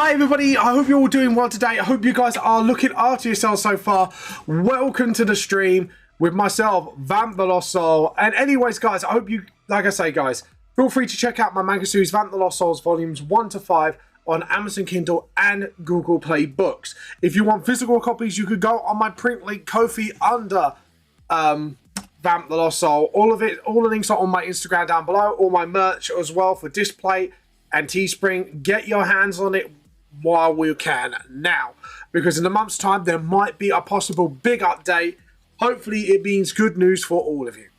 Hi everybody, I hope you're all doing well today. I hope you guys are looking after yourselves so far. Welcome to the stream with myself, Vamp the Lost Soul. And anyways guys, I hope you, like I say guys, feel free to check out my manga series, Vamp the Lost Souls volumes 1 to 5 on Amazon Kindle and Google Play Books. If you want physical copies, you could go on my print link Ko-fi under Vamp the Lost Soul. All the links are on my Instagram down below, all my merch as well for Display and Teespring. Get your hands on it while we can now, because in a month's time there might be a possible big update. Hopefully it means good news for all of you.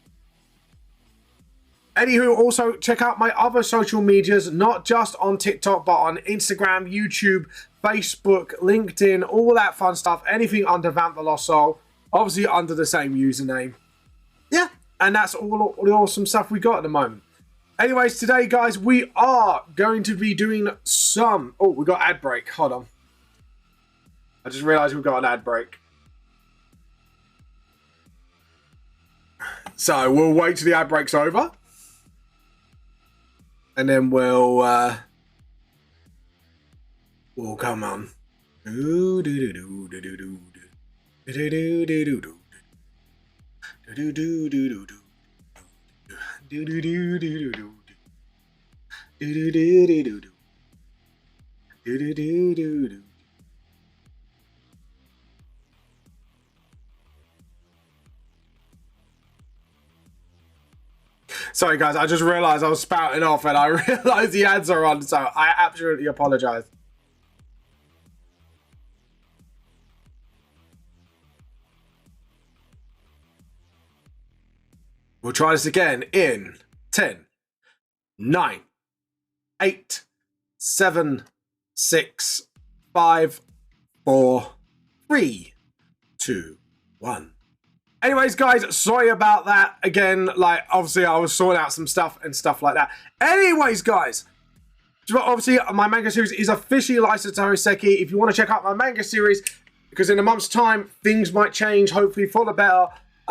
Anywho, also check out my other social medias, not just on TikTok but on Instagram, YouTube, Facebook, LinkedIn, all that fun stuff. Anything under Vamp the Lost Soul, obviously under the same username. Yeah, and that's all the awesome stuff we got at the moment. Anyways, today, guys, we are going to be doing some... Oh, we got ad break. Hold on. I just realized we got an ad break. So, we'll wait till the ad break's over. And then we'll come on. Sorry guys, I just realized I was spouting off and I realized the ads are on, so I absolutely apologize. We'll try this again in 10, 9, 8, 7, 6, 5, 4, 3, 2, 1. Anyways, guys, sorry about that. Again, like, obviously, I was sorting out some stuff and stuff like that. Anyways, guys, obviously, my manga series is officially licensed to Hoseki. If you want to check out my manga series, because in a month's time, things might change, hopefully for the better.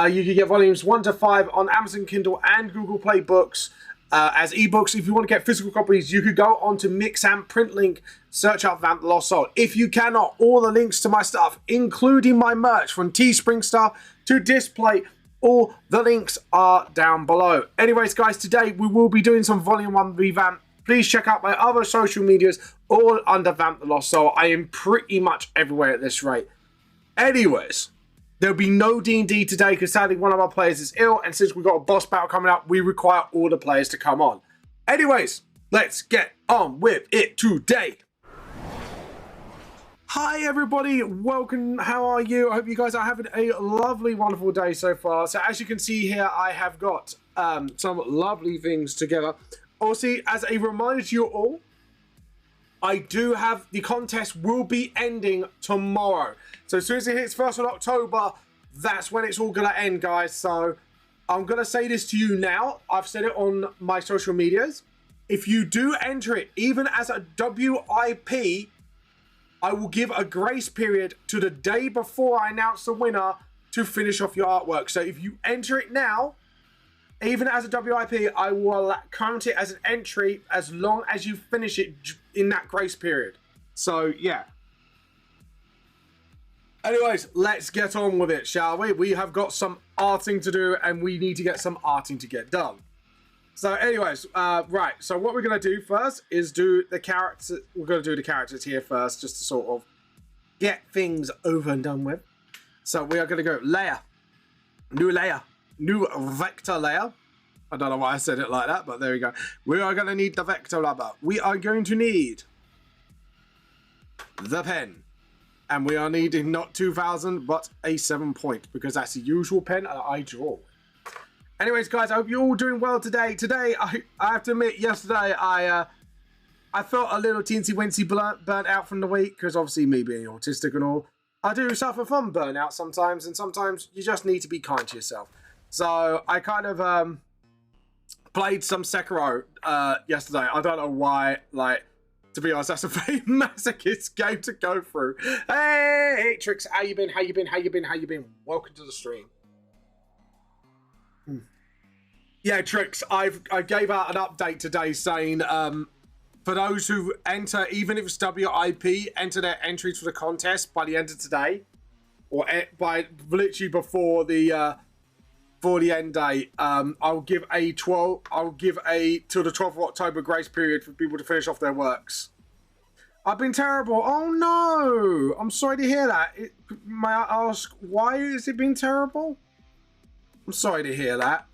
You can get volumes 1 to 5 on Amazon Kindle and Google Play Books as ebooks. If you want to get physical copies, you could go onto Mixam print link, search up Vamp the Lost Soul. If you cannot, all the links to my stuff, including my merch from Teespring stuff to Display, all the links are down below. Anyways, guys, today we will be doing some Volume 1 revamp. Please check out my other social medias, all under Vamp the Lost Soul. I am pretty much everywhere at this rate. Anyways, there'll be no D&D today because sadly one of our players is ill, and since we've got a boss battle coming up, we require all the players to come on. Anyways, let's get on with it today. Hi everybody, welcome, how are you? I hope you guys are having a lovely, wonderful day so far. So as you can see here, I have got some lovely things together. Also, as a reminder to you all, I do have the contest will be ending tomorrow. So as soon as it hits 1st of October, that's when it's all going to end, guys. So I'm going to say this to you now. I've said it on my social medias. If you do enter it, even as a WIP, I will give a grace period to the day before I announce the winner to finish off your artwork. So if you enter it now, even as a WIP, I will count it as an entry as long as you finish it in that grace period. So, yeah. Anyways, let's get on with it, shall we? We have got some arting to do, and we need to get some arting to get done. So, anyways, right. So, what we're going to do first is do the characters. We're going to do the characters here first, just to sort of get things over and done with. So, we are going to go layer. New layer. New vector layer. I don't know why I said it like that, but there we go. We are going to need the vector layer. We are going to need the pen. And we are needing not 2000, but a 7-point, because that's the usual pen I draw. Anyways, guys, I hope you're all doing well today. Today, I have to admit, yesterday, I felt a little teensy-weensy burnt out from the week, because obviously me being autistic and all, I do suffer from burnout sometimes, and sometimes you just need to be kind to yourself. So I kind of played some Sekiro yesterday. I don't know why, like, to be honest, that's a very masochist game to go through. Hey, Trix, how you been? How you been? How you been? How you been? Welcome to the stream. Yeah, Trix, I gave out an update today saying for those who enter, even if it's WIP, enter their entries for the contest by the end of today, or by literally before the end date. I'll give a till the 12th of October grace period for people to finish off their works. I've been terrible. Oh no! I'm sorry to hear that. May I ask why has it been terrible? I'm sorry to hear that.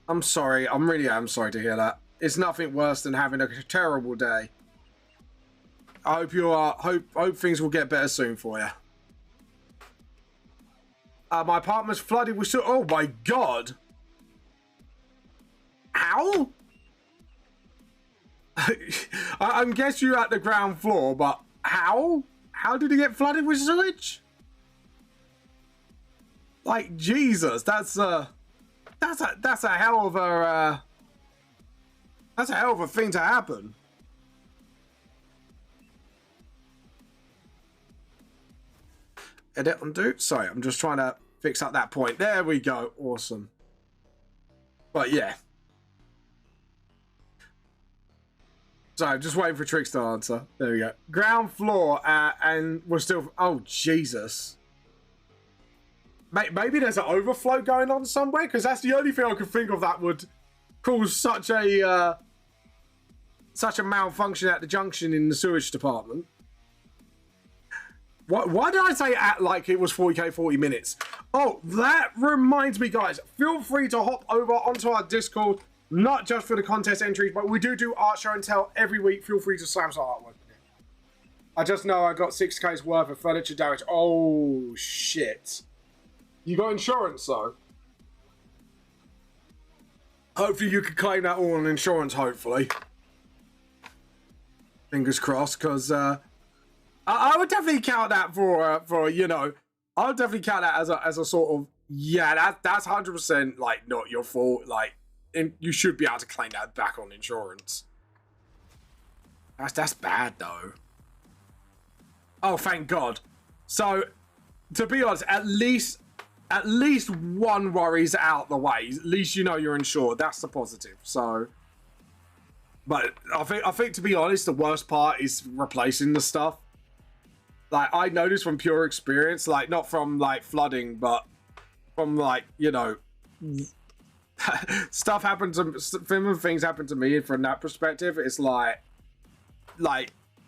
I'm sorry. I really am sorry to hear that. It's nothing worse than having a terrible day. I hope you are. Hope things will get better soon for you. My apartment's flooded with oh my god! How? I guess you're at the ground floor, but how? How did it get flooded with sewage? Like Jesus, that's a hell of a thing to happen. Edit undo. Sorry, I'm just trying to fix up that point. There we go. Awesome. But yeah. Sorry, I'm just waiting for Tricks to answer. There we go. Ground floor, and we're still... Oh, Jesus. Maybe there's an overflow going on somewhere, because that's the only thing I could think of that would cause such a malfunction at the junction in the sewage department. Why did I say at like it was 40k 40 minutes? Oh, that reminds me, guys. Feel free to hop over onto our Discord. Not just for the contest entries, but we do art show and tell every week. Feel free to slam some artwork. I just know I got 6k's worth of furniture damage. Oh, shit. You got insurance, though? Hopefully you can claim that all on insurance, hopefully. Fingers crossed, because I would definitely count that for you know, I would definitely count that as a sort of, yeah, that's 100% like not your fault, like, and you should be able to claim that back on insurance. That's bad though. Oh, thank God. So, to be honest, at least one worry's out the way. At least you know you're insured. That's the positive. So, but I think to be honest, the worst part is replacing the stuff. Like I noticed from pure experience, like not from like flooding, but from like, you know. Stuff happens to things happen to me, and from that perspective it's like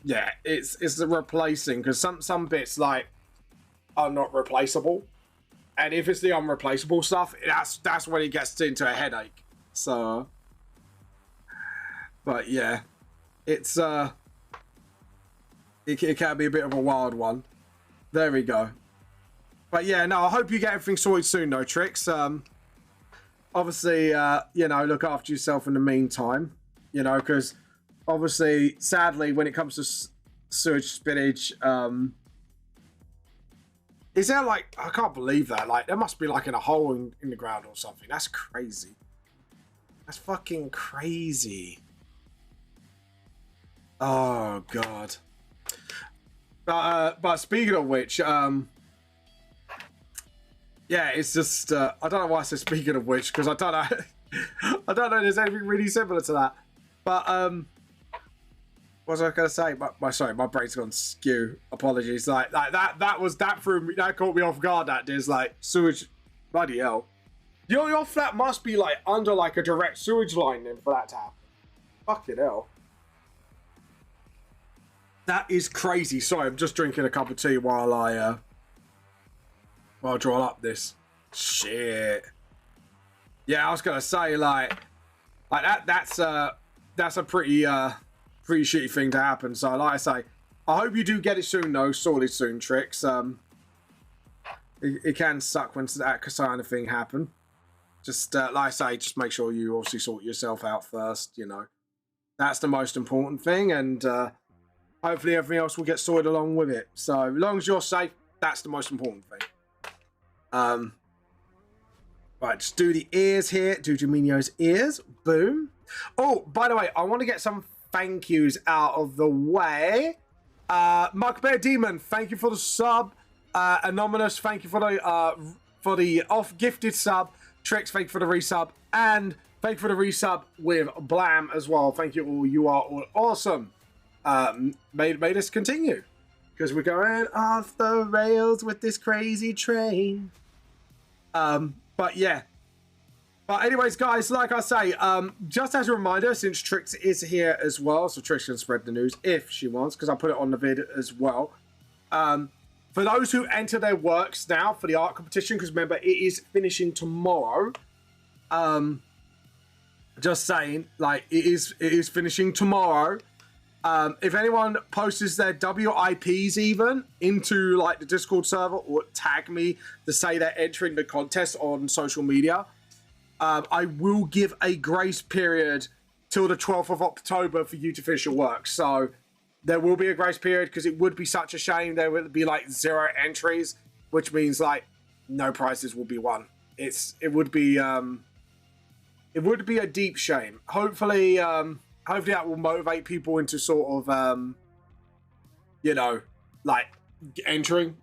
yeah, it's the replacing, because some bits like are not replaceable, and if it's the unreplaceable stuff, that's when it gets into a headache. So but yeah, it's it can be a bit of a wild one. There we go. But yeah, no, I hope you get everything sorted soon though, Tricks. Obviously, you know, look after yourself in the meantime, you know, because obviously, sadly, when it comes to sewage spillage, is there like, I can't believe that, like, there must be like in a hole in the ground or something. That's crazy. That's fucking crazy. Oh, God. But speaking of which, yeah, it's just, I don't know why I said speaking of which, because I don't know, I don't know if there's anything really similar to that. But, what was I going to say? Sorry, my brain's gone skew. Apologies. Like that caught me off guard, that is, like, sewage, bloody hell. Your flat must be, like, under, like, a direct sewage line then for that to happen. Fucking hell. That is crazy. Sorry, I'm just drinking a cup of tea while I draw up this shit. Yeah, I was gonna say like that's a pretty shitty thing to happen. So like I say, I hope you do get it soon though, sorted soon, Tricks. It can suck when that kind of thing happen. Just like I say, just make sure you obviously sort yourself out first. You know, that's the most important thing, and hopefully everything else will get sorted along with it. So as long as you're safe, that's the most important thing. Right, just do the ears here. Do Jaminio's ears. Boom. Oh, by the way, I want to get some thank yous out of the way. Mark Bear Demon, thank you for the sub. Anonymous, thank you for the off gifted sub. Tricks, thank you for the resub. And Thank you for the resub with Blam as well. Thank you all. You are all awesome. May this continue, because we're going off the rails with this crazy train. But yeah. But anyways, guys, like I say, just as a reminder, since Trix is here as well, so Trix can spread the news if she wants, because I put it on the vid as well. For those who enter their works now for the art competition, because remember, it is finishing tomorrow. Just saying, like, it is finishing tomorrow. If anyone posts their WIPs even into like the Discord server or tag me to say they're entering the contest on social media, I will give a grace period till the 12th of October for you to finish your work. So there will be a grace period, because it would be such a shame there would be like 0 entries, which means like no prizes will be won. It would be a deep shame. Hopefully that will motivate people into sort of you know, like entering.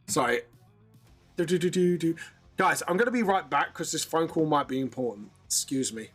Sorry. Guys, I'm going to be right back because this phone call might be important. Excuse me.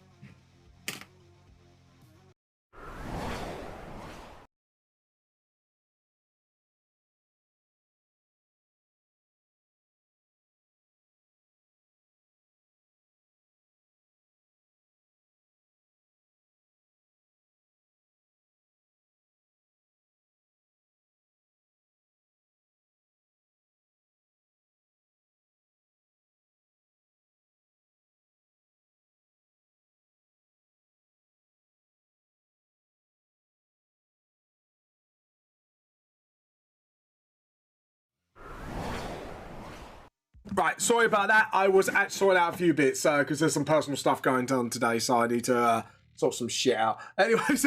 Right, sorry about that. I was sorting out a few bits because there's some personal stuff going on today, so I need to sort some shit out. Anyways,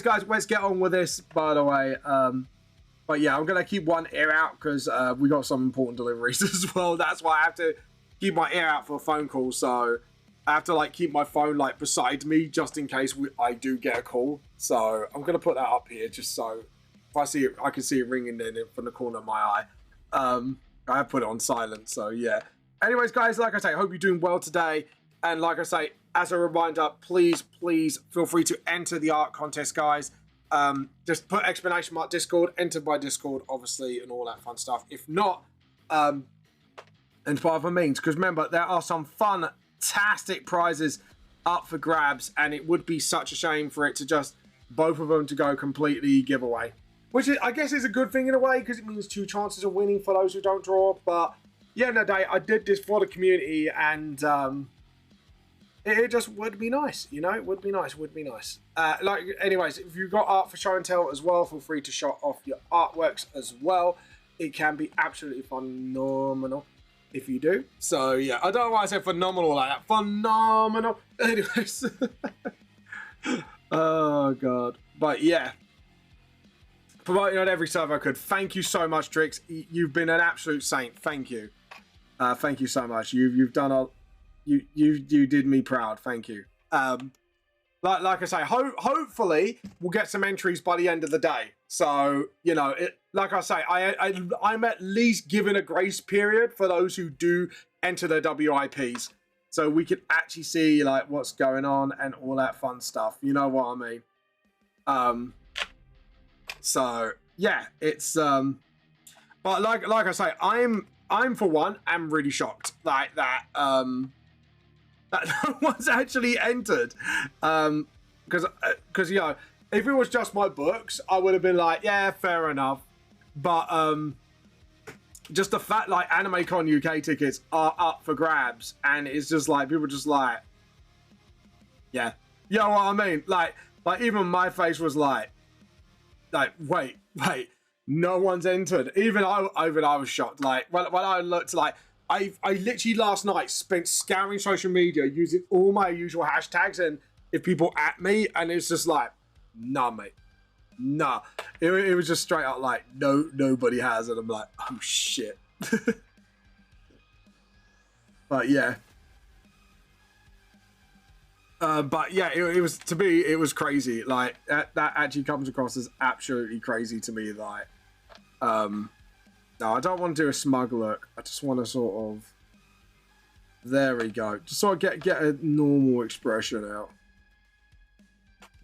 guys, let's get on with this. By the way, but yeah, I'm gonna keep one ear out because we got some important deliveries as well. That's why I have to keep my ear out for a phone call. So I have to like keep my phone like beside me just in case I do get a call. So I'm gonna put that up here just so if I see it, I can see it ringing in from the corner of my eye. I have put it on silent, so yeah. Anyways, guys, like I say, I hope you're doing well today. And like I say, as a reminder, please feel free to enter the art contest, guys. Just put exclamation mark Discord, enter by Discord, obviously, and all that fun stuff. If not, and by other means, because remember, there are some fantastic prizes up for grabs, and it would be such a shame for it to just, both of them to go completely giveaway. Which is, I guess is a good thing in a way, because it means 2 chances of winning for those who don't draw. But yeah, no day, I did this for the community, and it just would be nice, you know. It would be nice. Like, anyways, if you've got art for show and tell as well, feel free to show off your artworks as well. It can be absolutely phenomenal if you do. So yeah, I don't know why I said phenomenal like that. Phenomenal. Anyways, oh god, but yeah. Promoting on every server I could. Thank you so much, Trix. You've been an absolute saint. Thank you. Thank you so much. You've done a you did me proud. Thank you. Like I say, hopefully we'll get some entries by the end of the day. So you know, like I say, I'm at least giving a grace period for those who do enter their WIPs, so we can actually see like what's going on and all that fun stuff. You know what I mean? So yeah, it's but like I say, I'm for one, I'm really shocked like that that no one's actually entered, because you know, if it was just my books, I would have been like, yeah, fair enough. But just the fact like AnimeCon UK tickets are up for grabs, and it's just like people just like, yeah, you know what I mean? Like even my face was like, wait, no one's entered. Even I was shocked. Like when I looked, like I literally last night spent scouring social media using all my usual hashtags, and if people at me, and it's just like, nah, mate, nah. It was just straight up like, nobody has, and I'm like, oh shit. But yeah. But yeah, it was, to me, it was crazy. Like that actually comes across as absolutely crazy to me. Like, no, I don't want to do a smug look. I just want to sort of, There we go. Just so I get a normal expression out.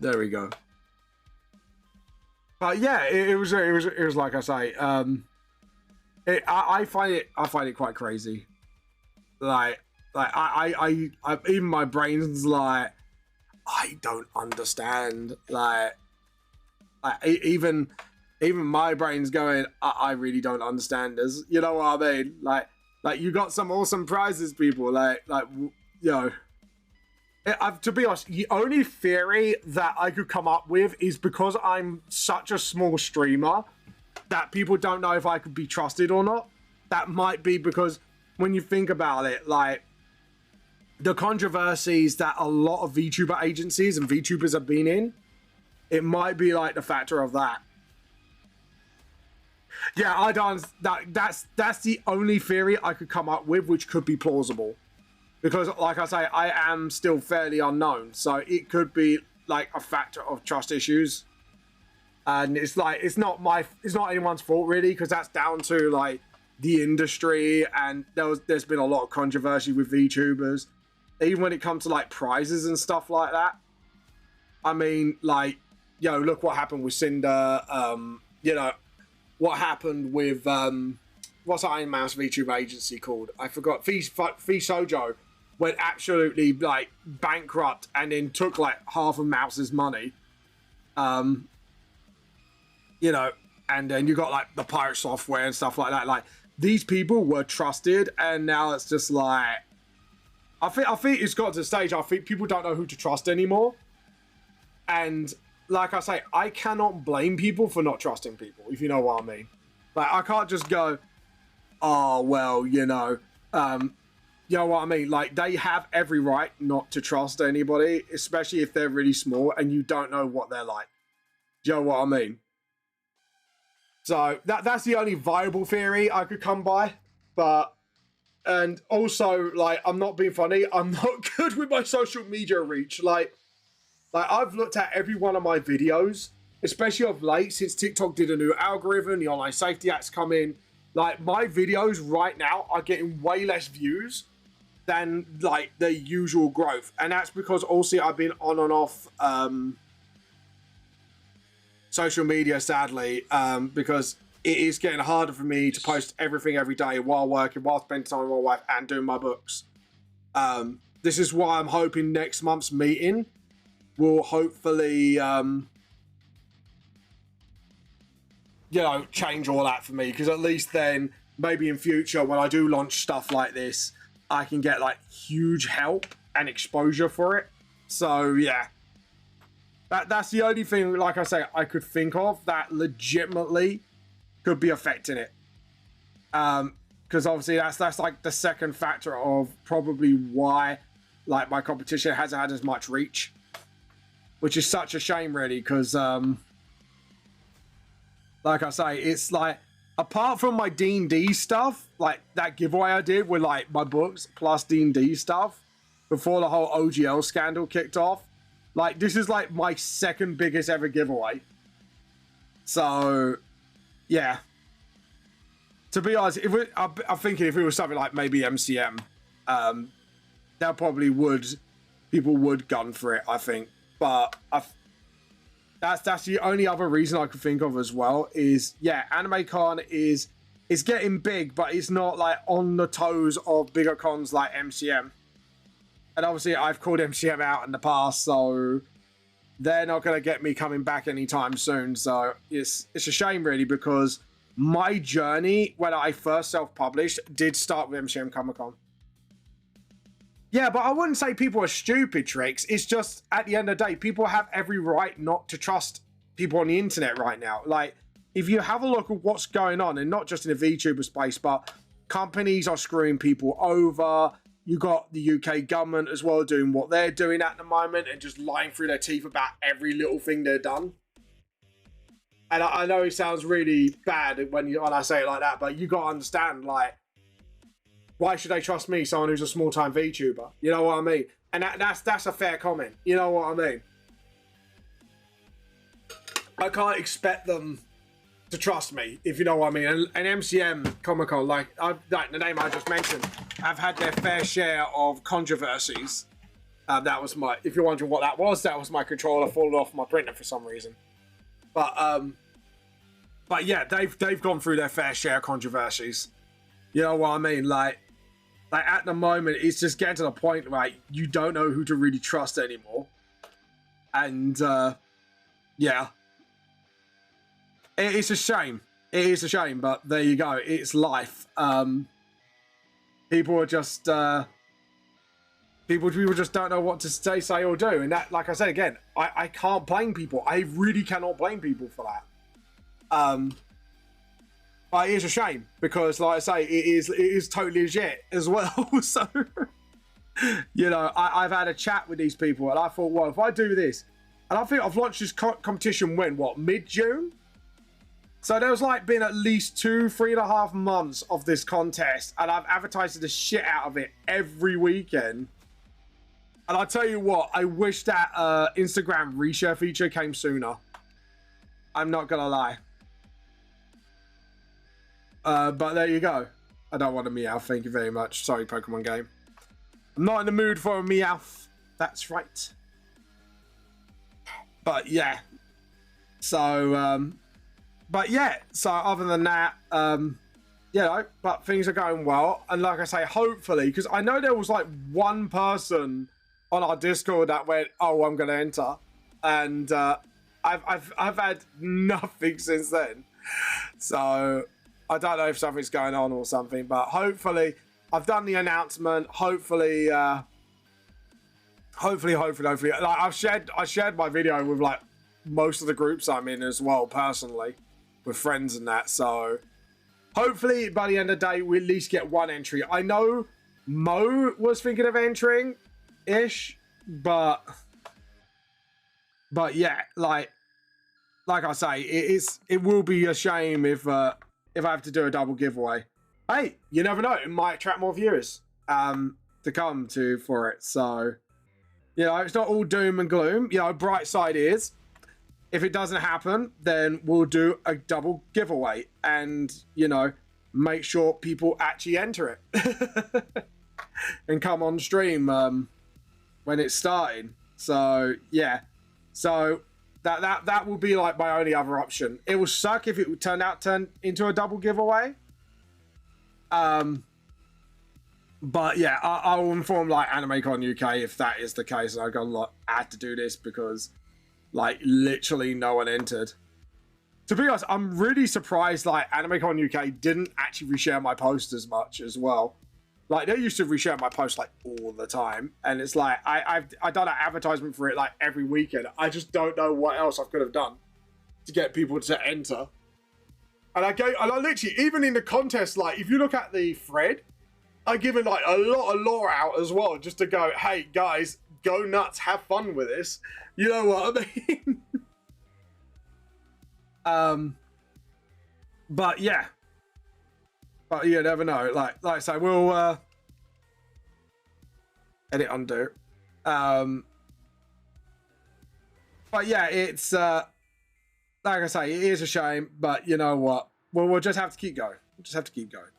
There we go. But yeah, it was like I say. I find it quite crazy. Like I even my brain's like, I don't understand. Like even my brain's going, I really don't understand this. You know what I mean? Like you got some awesome prizes, people. Like you know. To be honest, the only theory that I could come up with is because I'm such a small streamer that people don't know if I could be trusted or not. That might be because when you think about it, like the controversies that a lot of VTuber agencies and VTubers have been in, it might be like the factor of that. Yeah, I don't. That's the only theory I could come up with, which could be plausible. Because, like I say, I am still fairly unknown, so it could be like a factor of trust issues. And it's like it's not anyone's fault really, because that's down to like the industry, and there's been a lot of controversy with VTubers, even when it comes to like prizes and stuff like that. I mean, like, look what happened with Cinder. What happened with what's Iron Mouse VTuber agency called? I forgot. Fee Sojo went absolutely like bankrupt and then took like half of Mouse's money. And then you got like the pirate software and stuff like that. Like these people were trusted, and now it's just like I think it's got to the stage. I think people don't know who to trust anymore. And like I say, I cannot blame people for not trusting people, if you know what I mean. Like I can't just go, oh well, you know what I mean? Like, they have every right not to trust anybody, especially if they're really small and you don't know what they're like. Do you know what I mean? So, that's the only viable theory I could come by. And also, like, I'm not being funny, I'm not good with my social media reach. Like I've looked at every one of my videos, especially of late, since TikTok did a new algorithm, the Online Safety Act's come in. Like, my videos right now are getting way less views than like the usual growth, and that's because also I've been on and off social media, sadly, because it is getting harder for me to post everything every day while working, while spending time with my wife and doing my books. This is why I'm hoping next month's meeting will hopefully change all that for me, because at least then maybe in future when I do launch stuff like this, I can get like huge help and exposure for it. So yeah, that's the only thing, like I say, I could think of that legitimately could be affecting it. Because obviously that's like the second factor of probably why like my competition hasn't had as much reach, which is such a shame really, because like I say, it's like, apart from my D&D stuff, like that giveaway I did with like my books plus D&D stuff before the whole OGL scandal kicked off, like this is like my second biggest ever giveaway. So yeah, to be honest, I'm thinking if it was something like maybe MCM, that probably people would gun for it, I think. But that's the only other reason I could think of as well is, yeah, AnimeCon is getting big, but it's not like on the toes of bigger cons like MCM. And obviously I've called MCM out in the past, so they're not going to get me coming back anytime soon. So it's a shame really, because my journey when I first self-published did start with MCM Comic-Con. Yeah, but I wouldn't say people are stupid, Tricks. It's just, at the end of the day, people have every right not to trust people on the internet right now. Like, if you have a look at what's going on, and not just in the VTuber space, but companies are screwing people over. You got the UK government as well doing what they're doing at the moment and just lying through their teeth about every little thing they've done. And I know it sounds really bad when I say it like that, but you got to understand, like, why should they trust me, someone who's a small-time VTuber? You know what I mean? And that's a fair comment. You know what I mean? I can't expect them to trust me, if you know what I mean. And MCM Comic Con, like the name I just mentioned, have had their fair share of controversies. That was my, if you're wondering what that was my controller falling off my printer for some reason. But yeah, they've gone through their fair share of controversies. You know what I mean? Like at the moment, it's just getting to the point where you don't know who to really trust anymore. And yeah, it's a shame. It is a shame, but there you go. It's life. People are just people just don't know what to say or do, and that, like I said again, I can't blame people. I really cannot blame people for that. But it is a shame because, like I say, it is totally legit as well. So, you know, I've had a chat with these people, and I thought, well, if I do this, and I think I've launched this competition when, what, mid-June? So there's like been at least 3.5 months of this contest, and I've advertised the shit out of it every weekend. And I'll tell you what, I wish that Instagram reshare feature came sooner. I'm not gonna lie. But there you go. I don't want a Meowth, thank you very much. Sorry, Pokemon game. I'm not in the mood for a Meowth. That's right. But yeah. So, but yeah. So other than that, you know, but things are going well. And like I say, hopefully, because I know there was like one person on our Discord that went, "Oh, I'm going to enter," and I've had nothing since then. So I don't know if something's going on or something, but hopefully I've done the announcement. Hopefully, hopefully. Like I shared my video with like most of the groups I'm in as well, personally, with friends and that. So hopefully by the end of the day, we at least get one entry. I know Mo was thinking of entering ish, but yeah, like I say, it will be a shame if I have to do a double giveaway. Hey, you never know, it might attract more viewers to come for it. So, you know, it's not all doom and gloom. You know, bright side is, if it doesn't happen, then we'll do a double giveaway and, you know, make sure people actually enter it and come on stream when it's starting. So yeah, so that will be like my only other option. It will suck if it would turn into a double giveaway. But yeah, I'll inform like AnimeCon UK if that is the case. And I had to do this because like literally no one entered. To be honest, I'm really surprised like AnimeCon UK didn't actually reshare my post as much as well. Like they used to reshare my post like all the time, and it's like I've done an advertisement for it like every weekend. I just don't know what else I could have done to get people to enter. And I literally, even in the contest, like if you look at the thread, I given like a lot of lore out as well, just to go, hey guys, go nuts, have fun with this. You know what I mean? But yeah. But you never know. Like I say, we'll edit undo. But yeah, it's like I say, it is a shame. But you know what? We'll just have to keep going. We'll just have to keep going.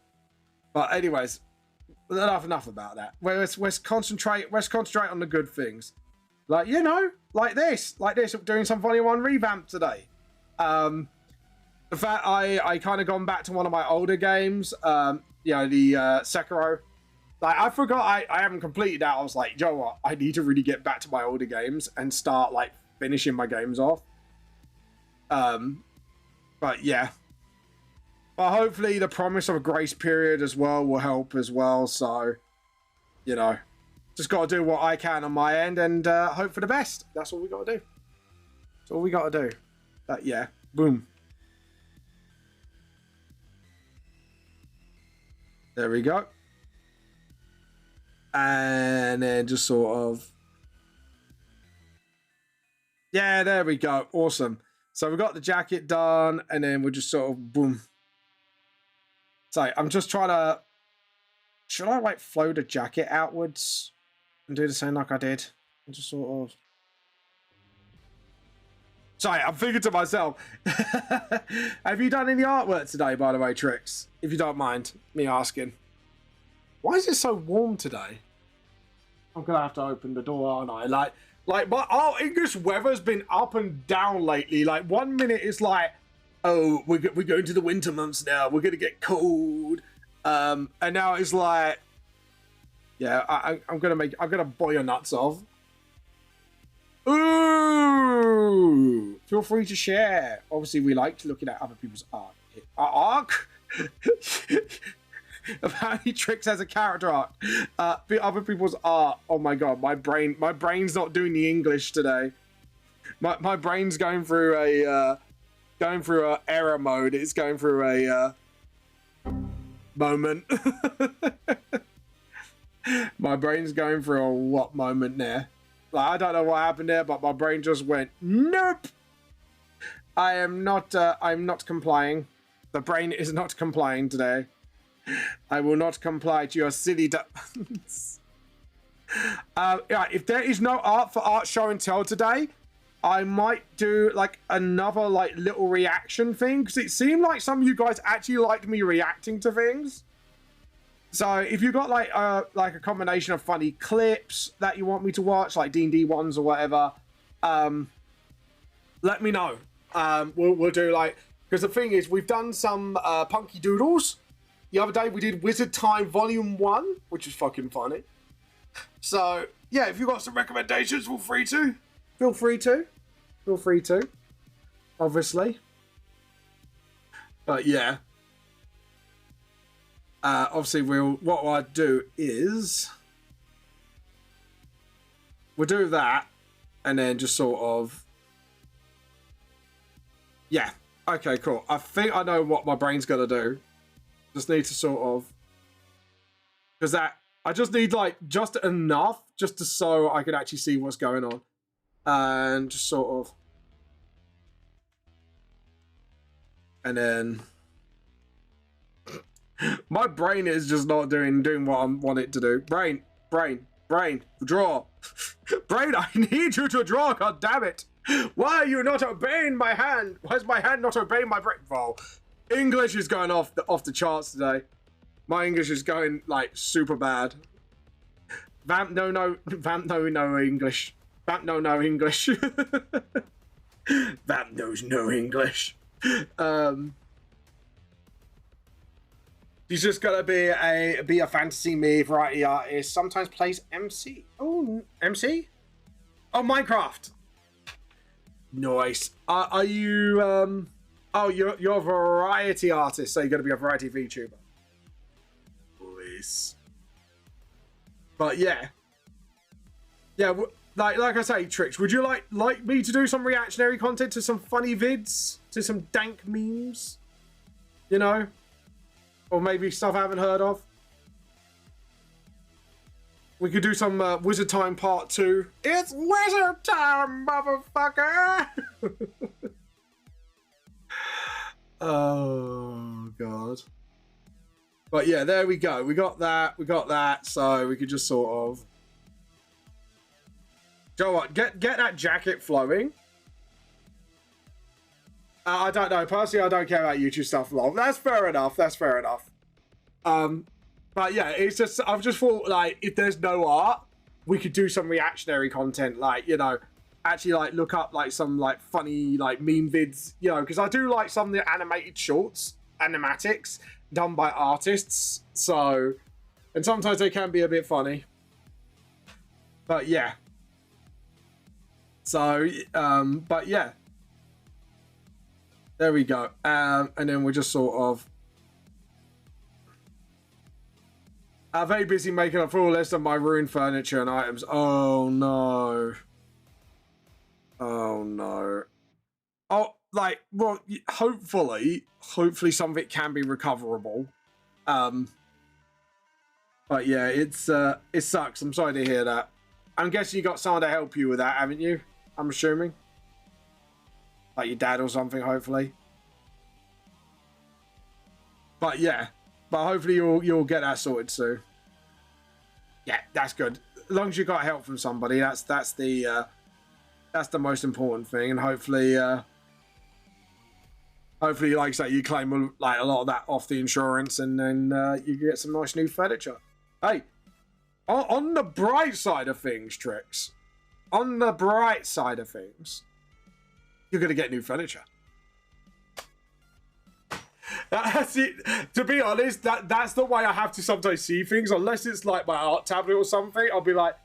But anyways, enough about that. Let's concentrate. Let's concentrate on the good things. Like, you know, like this, doing some funny one revamp today. The fact I kind of gone back to one of my older games, you know, the Sekiro. Like, I forgot I haven't completed that. I was like, you know what? I need to really get back to my older games and start, like, finishing my games off. But, yeah. But hopefully the promise of a grace period as well will help as well. So, you know, just got to do what I can on my end and hope for the best. That's all we got to do. That's all we got to do. But, yeah. Boom. There we go. And then just sort of... Yeah, there we go. Awesome. So we got the jacket done, and then we'll just sort of boom. So I'm just trying to... Should I like flow the jacket outwards and do the same like I did? And just sort of... Sorry, I'm thinking to myself. Have you done any artwork today, by the way, Trix? If you don't mind me asking. Why is it so warm today? I'm gonna have to open the door, aren't I? Like our English weather's been up and down lately. Like 1 minute it's like, oh, we're going to the winter months now. We're gonna get cold. And now it's like, yeah, I'm gonna boil your nuts off. Ooh, feel free to share. Obviously, we like looking at other people's art. Arc? Apparently, Trix has a character arc. Other people's art. Oh my god, my brain's not doing the English today. My brain's going through a error mode. It's going through a moment. My brain's going through a what moment there? Like, I don't know what happened there, but my brain just went, nope. I'm not complying. The brain is not complying today. I will not comply to your silly demands. Yeah, if there is no art for art show and tell today, I might do like another like little reaction thing, because it seemed like some of you guys actually liked me reacting to things. So if you've got like a combination of funny clips that you want me to watch, like D&D ones or whatever, let me know. We'll do like, because the thing is, we've done some Punky Doodles. The other day we did Wizard Time Volume 1, which is fucking funny. So yeah, if you've got some recommendations, feel free to. Obviously. But yeah. Obviously, what I'll do is we'll do that, and then just sort of, yeah, okay, cool. I think I know what my brain's gonna do. Just need to sort of, because that I just need like just enough just to so I can actually see what's going on, and just sort of, and then. My brain is just not doing what I want it to do. Brain, draw. Brain, I need you to draw, god damn it. Why are you not obeying my hand? Why is my hand not obeying my brain? Well, English is going off the charts today. My English is going like super bad. Vamp no English. Vamp no English. Vamp knows no English. He's just gonna be a fantasy me variety artist. Sometimes plays MC. Oh, MC? Oh, Minecraft. Nice. Are you Oh, you're a variety artist, so you're gonna be a variety VTuber. Nice. But yeah, like I say, Trix, would you like me to do some reactionary content to some funny vids, to some dank memes? You know. Or maybe stuff I haven't heard of. We could do some Wizard Time Part 2. It's Wizard Time, motherfucker! Oh, God. But yeah, there we go. We got that. So we could just sort of... Joe, what? Get that jacket flowing. I don't know. Personally, I don't care about YouTube stuff long. That's fair enough. But yeah, it's just, I've just thought, like, if there's no art, we could do some reactionary content, like, you know, actually, like, look up, like, some, like, funny, like, meme vids, you know, because I do like some of the animated shorts, animatics, done by artists, so, and sometimes they can be a bit funny. But yeah. So, but yeah. There we go. And then we're just sort of... I'm very busy making a full list of my ruined furniture and items. Oh, no. Oh, no. Oh, like, well, hopefully some of it can be recoverable. But yeah, it sucks. I'm sorry to hear that. I'm guessing you got someone to help you with that, haven't you? I'm assuming. Like your dad or something, hopefully. But yeah, hopefully you'll get that sorted soon. Yeah, that's good. As long as you got help from somebody, that's the That's the most important thing, and hopefully, like I say, you claim like a lot of that off the insurance, and then you get some nice new furniture. Hey, on the bright side of things, Tricks. On the bright side of things, you're gonna get new furniture. That's it. To be honest, that's the way I have to sometimes see things. Unless it's like my art tablet or something, I'll be like,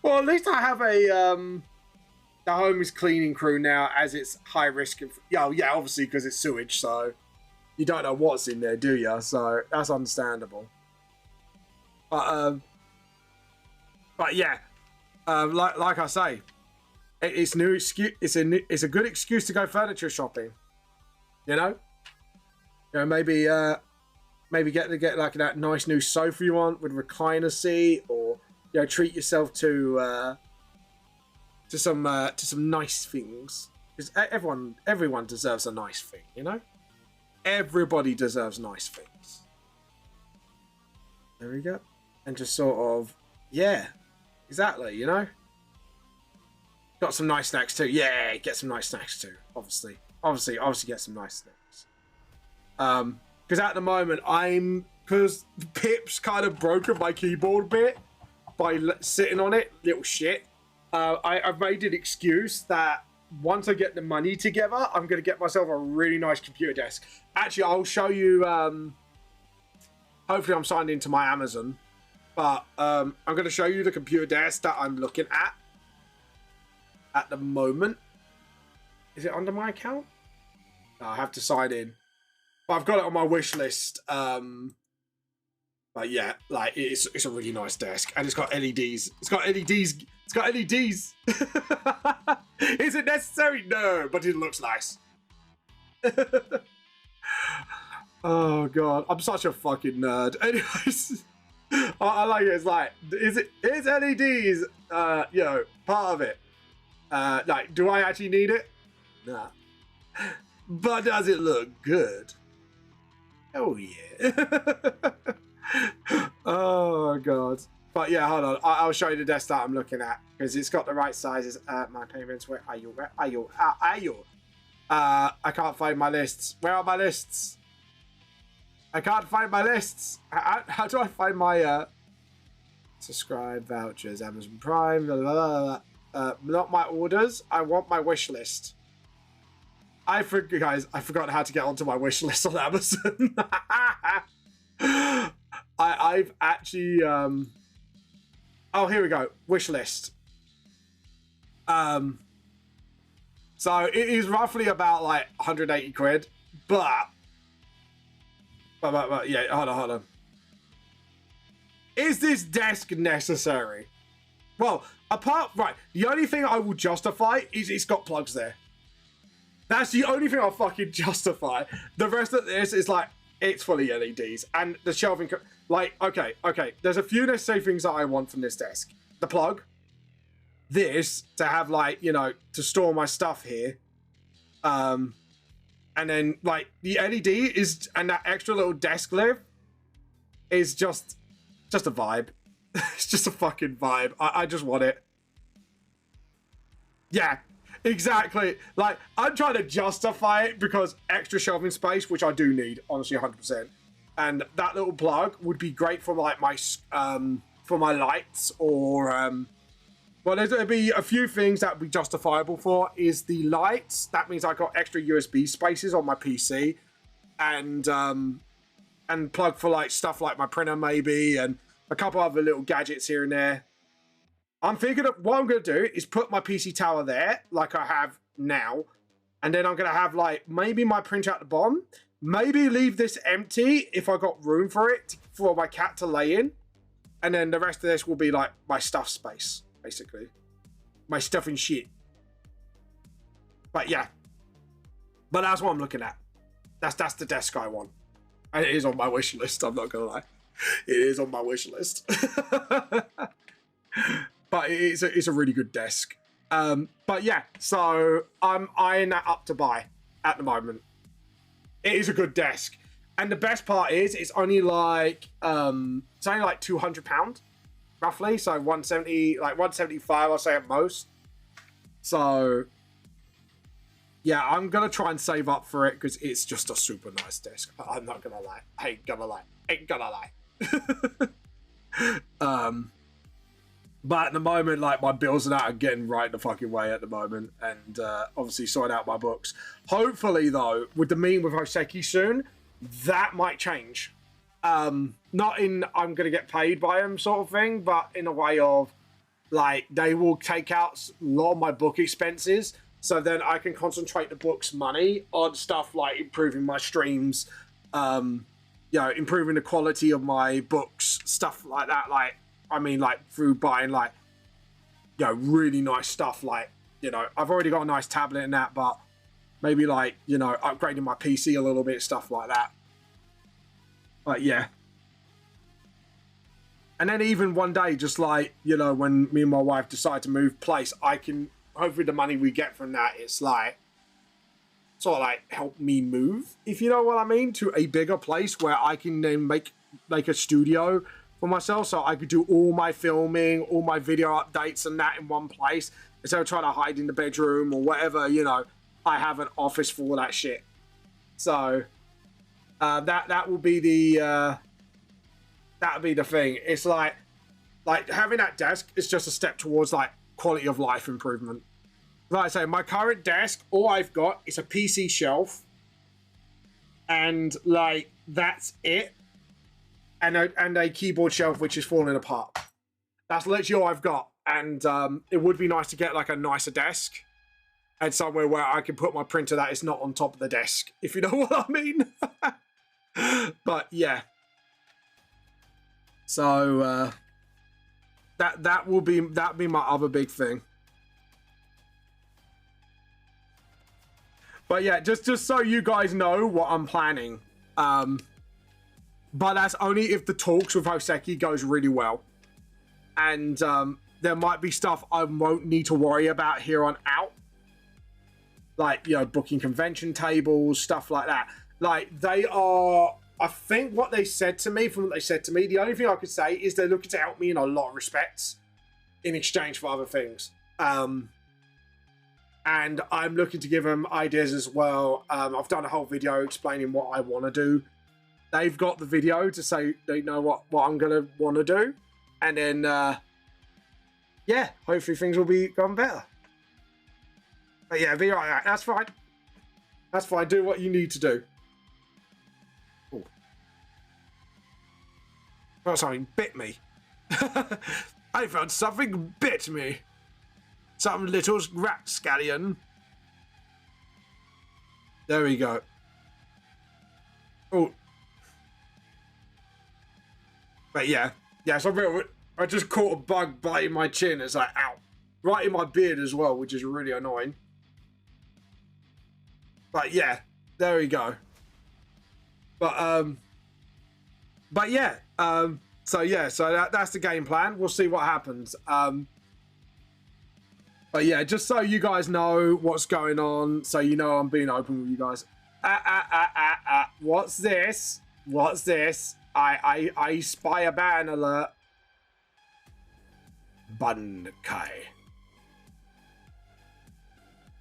well, at least I have a the home is cleaning crew now, as it's high risk. Yeah, obviously because it's sewage, so you don't know what's in there, do you? So that's understandable. But yeah, like I say, it's new excuse. It's a good excuse to go furniture shopping. You know, maybe get like that nice new sofa you want with recliner seat, or treat yourself to some nice things, because everyone deserves a nice thing, everybody deserves nice things. There we go. And just sort of, yeah, exactly, got some nice snacks too. Yeah, get some nice snacks too. Obviously get some nice snacks. Because at the moment because Pip's kind of broken my keyboard bit by sitting on it, little shit. I've made an excuse that once I get the money together, I'm going to get myself a really nice computer desk. Actually, I'll show you. Hopefully, I'm signed into my Amazon. But I'm going to show you the computer desk that I'm looking at the moment. Is it under my account? No, I have to sign in. But I've got it on my wish list. But yeah, like it's a really nice desk, and it's got LEDs. It's got LEDs. Is it necessary? No, but it looks nice. Oh god, I'm such a fucking nerd. Anyways, I like it. It's like, is LEDs? Part of it. Like, do I actually need it? Nah. But does it look good? Oh yeah. Oh god. But yeah, hold on. I'll show you the desk that I'm looking at, because it's got the right sizes. My payments. Where are you? I can't find my lists. Where are my lists? I can't find my lists. How do I find my subscribe, vouchers, Amazon Prime? Blah, blah, blah. Not my orders. I want my wish list. I forgot how to get onto my wish list on Amazon. I've actually oh, here we go. Wish list. So it is roughly about like 180 quid, but yeah, hold on. Is this desk necessary? Well, the only thing I will justify is it's got plugs there. That's the only thing I'll fucking justify. The rest of this is like, it's fully LEDs, and the shelving, like, okay. There's a few necessary things that I want from this desk. The plug, this, to have like, to store my stuff here. And then like the LED is, and that extra little desk lid is just a vibe. It's just a fucking vibe. I just want it. Yeah. Exactly. Like, I'm trying to justify it because extra shelving space, which I do need, honestly, 100%. And that little plug would be great for like my for my lights, or well, there'll be a few things that would be justifiable for. Is the lights? That means I got extra USB spaces on my PC, and plug for like stuff like my printer maybe, and a couple other little gadgets here and there. I'm thinking of what I'm going to do is put my PC tower there, like I have now. And then I'm going to have, like, maybe my printer at the bottom. Maybe leave this empty if I got room for it, for my cat to lay in. And then the rest of this will be, like, my stuff space, basically. My stuff and shit. But, yeah. But that's what I'm looking at. That's the desk I want. And it is on my wish list, I'm not going to lie. It is on my wish list. But it's a really good desk. But yeah, so I'm eyeing that up to buy at the moment. It is a good desk. And the best part is it's only like £200 roughly. So 170, like 175 I'll say at most. So yeah, I'm gonna try and save up for it because it's just a super nice desk. I'm not gonna lie. I ain't gonna lie. Ain't gonna lie. But at the moment, like, my bills and that are getting right the fucking way at the moment, and obviously sorting out my books. Hopefully, though, with the meeting with Hoseki soon, that might change. Not in I'm gonna get paid by them sort of thing, but in a way of, like, they will take out a lot of my book expenses, so then I can concentrate the book's money on stuff like improving my streams, you know, improving the quality of my books, stuff like that. Like, I mean, like, through buying, like, you know, really nice stuff. Like, you know, I've already got a nice tablet and that, but maybe, like, you know, upgrading my PC a little bit, stuff like that. But yeah. And then even one day, just like, you know, when me and my wife decide to move place, I can, hopefully the money we get from that, it's like, sort of like help me move, if you know what I mean, to a bigger place where I can then make like a studio for myself, so I could do all my filming, all my video updates and that in one place, instead of trying to hide in the bedroom or whatever, you know, I have an office for all that shit. So that will be the that'll be the thing. It's like having that desk is just a step towards like quality of life improvement. Like I say, my current desk, all I've got is a PC shelf, and like that's it, and a keyboard shelf which is falling apart. That's literally all I've got, and it would be nice to get like a nicer desk and somewhere where I can put my printer that is not on top of the desk, if you know what I mean. But yeah. So that'd be my other big thing. But yeah, just so you guys know what I'm planning. But that's only if the talks with Hoseki goes really well. And there might be stuff I won't need to worry about here on out. Like, you know, booking convention tables, stuff like that. Like, they are... I think what they said to me, the only thing I could say is they're looking to help me in a lot of respects in exchange for other things. And I'm looking to give them ideas as well. I've done a whole video explaining what I want to do. They've got the video to say they know what I'm going to want to do. And then, yeah, hopefully things will be going better. But yeah, be right. That's fine. That's fine. Do what you need to do. Oh, something bit me. I felt something bit me. Some little rapscallion. There we go. Oh. But yeah. Yeah, so I just caught a bug biting my chin. It's like, ow. Right in my beard as well, which is really annoying. But yeah, there we go. But yeah, so yeah, so that's the game plan. We'll see what happens. But yeah, just so you guys know what's going on, so you know I'm being open with you guys. What's this? What's this? I spy a ban alert. Bunkai.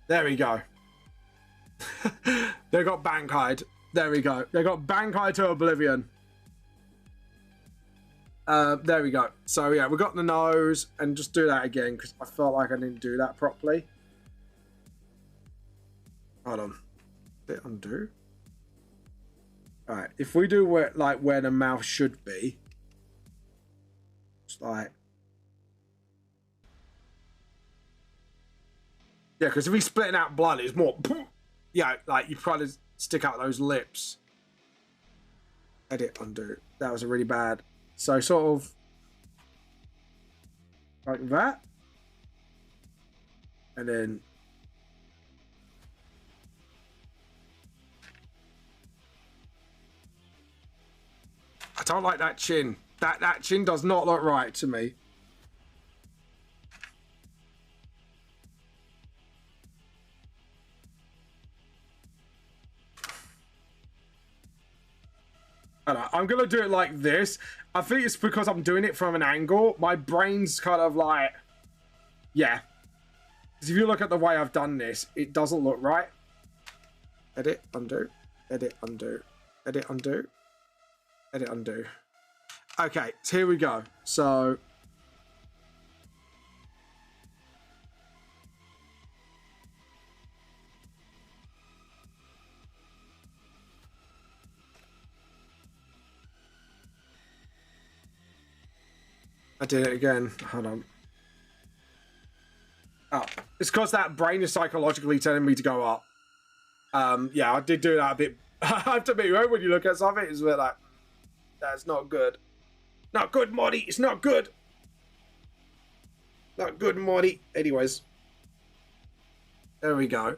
There we go. They got Bankai'd. There we go. They got Bankai to oblivion. There we go. So yeah, we got the nose, and just do that again because I felt like I didn't do that properly. Hold on. Hit undo. All right. If we do where the mouth should be, it's like, yeah, because if he's splitting out blood, it's more. Yeah, like you try to stick out those lips. Edit undo. That was a really bad. So sort of like that. And then I don't like that chin. That chin does not look right to me. I'm gonna do it like this. I think it's because I'm doing it from an angle. My brain's kind of like, yeah. Because if you look at the way I've done this, it doesn't look right. Edit, undo, edit, undo, edit, undo, edit, undo. Okay, so here we go. So I did it again. Hold on. Oh, it's because that brain is psychologically telling me to go up. Yeah, I did do that a bit. I have to be right when you look at something, it's a bit like, that's not good. Not good, Morty. It's not good. Not good, Morty. Anyways. There we go.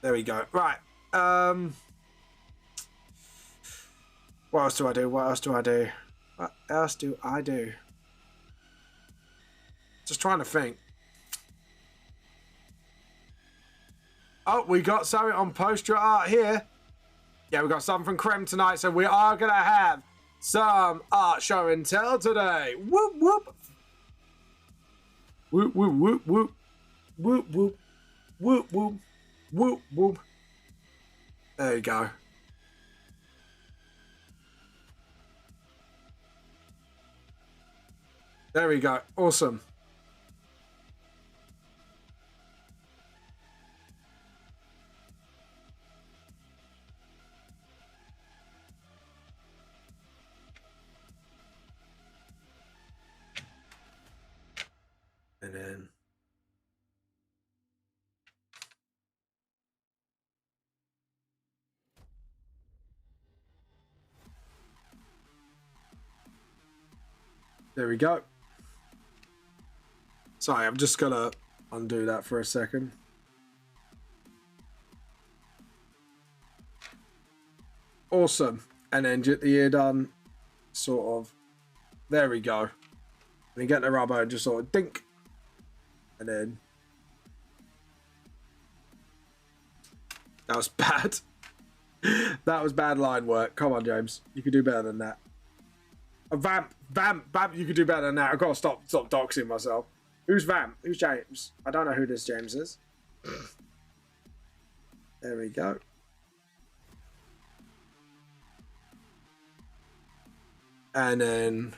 There we go. Right. What else do I do? What else do I do? What else do I do? Just trying to think. Oh, we got something on poster art here. Yeah, we got something from Creme tonight, so we are going to have some art show and tell today. Whoop, whoop. Whoop, whoop, whoop, whoop. Whoop, whoop. Whoop, whoop. Whoop, whoop. There you go. There we go. Awesome. And then there we go. Sorry, I'm just gonna undo that for a second. Awesome. And then get the ear done. Sort of. There we go. And you get the rubber and just sort of dink. And then that was bad. That was bad line work. Come on, James. You could do better than that. Vamp, you could do better than that. I've got to stop doxing myself. Who's Vamp? Who's James? I don't know who this James is. There we go. And then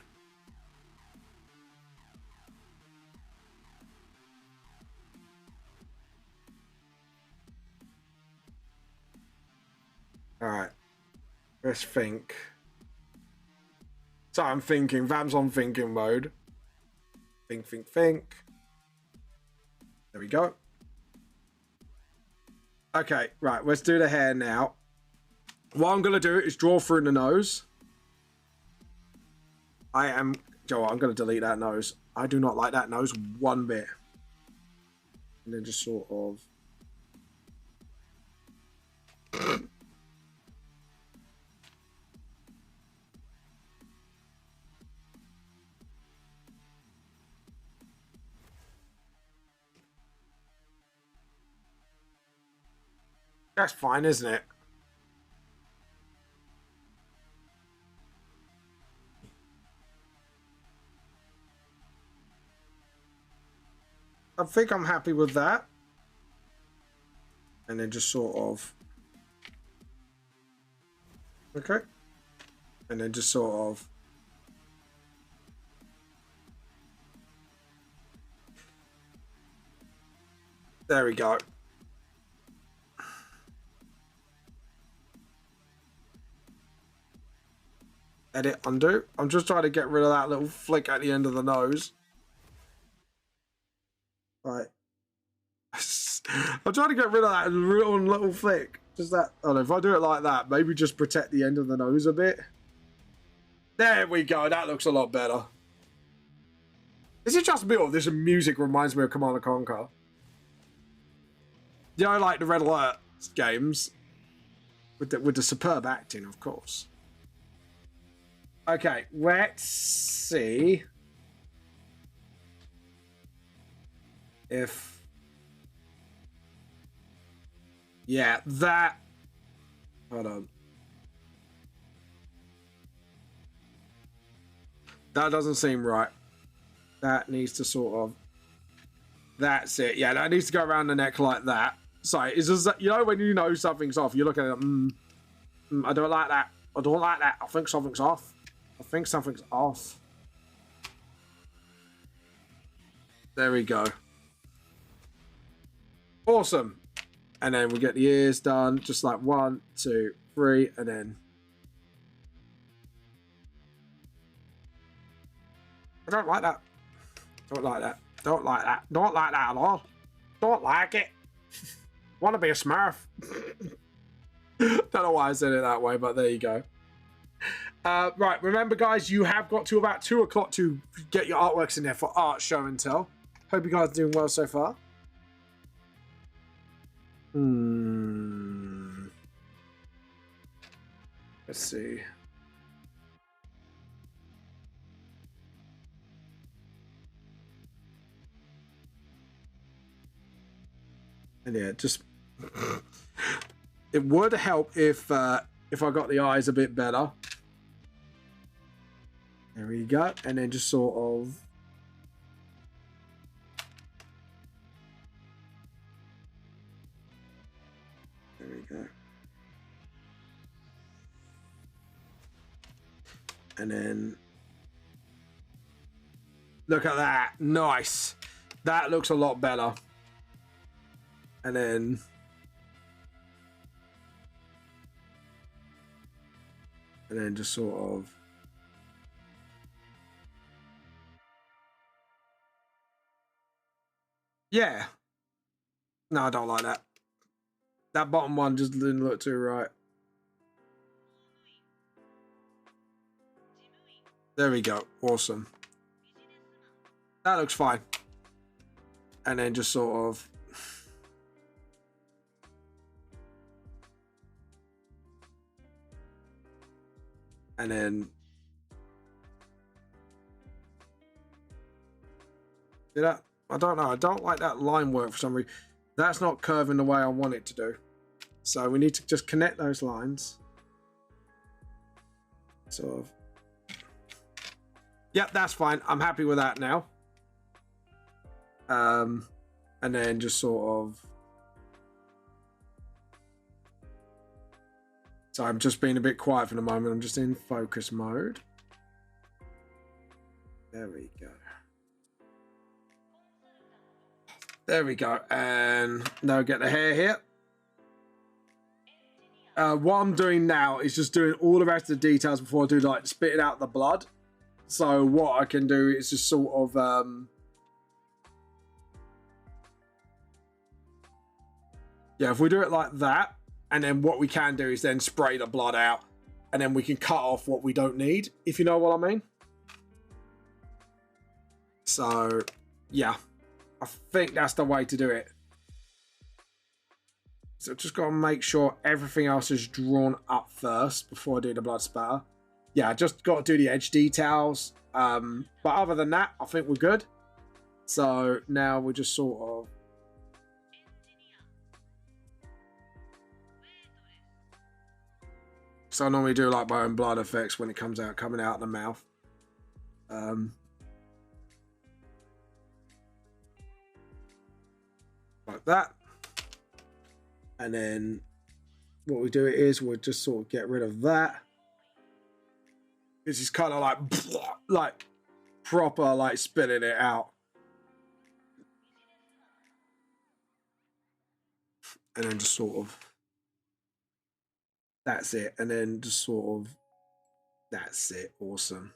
all right. Let's think. So I'm thinking. Vam's on thinking mode. Think. There we go. Okay, right. Let's do the hair now. What I'm going to do is draw through the nose. Joe, I'm going to delete that nose. I do not like that nose one bit. And then just sort of... That's fine, isn't it? I think I'm happy with that. And then just sort of... Okay. And then just sort of... There we go. Edit, undo. I'm just trying to get rid of that little flick at the end of the nose. Right. I'm trying to get rid of that little flick. Just that. I don't know, if I do it like that, maybe just protect the end of the nose a bit. There we go. That looks a lot better. Is it just me or this music reminds me of Command & Conquer? You know, like the Red Alert games. With the superb acting, of course. Okay, let's see if... Yeah, that... Hold on. That doesn't seem right. That needs to sort of... That's it. Yeah, that needs to go around the neck like that. Sorry, it's just, you know, when you know something's off, you look at it, I don't like that. I don't like that. I think something's off. I think something's off. There we go. Awesome. And then we get the ears done. Just like 1, 2, 3, and then... I don't like that. Don't like that. Don't like that. Don't like that at all. Don't like it. Want to be a smurf. Don't know why I said it that way, but there you go. Right, remember guys, you have got to about 2 o'clock to get your artworks in there for art show and tell. Hope you guys are doing well so far. Let's see. And yeah, just it would help if I got the eyes a bit better. There we go, and then just sort of there we go, and then look at that, nice. That looks a lot better. And then just sort of yeah. No, I don't like that. That bottom one just didn't look too right. There we go. Awesome. That looks fine. And then just sort of and then I don't know. I don't like that line work for some reason. That's not curving the way I want it to do. So we need to just connect those lines. Sort of. Yep, that's fine. I'm happy with that now. And then just sort of. So I'm just being a bit quiet for the moment. I'm just in focus mode. There we go. There we go. And now get the hair here. What I'm doing now is just doing all the rest of the details before I do like spitting out the blood. So what I can do is just sort of yeah, if we do it like that, and then what we can do is then spray the blood out, and then we can cut off what we don't need, if you know what I mean. So yeah, I think that's the way to do it. So just got to make sure everything else is drawn up first before I do the blood spatter. Yeah, just got to do the edge details. But other than that, I think we're good. So now we just sort of... So I normally do like my own blood effects when it comes out, coming out of the mouth. Like that. And then what we do is we'll just sort of get rid of that. This is kind of like proper like spitting it out. And then just sort of, that's it. And then just sort of, that's it. Awesome.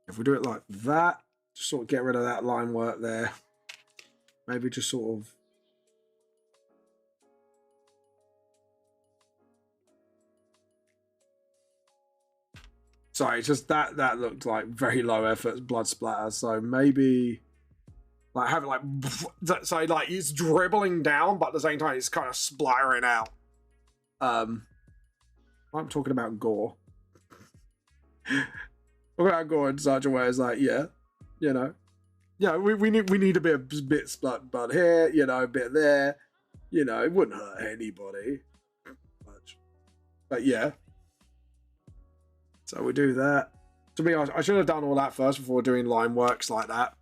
If we do it like that, just sort of get rid of that line work there. Maybe just sort of. Sorry, it's just that looked like very low effort blood splatter. So maybe like have it like, so like it's dribbling down, but at the same time it's kind of splattering out. I'm talking about gore. About gore in such a way as like, yeah, you know, yeah, we need a bit splat blood here, you know, a bit there, you know, it wouldn't hurt anybody much. But yeah. So we do that. To be honest, I should have done all that first before doing line works like that.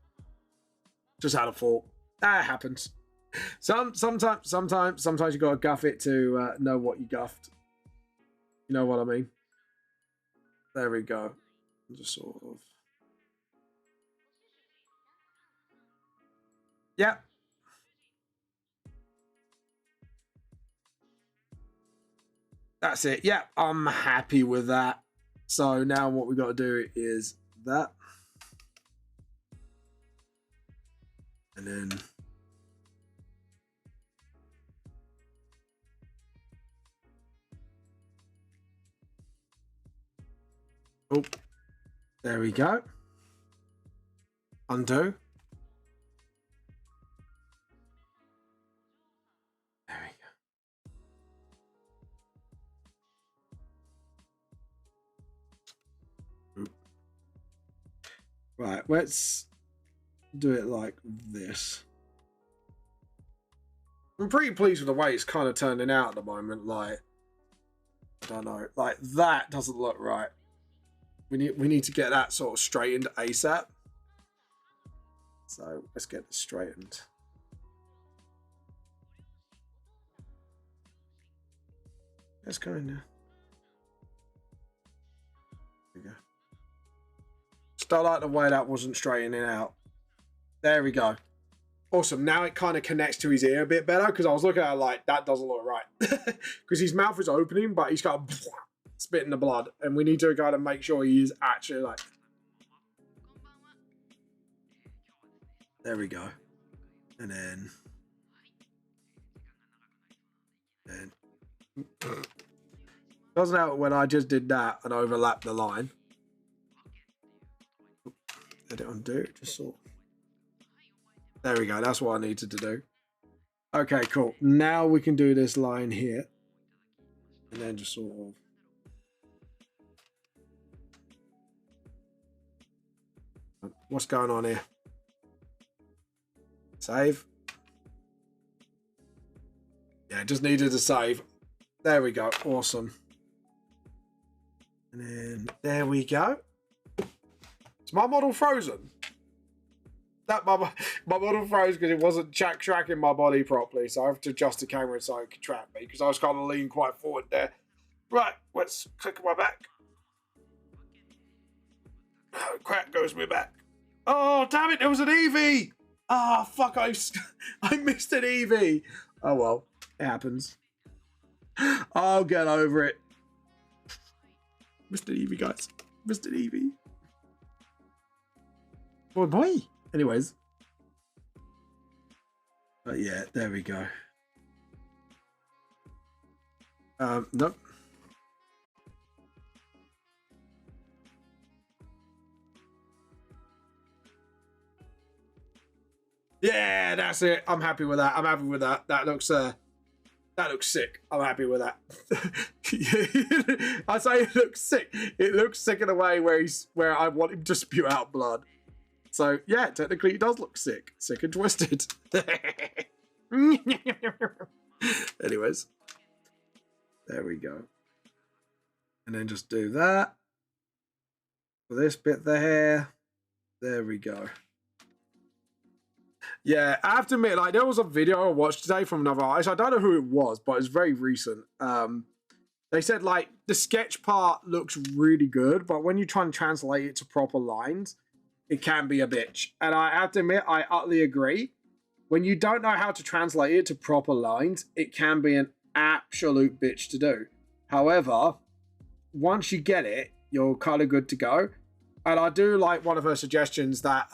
Just had a thought. That happens. Sometimes you gotta guff it to know what you guffed. You know what I mean? There we go. Just sort of. Yeah. That's it. Yeah, I'm happy with that. So now what we got to do is that. And then oh, there we go. Undo. There we go. Right, let's do it like this. I'm pretty pleased with the way it's kind of turning out at the moment. Like, I don't know, like that doesn't look right. We need to get that sort of straightened ASAP. So let's get this straightened. Let's go in there. There we go. Still like the way that wasn't straightening out. There we go. Awesome. Now it kind of connects to his ear a bit better because I was looking at it like that doesn't look right because his mouth is opening, but he's got spitting the blood, and we need to kind of make sure he is actually like. There we go. And then. Doesn't help when I just did that and overlapped the line. Let it undo. Just sort of. There we go. That's what I needed to do. Okay, cool. Now we can do this line here. And then just sort of. What's going on here? Save. Yeah, just needed to save. There we go. Awesome. And then there we go. Is my model frozen? That my model froze because it wasn't tracking my body properly, so I have to adjust the camera so it can track me because I was kind of leaning quite forward there. Right, let's click on my back. Oh, crap, goes me back. Oh, damn it, there was an Eevee! Ah, oh, fuck, I missed an Eevee. Oh, well, it happens. I'll get over it. Missed an Eevee, guys. Missed an Eevee. Boy. Anyways. But yeah, there we go. Nope. Yeah, that's it. I'm happy with that. I'm happy with that. That looks sick. I'm happy with that. I say it looks sick. It looks sick in a way where I want him to spew out blood. So yeah, technically it does look sick. Sick and twisted. Anyways. There we go. And then just do that. For this bit there. There we go. Yeah, I have to admit, like, there was a video I watched today from another artist. I don't know who it was, but it's very recent. They said, like, the sketch part looks really good, but when you try and translate it to proper lines, it can be a bitch. And I have to admit, I utterly agree. When you don't know how to translate it to proper lines, it can be an absolute bitch to do. However, once you get it, you're kind of good to go. And I do like one of her suggestions that...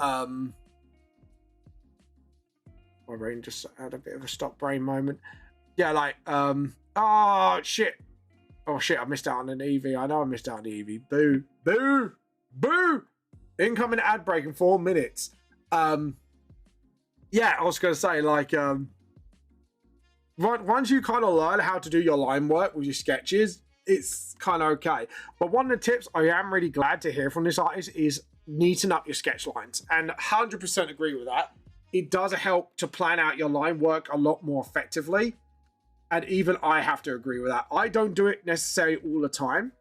my brain just had a bit of a stop brain moment. Yeah, like, oh, shit. Oh, shit, I missed out on an Eevee. I know I missed out on the Eevee. Boo. Boo. Boo. Incoming ad break in 4 minutes. Yeah, I was going to say, like, once you kind of learn how to do your line work with your sketches, it's kind of okay. But one of the tips I am really glad to hear from this artist is neaten up your sketch lines. And 100% agree with that. It does help to plan out your line work a lot more effectively. And even I have to agree with that. I don't do it necessarily all the time,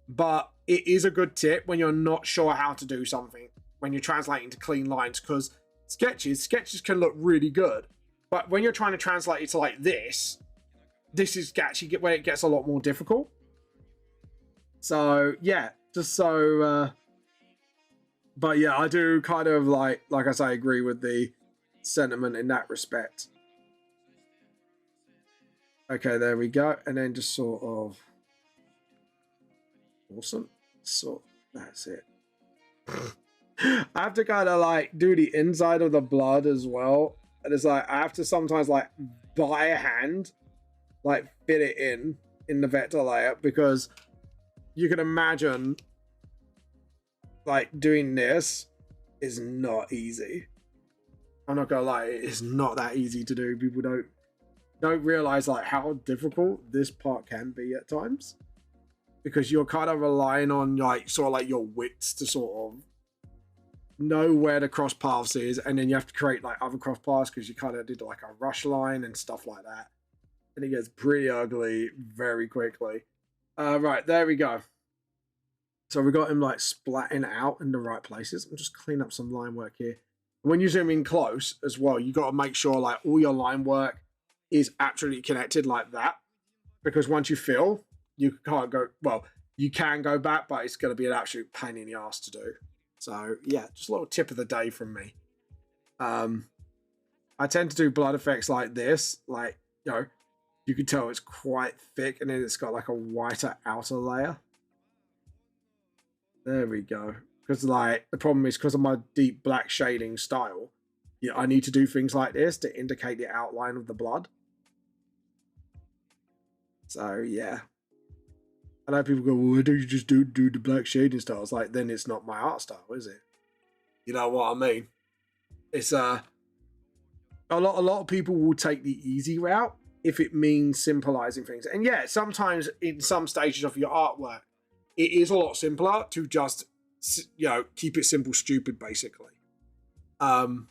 but it is a good tip when you're not sure how to do something, when you're translating to clean lines, because sketches can look really good. But when you're trying to translate it to like this is actually where it gets a lot more difficult. So yeah, just so but yeah, I do kind of like I say, agree with the sentiment in that respect. Okay, there we go. And then just sort of awesome. So that's it. I have to kind of like do the inside of the blood as well. And it's like I have to sometimes like by hand like fit it in the vector layer, because you can imagine like doing this is not easy. I'm not gonna lie, it's not that easy to do. People don't realize like how difficult this part can be at times, because you're kind of relying on like sort of like your wits to sort of know where the cross paths is, and then you have to create like other cross paths because you kind of did like a rush line and stuff like that, and it gets pretty ugly very quickly. Right, there we go. So we got him like splatting out in the right places. I'm just cleaning up some line work here. When you zoom in close as well, you got to make sure like all your line work is absolutely connected like that, because once you fill, you can't go, well, you can go back, but it's going to be an absolute pain in the ass to do. So yeah, just a little tip of the day from me. I tend to do blood effects like this, like, you know, you can tell it's quite thick, and then it's got like a whiter outer layer. There we go. Because like the problem is, because of my deep black shading style, yeah, I need to do things like this to indicate the outline of the blood. So yeah, I know people go, well, why don't you just do the black shading style? It's like, then it's not my art style, is it? You know what I mean? It's a lot of people will take the easy route if it means simplifying things. And yeah, sometimes in some stages of your artwork, it is a lot simpler to just, you know, keep it simple, stupid, basically. But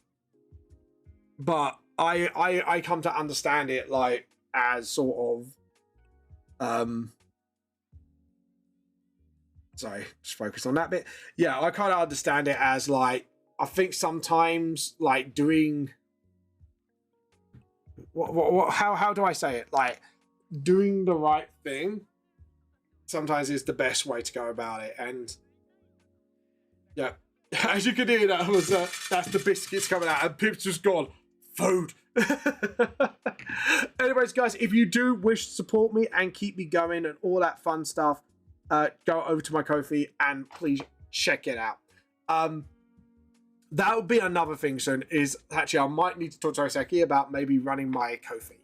I come to understand it like as sort of sorry, just focus on that bit. Yeah, I kind of understand it as like, I think sometimes like doing how do I say it? Like doing the right thing sometimes is the best way to go about it. And yeah, as you can hear, that was that's the biscuits coming out, and Pip's just gone food. Anyways, guys, if you do wish to support me and keep me going and all that fun stuff, go over to my Ko-fi and please check it out. That would be another thing soon, is actually I might need to talk to Hoseki about maybe running my Ko-fi.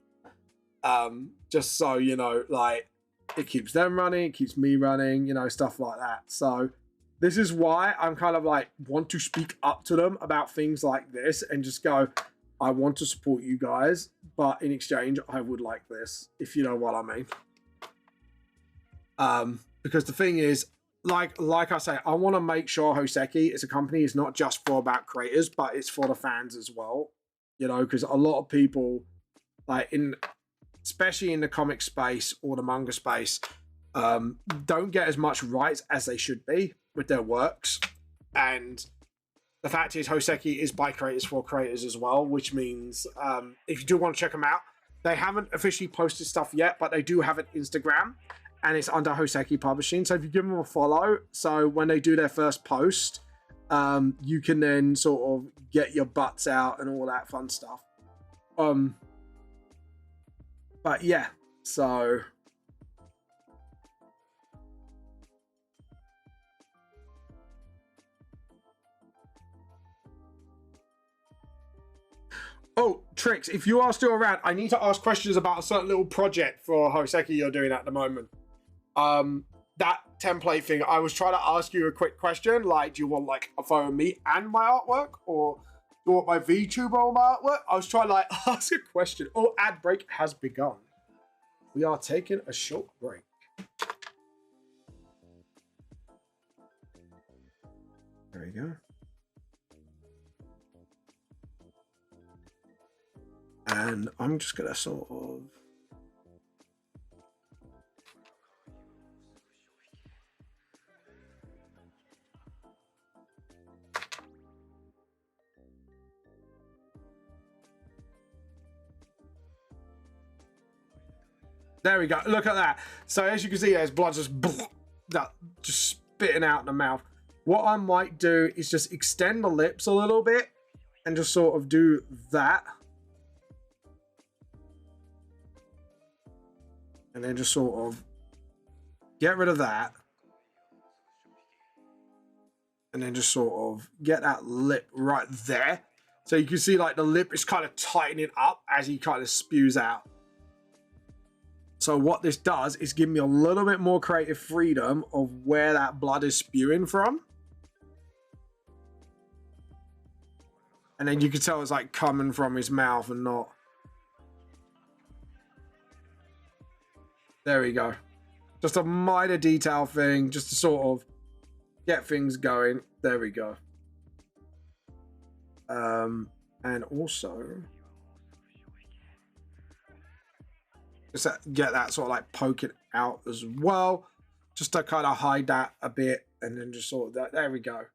Just so, you know, like it keeps them running, it keeps me running, you know, stuff like that. So this is why I'm kind of like want to speak up to them about things like this and just go, I want to support you guys, but in exchange, I would like this, if you know what I mean. Because the thing is, like I say, I want to make sure Hoseki as a company is not just for about creators, but it's for the fans as well. You know, because a lot of people, like especially in the comic space or the manga space, don't get as much rights as they should be with their works. And the fact is, Hoseki is by creators for creators as well, which means if you do want to check them out, they haven't officially posted stuff yet, but they do have an Instagram, and it's under Hoseki Publishing. So if you give them a follow, so when they do their first post, you can then sort of get your butts out and all that fun stuff. But yeah, so oh, Trix, if you are still around, I need to ask questions about a certain little project for Hoseki you're doing at the moment. That template thing, I was trying to ask you a quick question, like, do you want like a photo of me and my artwork, or do you want my VTuber or my artwork? I was trying to like ask a question. Oh, ad break has begun. We are taking a short break. There you go. And I'm just gonna sort of There we go. Look at that. So as you can see, there's blood just spitting out in the mouth. What I might do is just extend the lips a little bit and just sort of do that. And then just sort of get rid of that. And then just sort of get that lip right there. So you can see like the lip is kind of tightening up as he kind of spews out. So what this does is give me a little bit more creative freedom of where that blood is spewing from. And then you can tell it's like coming from his mouth and not. There we go. Just a minor detail thing, just to sort of get things going. There we go. And also just get that sort of like poking out as well, just to kind of hide that a bit, and then just sort of that. There we go.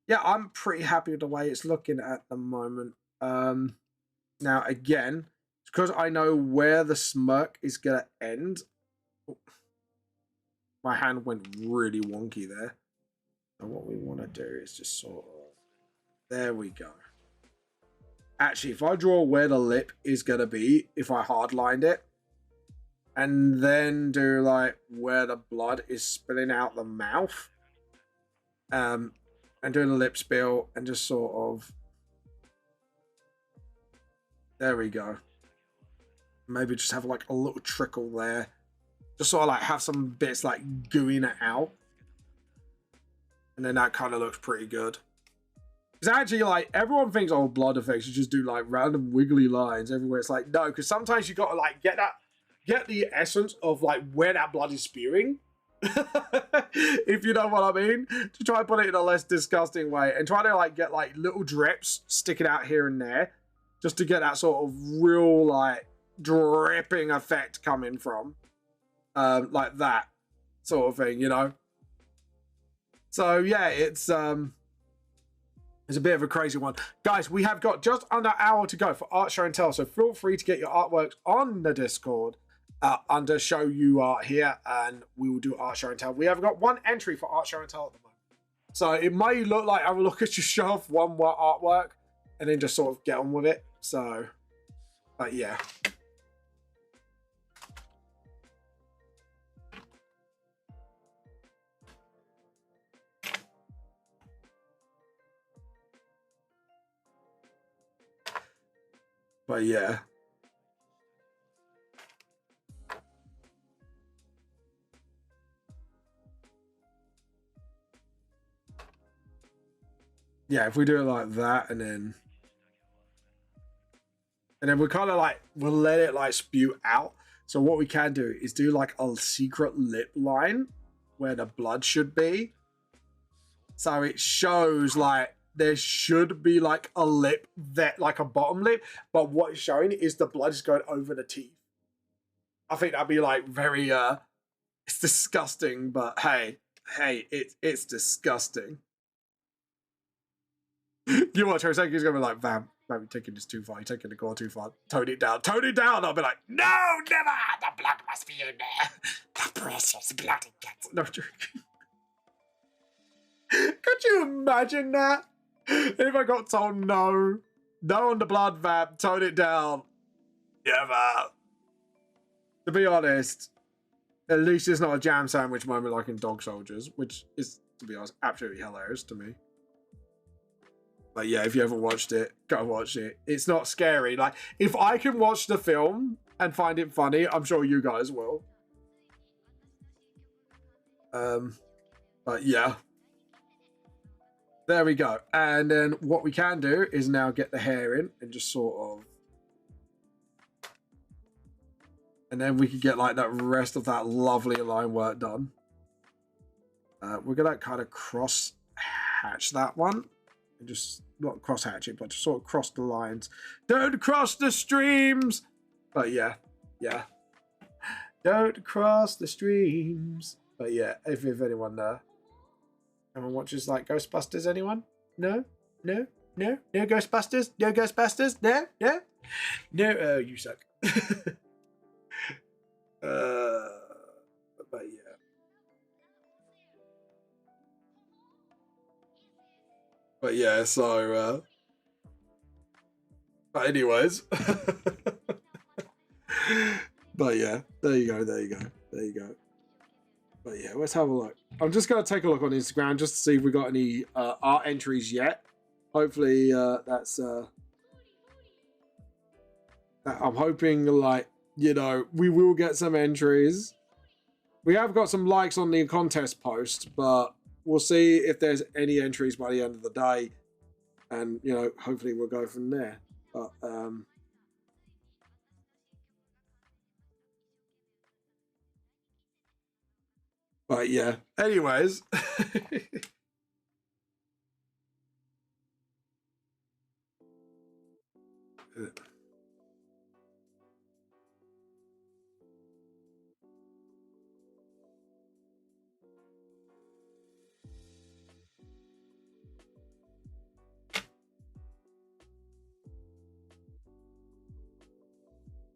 Yeah, I'm pretty happy with the way it's looking at the moment. Now again, because I know where the smirk is gonna end. Oh, my hand went really wonky there. And what we want to do is just sort of, there we go. Actually, if I draw where the lip is going to be, if I hardlined it, and then do like where the blood is spilling out the mouth, and do the lip spill, and just sort of, there we go. Maybe just have like a little trickle there. Just sort of like have some bits like gooing it out. And then that kind of looks pretty good. Because actually, like, everyone thinks, oh, blood effects, you just do like random wiggly lines everywhere. It's like, no, because sometimes you got to like get the essence of like where that blood is spewing. If you know what I mean. To try and put it in a less disgusting way. And try to like get like little drips sticking out here and there. Just to get that sort of real like dripping effect coming from. Like that sort of thing, you know. So yeah, it's a bit of a crazy one. Guys, we have got just under an hour to go for Art Show and Tell, so feel free to get your artworks on the Discord under Show You Art here, and we will do Art Show and Tell. We have got one entry for Art Show and Tell at the moment. So it may look like I will look at your show off one more artwork and then just sort of get on with it. So, but yeah. But yeah. Yeah, if we do it like that and then we kind of like, we'll let it like spew out. So what we can do is do like a secret lip line where the blood should be. So it shows like, there should be like a lip that like a bottom lip, but what it's showing is the blood is going over the teeth. I think that'd be like very it's disgusting, but hey, it's disgusting. You watch her second, he's gonna be like, Vam, you're taking this too far, you're taking the gore too far. Tone it down. I'll be like, no, never, the blood must be in there. The precious blood it gets. No joking. Could you imagine that? If I got told no on the blood, Vamp, tone it down. Never. To be honest, at least it's not a jam sandwich moment like in Dog Soldiers, which is, to be honest, absolutely hilarious to me. But yeah, if you ever watched it, go watch it. It's not scary. Like, if I can watch the film and find it funny, I'm sure you guys will. But yeah. There we go. And then what we can do is now get the hair in and just sort of... And then we can get like that rest of that lovely line work done. We're going to kind of cross hatch that one. And just, not cross hatch it, but just sort of cross the lines. Don't cross the streams! But yeah. Don't cross the streams. But yeah, if anyone anyone watches like Ghostbusters, anyone? No? No Ghostbusters? No Ghostbusters? No? Oh, you suck. But yeah. But yeah, so but anyways. But yeah, there you go. But yeah, let's have a look. I'm just going to take a look on Instagram just to see if we got any art entries yet. Hopefully that's I'm hoping, like, you know, we will get some entries. We have got some likes on the contest post, but we'll see if there's any entries by the end of the day. And, you know, hopefully we'll go from there. But yeah, anyways.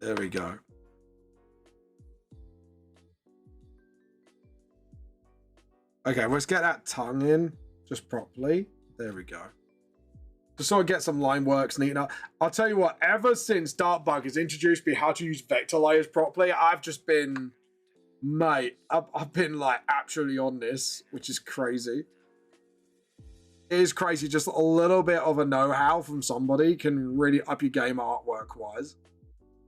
There we go. Okay, let's get that tongue in just properly. There we go. Just sort of get some line works neat enough. I'll tell you what, ever since Darkbug has introduced me how to use vector layers properly, I've just been, mate, I've been like actually on this, which is crazy. It is crazy. Just a little bit of a know-how from somebody can really up your game artwork-wise.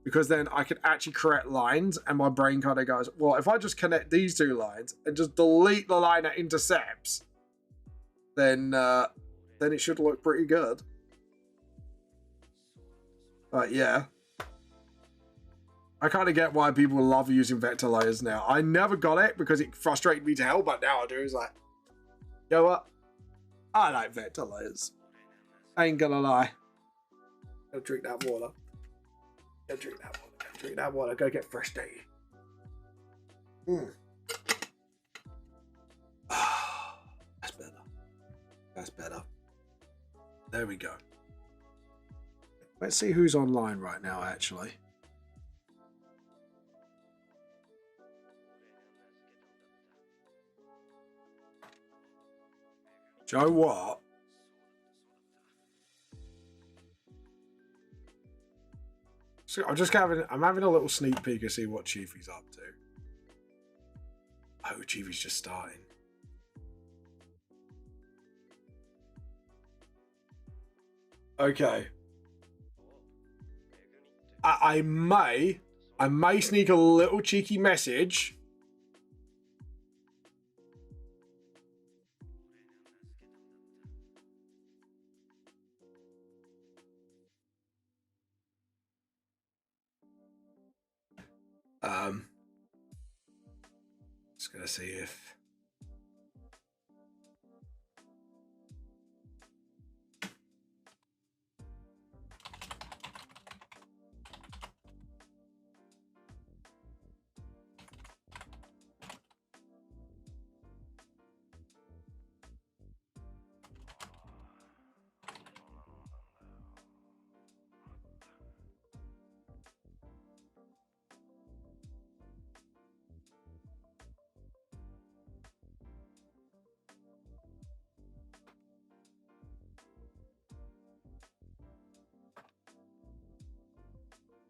Because then I can actually correct lines and my brain kind of goes, well, if I just connect these two lines and just delete the line that intercepts, then it should look pretty good. But yeah. I kind of get why people love using vector layers now. I never got it because it frustrated me to hell, but now I do. It's like, you know what? I like vector layers. I ain't gonna lie. Go drink that water. Go drink that water. Go drink that water. Go get fresh tea. That's better. That's better. There we go. Let's see who's online right now, actually. Joe, what? So I'm having a little sneak peek to see what Chiefy's up to. Oh, Chiefy's just starting. Okay. I may sneak a little cheeky message. Just gonna see if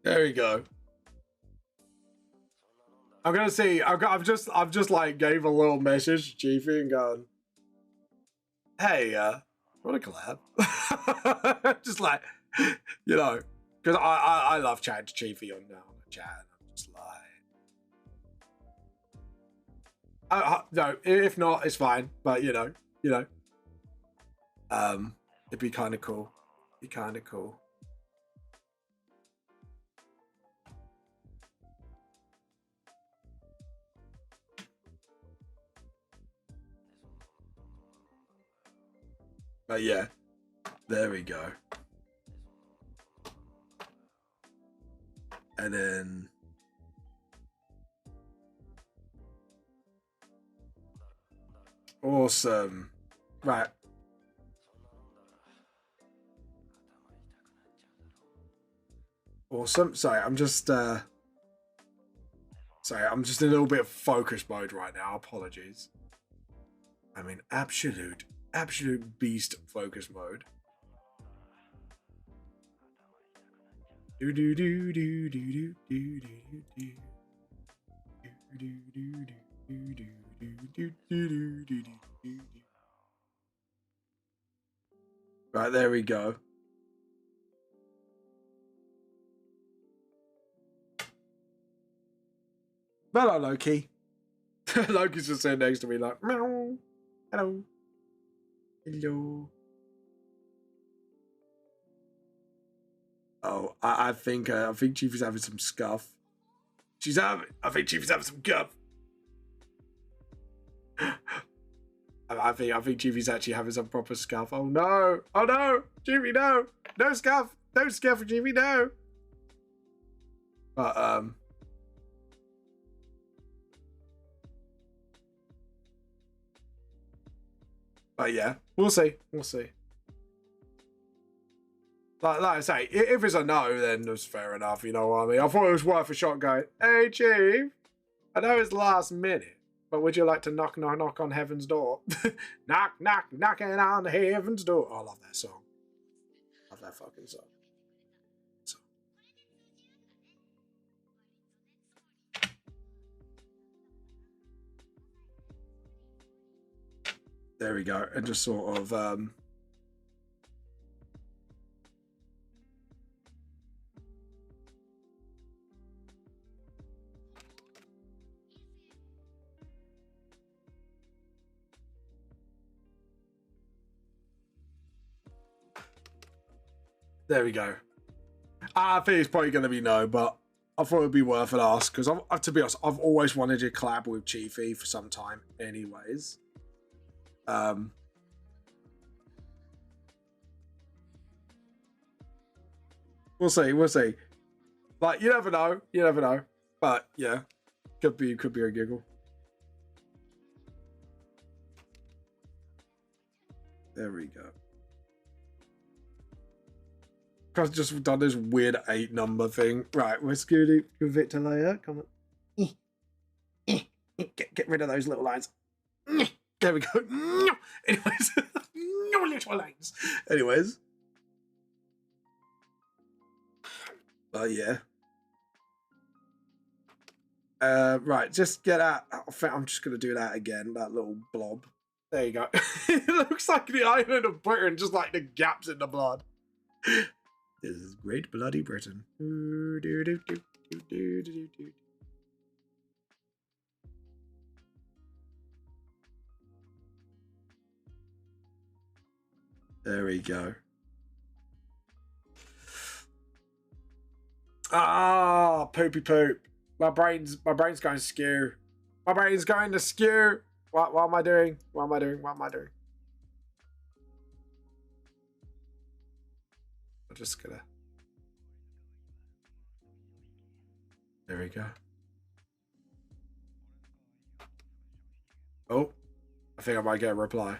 there we go. I'm gonna see. I've just like gave a little message to Chiefy and gone, hey, want to collab? Just like, you know, because I love chatting to Chiefy on the chat. And I'm just like, no, if not, it's fine. But you know, it'd be kind of cool. Be kind of cool. But yeah, there we go. And then awesome. Right. Awesome. Sorry, I'm just Sorry, I'm just in a little bit of focus mode right now. Apologies. I'm in absolute beast focus mode. Do do do do do do do do do. Right, there we go. Hello, Loki. Loki's just sitting next to me like, meow. Hello. Hello. Oh, I think Chief is having some scuff. I think Chief is having some guff. I think Chief is actually having some proper scuff. Oh no! Oh no! Chiefy, no! No scuff! No scuff for Chiefy, no! But yeah, we'll see. We'll see. Like I say, if it's a no, then it's fair enough. You know what I mean? I thought it was worth a shot going, hey, Chief, I know it's last minute, but would you like to knock on heaven's door? Knocking on heaven's door. Oh, I love that song. Love that fucking song. There we go. And just sort of... There we go. I think it's probably going to be no, but I thought it would be worth an ask because, to be honest, I've always wanted to collab with Chiefy for some time anyways. We'll see. We'll see. Like, you never know. You never know. But, yeah. Could be a giggle. There we go. I've just done this weird 8 number thing. Right, we're scooting with Victor layer. Come on. Get rid of those little lines. There we go. Anyways. No little lines. Anyways. Yeah. Right, just get out. I think I'm just going to do that again. That little blob. There you go. It looks like the island of Britain, just like the gaps in the blood. This is Great Bloody Britain. There we go. Ah, poopy poop. My brain's going skew. My brain's going to skew. What am I doing? What am I doing? What am I doing? I'm just gonna... There we go. Oh, I think I might get a reply.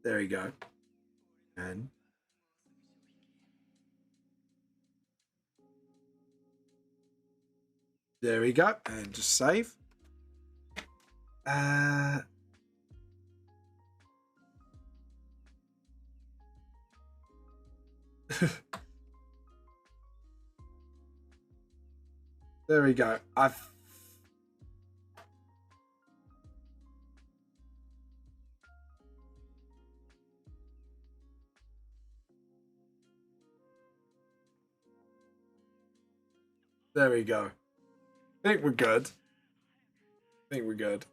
There we go. And... There we go. And just save. There we go. There we go. I think we're good. I think we're good.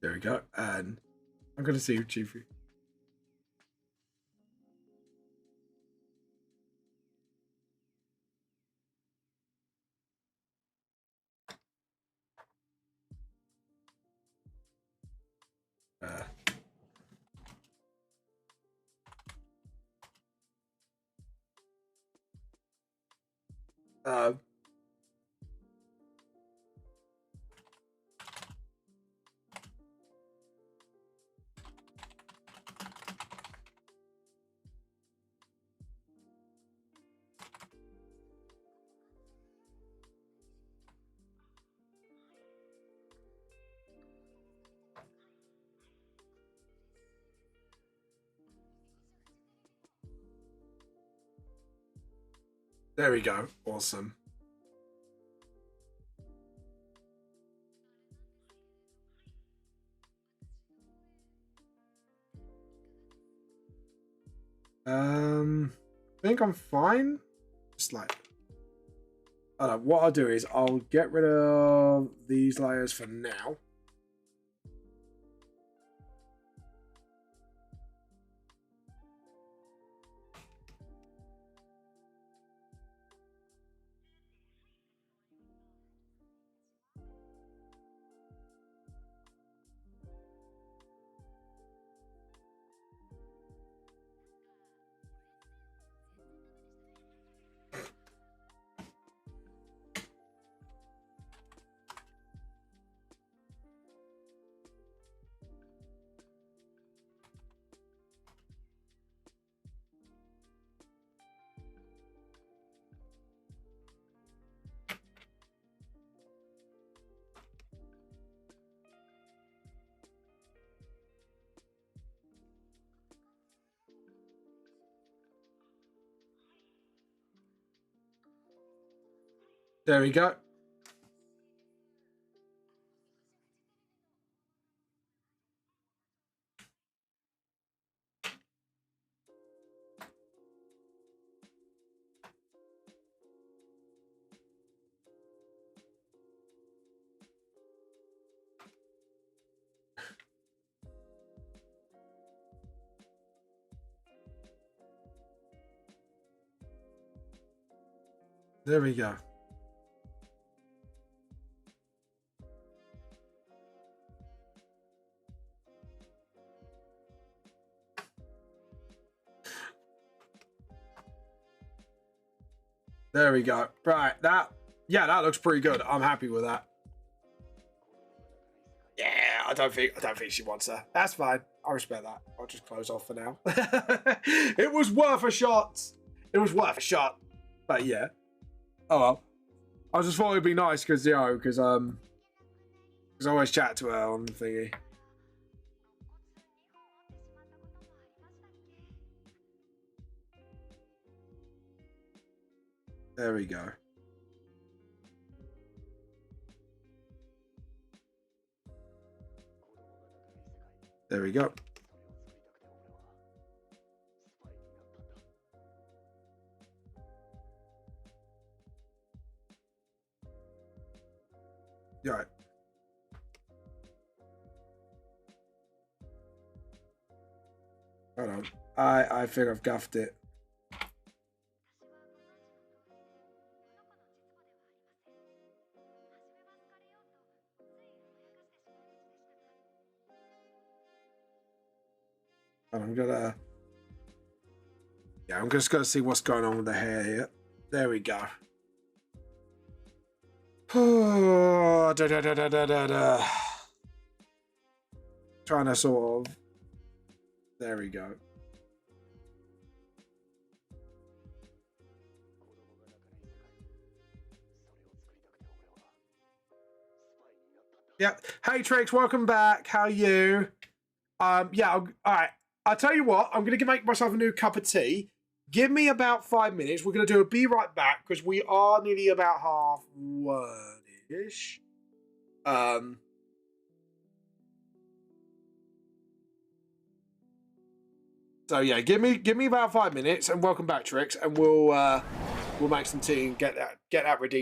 There we go. And I'm going to see you, Chiefy. Uh, there we go. Awesome. I think I'm fine. Just like, I don't know, what I'll do is I'll get rid of these layers for now. There we go. There we go. There we go. Right, that looks pretty good. I'm happy with that. Yeah, I don't think she wants her. That's fine. I respect that. I'll just close off for now. It was worth a shot. It was worth a shot. But yeah. Oh well. I just thought it'd be nice because I always chat to her on thingy. There we go. There we go. Right. Hold on. I think I've gaffed it. I'm just gonna see what's going on with the hair here. There we go. Trying to sort of. There we go. Yeah. Hey Trix, welcome back. How are you? Yeah. All right. I'll tell you what. I'm gonna make myself a new cup of tea. Give me about 5 minutes. We're gonna do a be right back because we are nearly about half-ish. So yeah, give me about 5 minutes, and welcome back, Trix, and we'll make some tea and get that ready.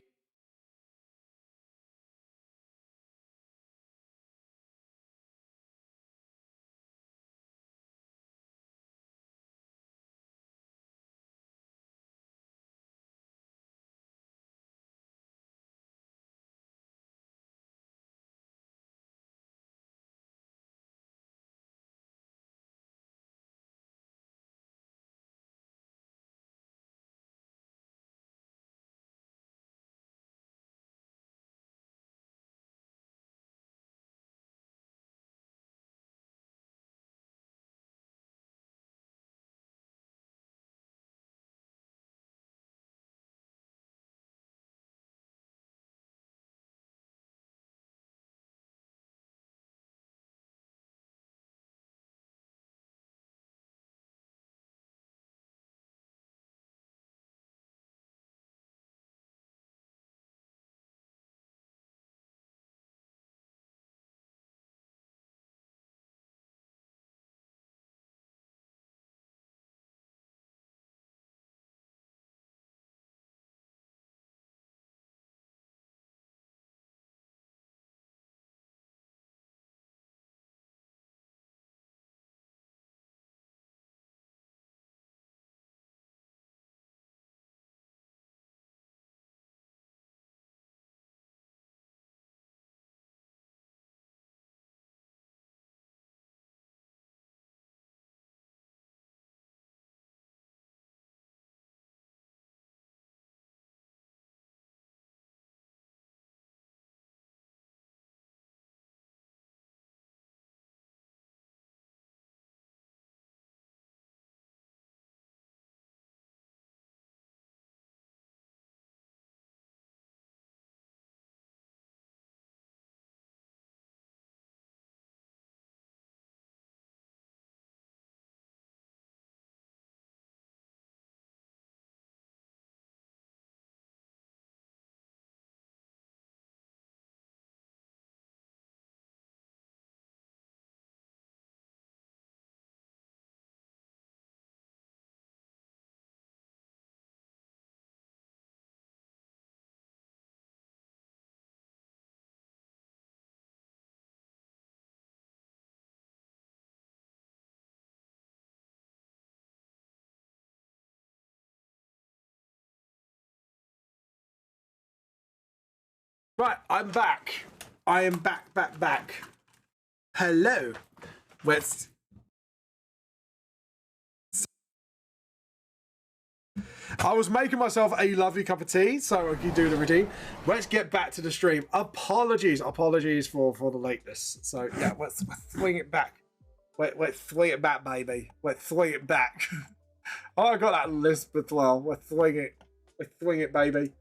Right, I'm back. I am back. Hello. Let's... I was making myself a lovely cup of tea so I could do the routine. Let's get back to the stream. Apologies for the lateness. So yeah, let's swing it back. Let's swing it back, baby. Let's swing it back. Oh, I got that lisp as well. Let's swing it. Let's swing it, baby.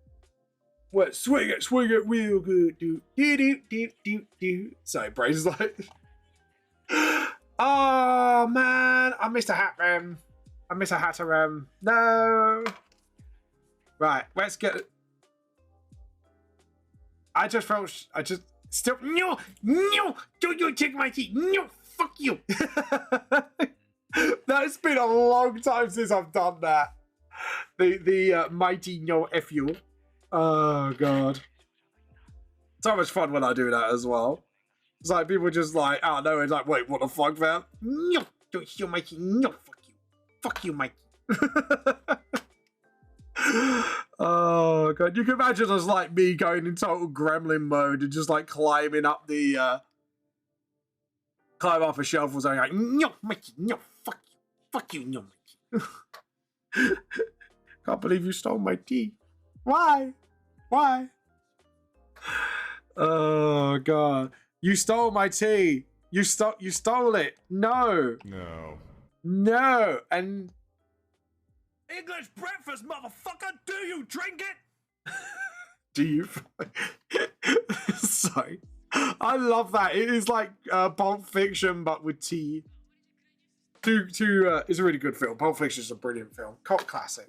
Let's swing it real good. Do. Sorry, Brace is like... Oh, man. I missed a hat ram. No. Right, let's get... I just still... No, don't you take my tea. No, fuck you. That's been a long time since I've done that. The mighty no F you. Oh, God. So much fun when I do that as well. It's like people just like, oh no, it's like, wait, what the fuck, man? No, don't steal Mikey. No, fuck you. Fuck you, Mikey. Oh, God. You can imagine us like me going in total gremlin mode and just like climbing up the, climb up a shelf or something like, no, Mikey, no, fuck you. Fuck you, no, Mikey. Can't believe you stole my tea. Why? Oh, God. You stole my tea. You stole it. No. And English breakfast, motherfucker. Do you drink it? Do you? Sorry. I love that. It is like Pulp Fiction, but with tea. It's a really good film. Pulp Fiction is a brilliant film. Cult classic.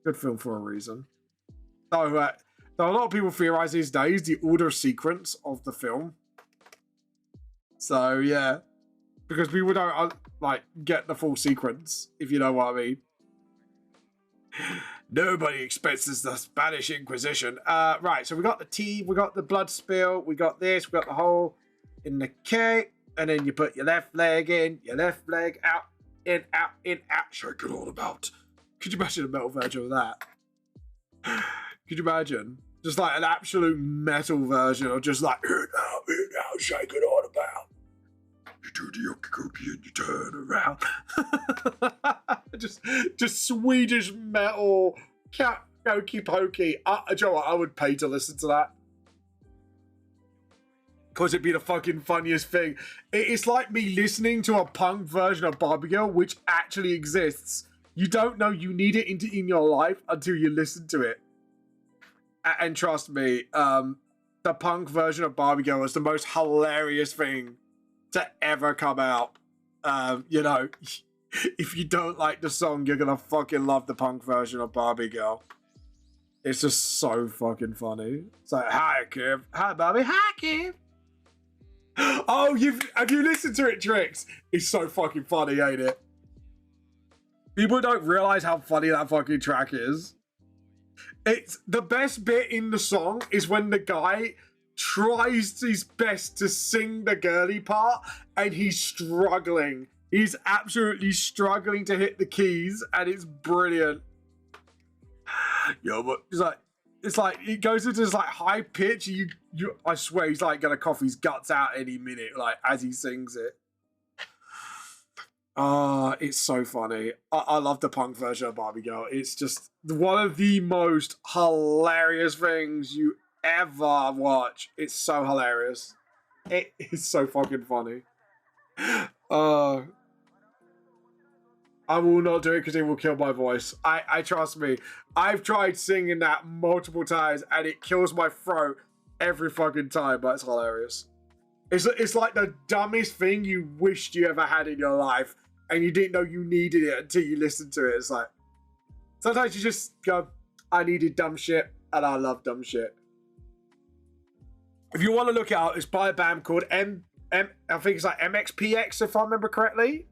Good film for a reason. So, a lot of people theorize these days the order sequence of the film. So, yeah. Because people don't, like, get the full sequence, if you know what I mean. Nobody expenses the Spanish Inquisition. Right, so we got the tea, we got the blood spill, we got this, we got the hole in the cake, and then you put your left leg in, your left leg out, in, out, shake it all about. Could you imagine a metal version of that? Could you imagine? Just like an absolute metal version of just like, in, out, shake it all about. You do the yucky cookie and you turn around. just Swedish metal, hokey pokey. Do you know what? I would pay to listen to that. Because it'd be the fucking funniest thing. It's like me listening to a punk version of Barbie Girl, which actually exists. You don't know you need it in your life until you listen to it. And trust me, the punk version of Barbie Girl is the most hilarious thing to ever come out. You know, if you don't like the song, you're gonna fucking love the punk version of Barbie Girl. It's just so fucking funny. It's like, hi, Kev. Hi, Barbie. Hi, Kev. Oh, have you listened to it, Trix? It's so fucking funny, ain't it? People don't realize how funny that fucking track is. It's the best bit in the song is when the guy tries his best to sing the girly part and he's struggling. He's absolutely struggling to hit the keys and it's brilliant. Yo, but it's like it goes into this like high pitch. I swear he's like gonna cough his guts out any minute, like as he sings it. It's so funny. I love the punk version of Barbie Girl. It's just one of the most hilarious things you ever watch. It's so hilarious. It is so fucking funny. I will not do it because it will kill my voice. I trust me. I've tried singing that multiple times and it kills my throat every fucking time, but it's hilarious. It's like the dumbest thing you wished you ever had in your life and you didn't know you needed it until you listened to it. It's like, sometimes you just go, I needed dumb shit and I love dumb shit. If you want to look it up, it's by a band called I think it's like MXPX if I remember correctly.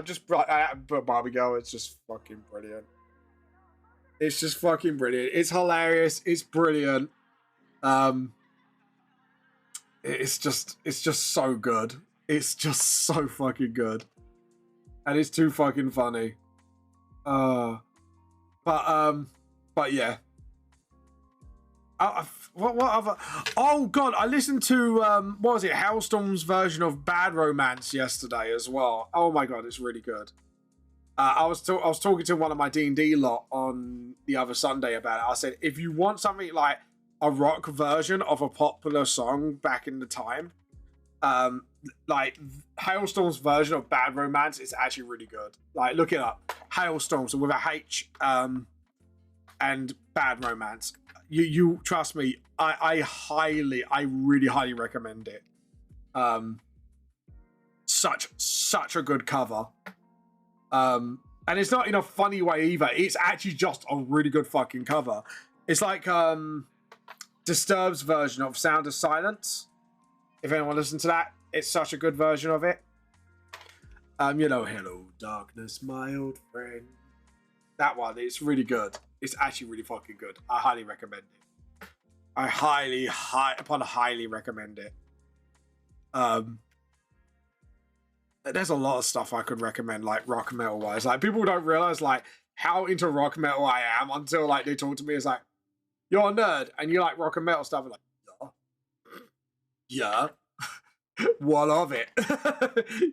Just Barbie Girl, it's just fucking brilliant. It's just fucking brilliant. It's hilarious. It's brilliant. It's just so good. It's just so fucking good. And it's too fucking funny. But yeah. What other? Oh god, I listened to what was it? Hailstorm's version of Bad Romance yesterday as well. Oh my god, it's really good. I was talking to one of my D&D lot on the other Sunday about it. I said, if you want something like a rock version of a popular song back in the time, like Hailstorm's version of Bad Romance is actually really good. Like, look it up. Hailstorms with a H and Bad Romance. You trust me, I really highly recommend it. Such a good cover. And it's not in a funny way either. It's actually just a really good fucking cover. It's like Disturbed's version of Sound of Silence. If anyone listens to that, it's such a good version of it. You know, hello darkness, my old friend. That one, it's really good. It's actually really fucking good. I highly recommend it. I highly recommend it. There's a lot of stuff I could recommend, like rock metal wise. Like, people don't realize like how into rock metal I am until like they talk to me. It's like, you're a nerd and you like rock and metal stuff. I'm like, yeah. What of it?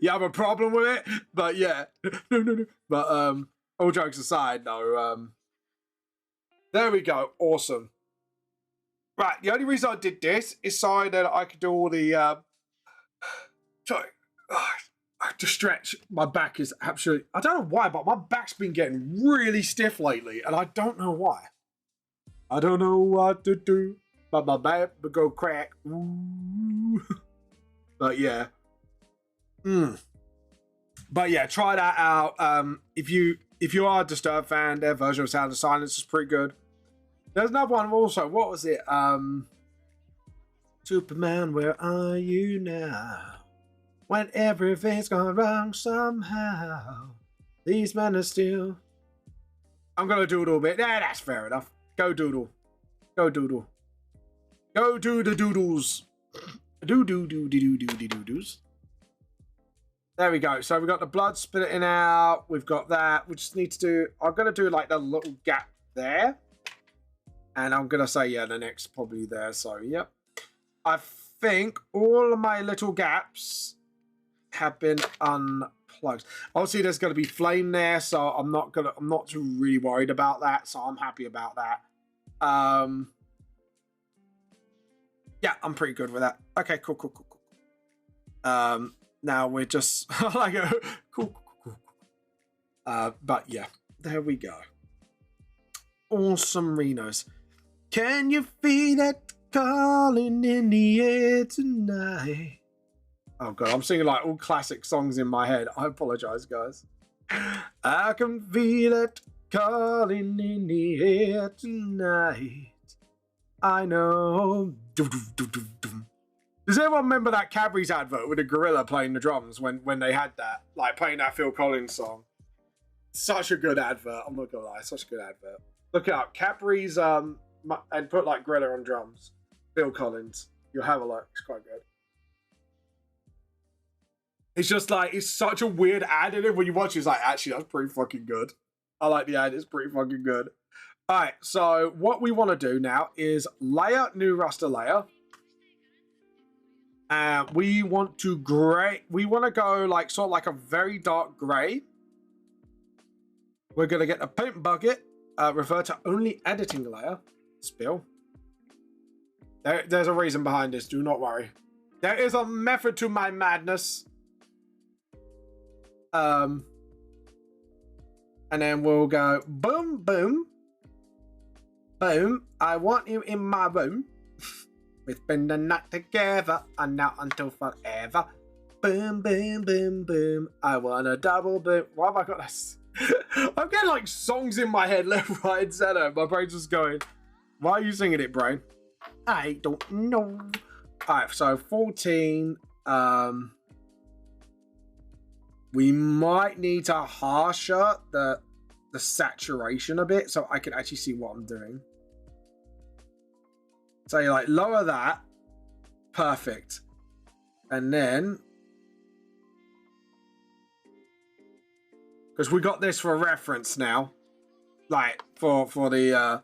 You have a problem with it? But yeah. No. But all jokes aside, no. There we go. Awesome. Right, the only reason I did this is so that I could do all the to stretch. My back is absolutely, I don't know why, but my back's been getting really stiff lately, and I don't know why. I don't know what to do, but my back will go crack. Ooh. But yeah. But yeah, try that out. If you are a Disturbed fan, their version of Sound of Silence is pretty good. There's another one also. What was it? Superman, where are you now? When everything's gone wrong somehow, these men are still. I'm gonna doodle a bit. Yeah, that's fair enough. Go doodle. Go doodle. Go do the doodles. Do-do-do-do-do-do-do-doos. There we go. So we got the blood splitting out. We've got that. We just need to do, I'm gonna do like the little gap there. And I'm gonna say, yeah, the next probably there. So yep. I think all of my little gaps have been unplugged. Obviously there's gonna be flame there, so I'm not too really worried about that. So I'm happy about that. Yeah, I'm pretty good with that. Okay, cool. Now we're just like cool. But yeah, there we go. Awesome, Renos. Can you feel it calling in the air tonight? Oh god, I'm singing like all classic songs in my head. I apologize, guys. I can feel it calling in the air tonight. I know. Does everyone remember that Cadbury's advert with a gorilla playing the drums when they had that? Like playing that Phil Collins song. Such a good advert. I'm not gonna lie, such a good advert. Look it up. Cadbury's and put like gorilla on drums. Phil Collins. You'll have a look. It's quite good. It's just like, it's such a weird ad in it when you watch it. It's like, actually, that's pretty fucking good. I like the ad. It's pretty fucking good. All right, so what we want to do now is layer new raster layer. We want to go like sort of like a very dark gray. We're going to get a paint bucket, refer to only editing layer, spill. There's a reason behind this, do not worry. There is a method to my madness. And then we'll go boom, boom. Boom, I want you in my room. We spend the night together and now until forever. Boom, boom, boom, boom. I want a double boom. Why have I got this? I'm getting like songs in my head left, right, and center. My brain's just going, why are you singing it, brain? I don't know. Alright, so 14. We might need to harsher the saturation a bit so I can actually see what I'm doing. So you like lower that. Perfect. And then, because we got this for reference now, like for the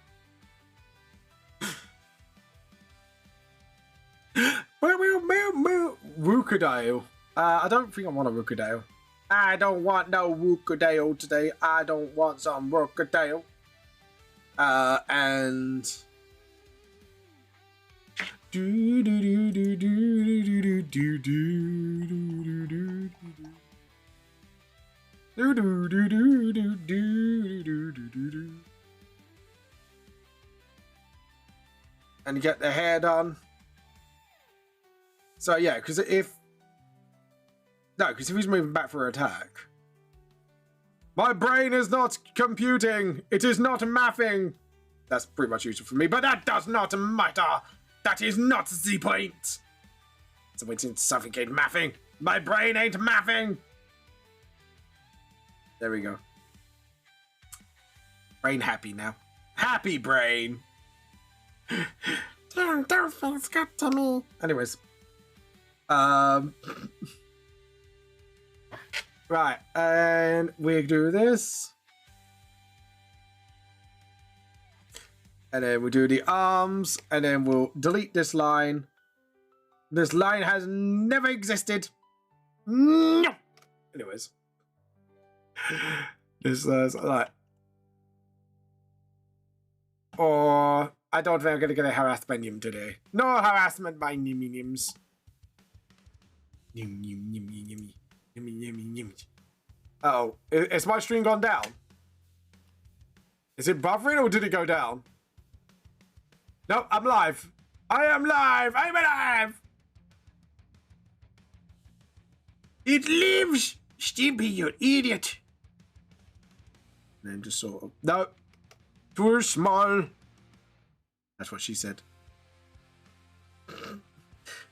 Rookadale. I don't think I want a Rookadale. I don't want no Rookadale today. I don't want some Rookadale. And... And get the hair done. So yeah, because if he's moving back for attack, my brain is not computing. It is not mathing. That's pretty much useful for me, but that does not matter. That is not the point. Someone seems to suffocate mathing. My brain ain't mathing. There we go. Brain happy now. Happy brain. Don't feel good to me. Anyways. Right, and we do this. And then we'll do the arms, and then we'll delete this line. This line has never existed. No! Anyways. This is like... Or... I don't think I'm gonna get a harassed by Nim today. No harassment by Nimmy Nims. Nim, nim, nim, nim, nim, nim, nim. Uh-oh. Is my stream gone down? Is it buffering or did it go down? No, I'm live. I am live. I'm alive. It lives. Stimpy, you idiot. And then just sort of... No. Too small. That's what she said.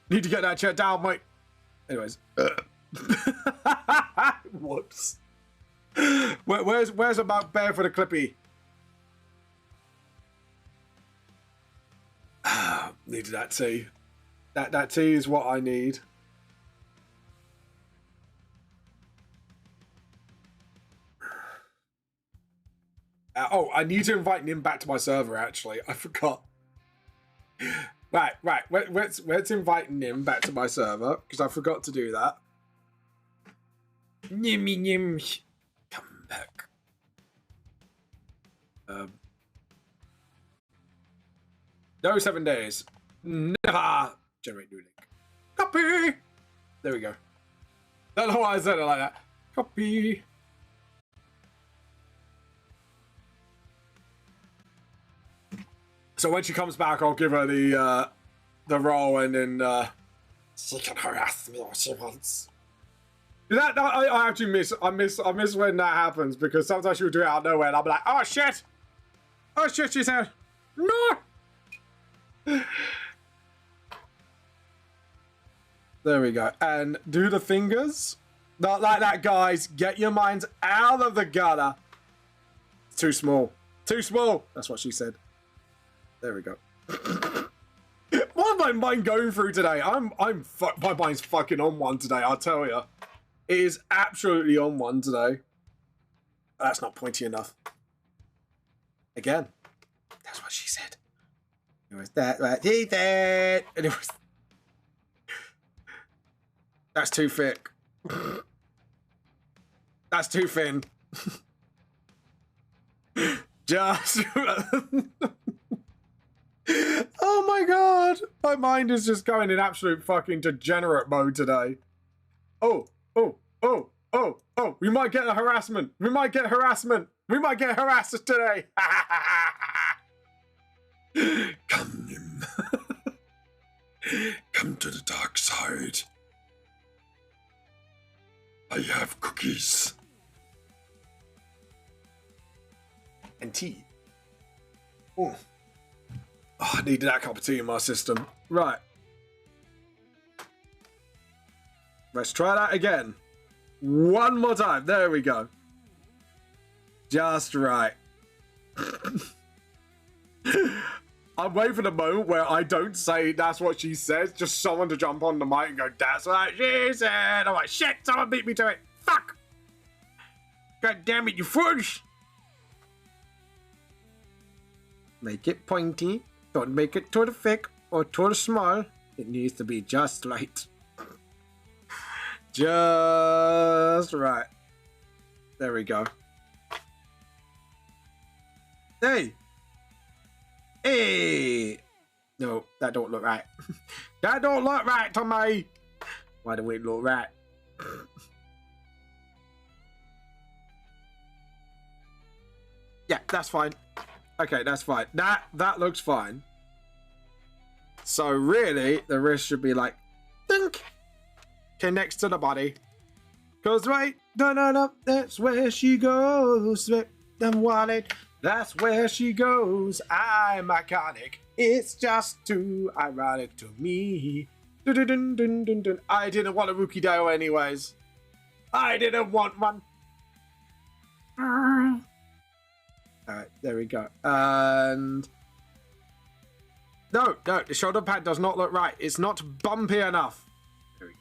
Need to get that chat down, mate. Anyways. Whoops. Where's about bear for the clippy? Needed that tea. That tea is what I need. Oh, I need to invite Nim back to my server, actually. I forgot. Right. Let's invite Nim back to my server, because I forgot to do that. Nimmy Nim. Come back. No 7 days. Never. Generate new link. Copy. There we go. Don't know why I said it like that. Copy. So when she comes back, I'll give her the role, and then she can harass me all she wants. I actually miss when that happens, because sometimes she'll do it out of nowhere, and I'll be like, oh shit, she said, no. There we go, and do the fingers. Not like that, guys. Get your minds out of the gutter. It's too small. Too small. That's what she said. There we go. What am my mind going through today? My mind's fucking on one today, I'll tell you. It is absolutely on one today. That's not pointy enough. Again. That's what she said. It was that what she said. And it was... That's too thick. That's too thin. Just... Oh my god! My mind is just going in absolute fucking degenerate mode today. Oh! We might get a harassment! We might get harassment! We might get harassed today! Come, Nim. Come to the dark side. I have cookies. And tea. Oh. Oh, I needed that cup of tea in my system. Right. Let's try that again. One more time. There we go. Just right. I'm waiting for the moment where I don't say that's what she says. Just someone to jump on the mic and go, that's what she said. I'm like, shit, someone beat me to it. Fuck. God damn it, you fudge. Make it pointy. Don't make it too thick or too small. It needs to be just right. just right. There we go. Hey! Hey! No, that don't look right. That don't look right to me. Why don't it look right? Yeah, that's fine. Okay, that's fine. That looks fine. So really, the wrist should be like, think, okay, next to the body. Cause right, no, that's where she goes. Them wallet, that's where she goes. I'm iconic. It's just too ironic to me. Dun, dun, dun, dun, dun, dun. I didn't want a Rookie Dale anyways. I didn't want one. Alright, there we go. And no, the shoulder pad does not look right. It's not bumpy enough. There we go.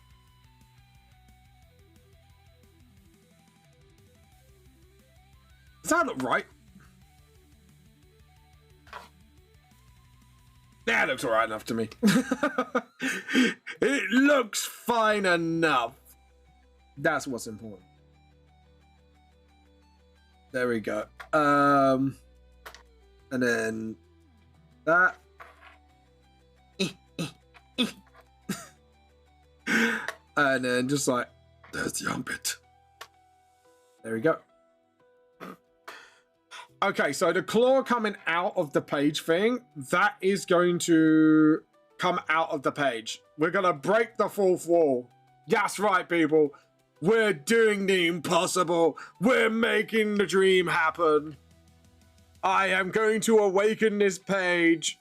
Does that look right? That looks alright enough to me. It looks fine enough. That's what's important. There we go. And then that. And then just like, there's the armpit. There we go. Okay, so the claw coming out of the page thing, that is going to come out of the page. We're going to break the fourth wall. That's right, people. We're doing the impossible. We're making the dream happen. I am going to awaken this page.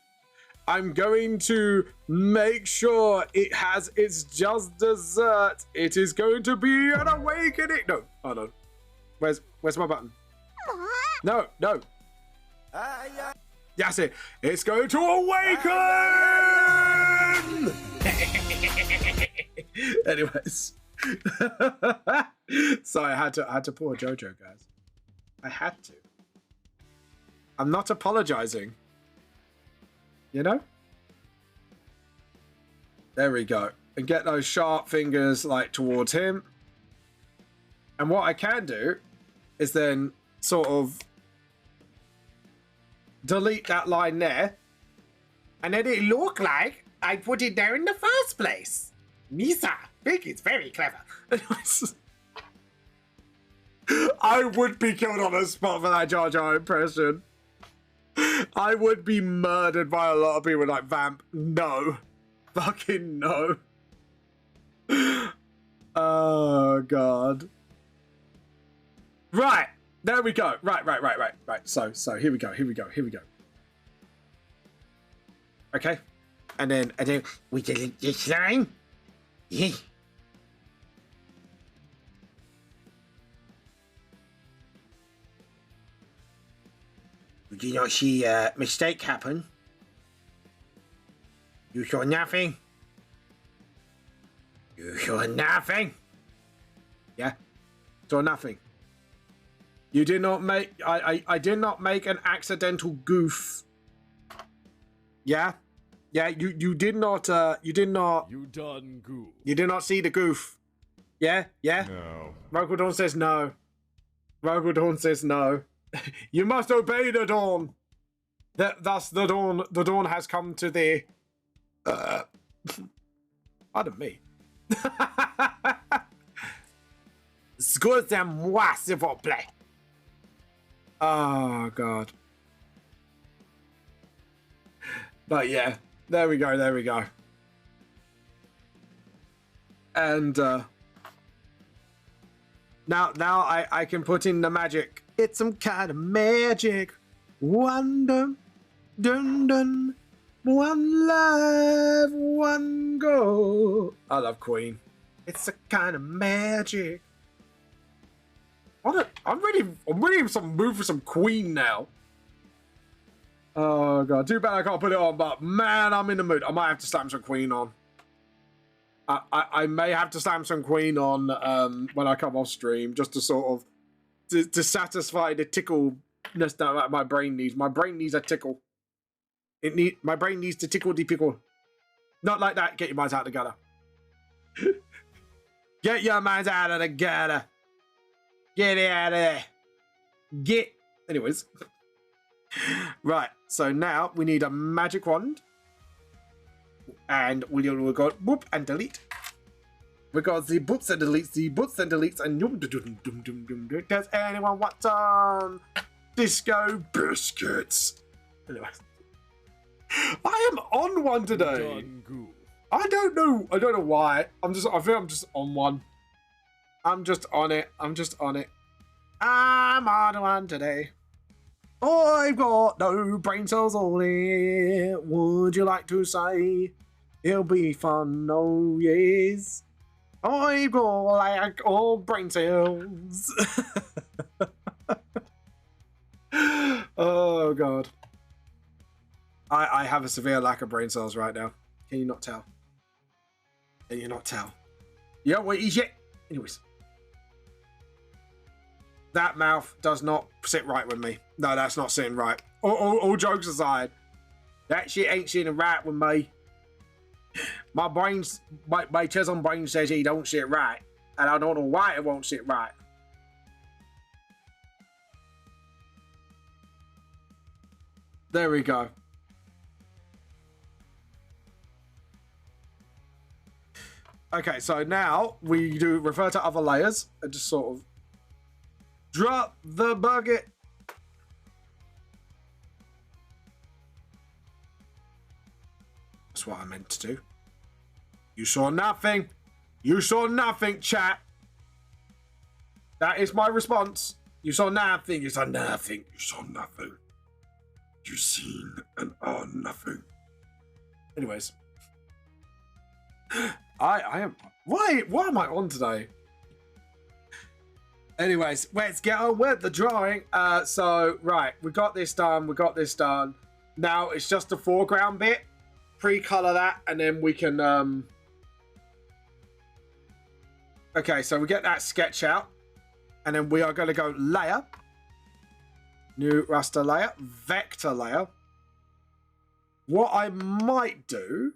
I'm going to make sure it has its just dessert. It is going to be an awakening. No, oh no. Where's my button? No. That's it. It's going to awaken! Anyways. So I had to pull a JoJo, guys. I had to. I'm not apologizing. You know? There we go. And get those sharp fingers like towards him. And what I can do is then sort of delete that line there. And then it look like I put it there in the first place. Misa, I think it's very clever. I would be killed on the spot for that Jar Jar impression. I would be murdered by a lot of people like, Vamp, no. Fucking no. Oh, God. Right. There we go. Right. So here we go. Okay. And then we delete this line. Yeah. Did you not see a mistake happen? You saw nothing? You saw nothing? Yeah? Saw nothing. You did not make... I did not make an accidental goof. Yeah? Yeah, you did not... You did not... You done goof. You did not see the goof. Yeah? Yeah? No. Rogel says no. Rogel says no. You must obey the dawn. Thus the dawn has come to thee. Pardon me. Excusez-moi, s'il vous plaît. Oh, God. But yeah, there we go. And now I can put in the magic. It's some kind of magic. Wonder, dun dun. One life, one goal. I love Queen. It's a kind of magic. I'm ready some move for some Queen now. Oh, God, too bad I can't put it on, but man, I'm in the mood. I might have to slam some Queen on. I may have to slam some Queen on when I come off stream, just to sort of to satisfy the tickleness that my brain needs. My brain needs a tickle. My brain needs to tickle the pickle. Not like that. Get your minds out of the gutter. Get your minds out of the gutter. Get it out of there. Get. Anyways. Right. So now we need a magic wand. And we'll go boop and delete. We got the boots and deletes, and dum dum dum dum dum. Does anyone want some disco biscuits? Anyway. I am on one today. I don't know why. I think I'm just on one. I'm just on it. I'm on one today. I've got no brain cells only. Would you like to say? It'll be fun, oh yes. I've got like all brain cells. Oh god. I have a severe lack of brain cells right now. Can you not tell? Can you not tell? Yeah, what is it? Anyways. That mouth does not sit right with me. No, that's not sitting right. All jokes aside, that shit ain't sitting right with me. My brain's, my Chisholm brain says he don't sit right. And I don't know why it won't sit right. There we go. Okay, so now we do refer to other layers and just sort of drop the bucket. That's what I meant to do. You saw nothing. You saw nothing, chat. That is my response. You saw nothing. You saw nothing. You saw nothing. You seen and are nothing. Anyways. I am... Why am I on today? Anyways, let's get on with the drawing. So, right, we got this done. Now, it's just the foreground bit. Pre-color that, and then we can... Okay, so we get that sketch out. And then we are going to go layer. New raster layer. Vector layer. What I might do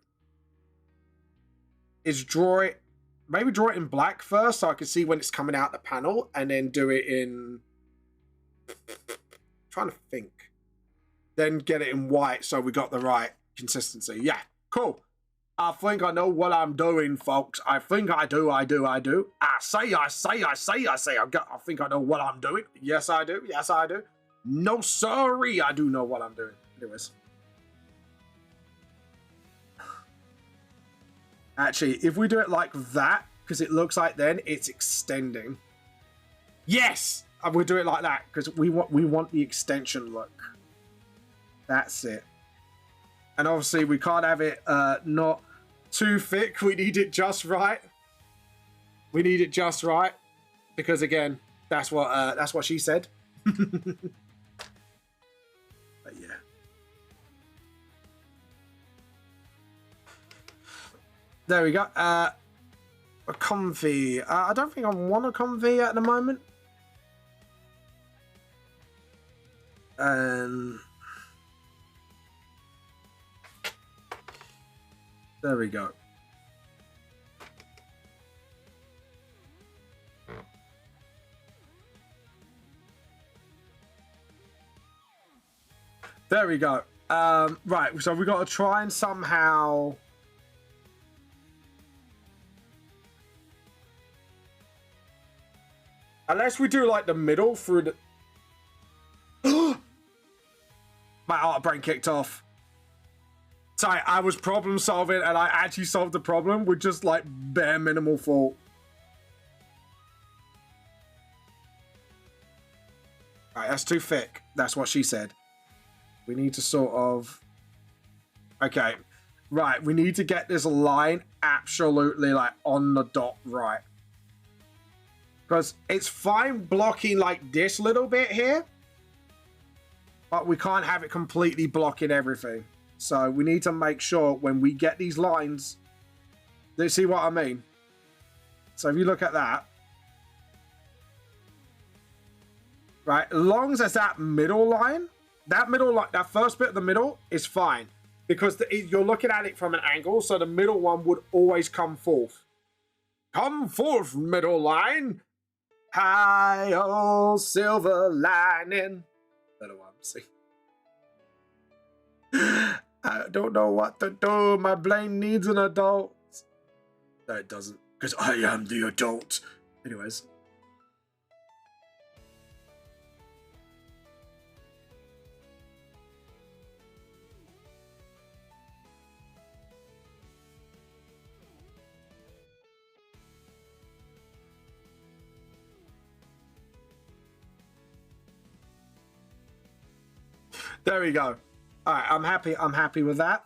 is draw it, maybe draw it in black first so I can see when it's coming out the panel, and then do it in, trying to think, then get it in white so we got the right consistency. Yeah, cool. I think I know what I'm doing, folks. I think I do. I think I know what I'm doing. Yes, I do. No, sorry, I do know what I'm doing. Anyways. Actually, if we do it like that, because it looks like then it's extending. Yes! We'll do it like that, because we want the extension look. That's it. And obviously, we can't have it not too thick. We need it just right. Because again, that's what she said. But yeah. There we go. A comfy. I don't think I want a comfy at the moment. And there we go. There we go. Right, so we got to try and somehow... Unless we do like the middle through the... My art brain kicked off. Sorry, I was problem solving and I actually solved the problem with just like bare minimal fault. Alright, that's too thick. That's what she said. We need to sort of... Okay. Right, we need to get this line absolutely like on the dot right. Because it's fine blocking like this little bit here. But we can't have it completely blocking everything. So we need to make sure when we get these lines... Do you see what I mean? So if you look at that. Right, as long as that middle line... that first bit of the middle is fine. Because you're looking at it from an angle. So the middle one would always come forth. Come forth, middle line. Hi-oh, silver lining. That's what I'm saying. I don't know what to do. My brain needs an adult. No, it doesn't, because I am the adult. Anyways. There we go. All right, I'm happy with that.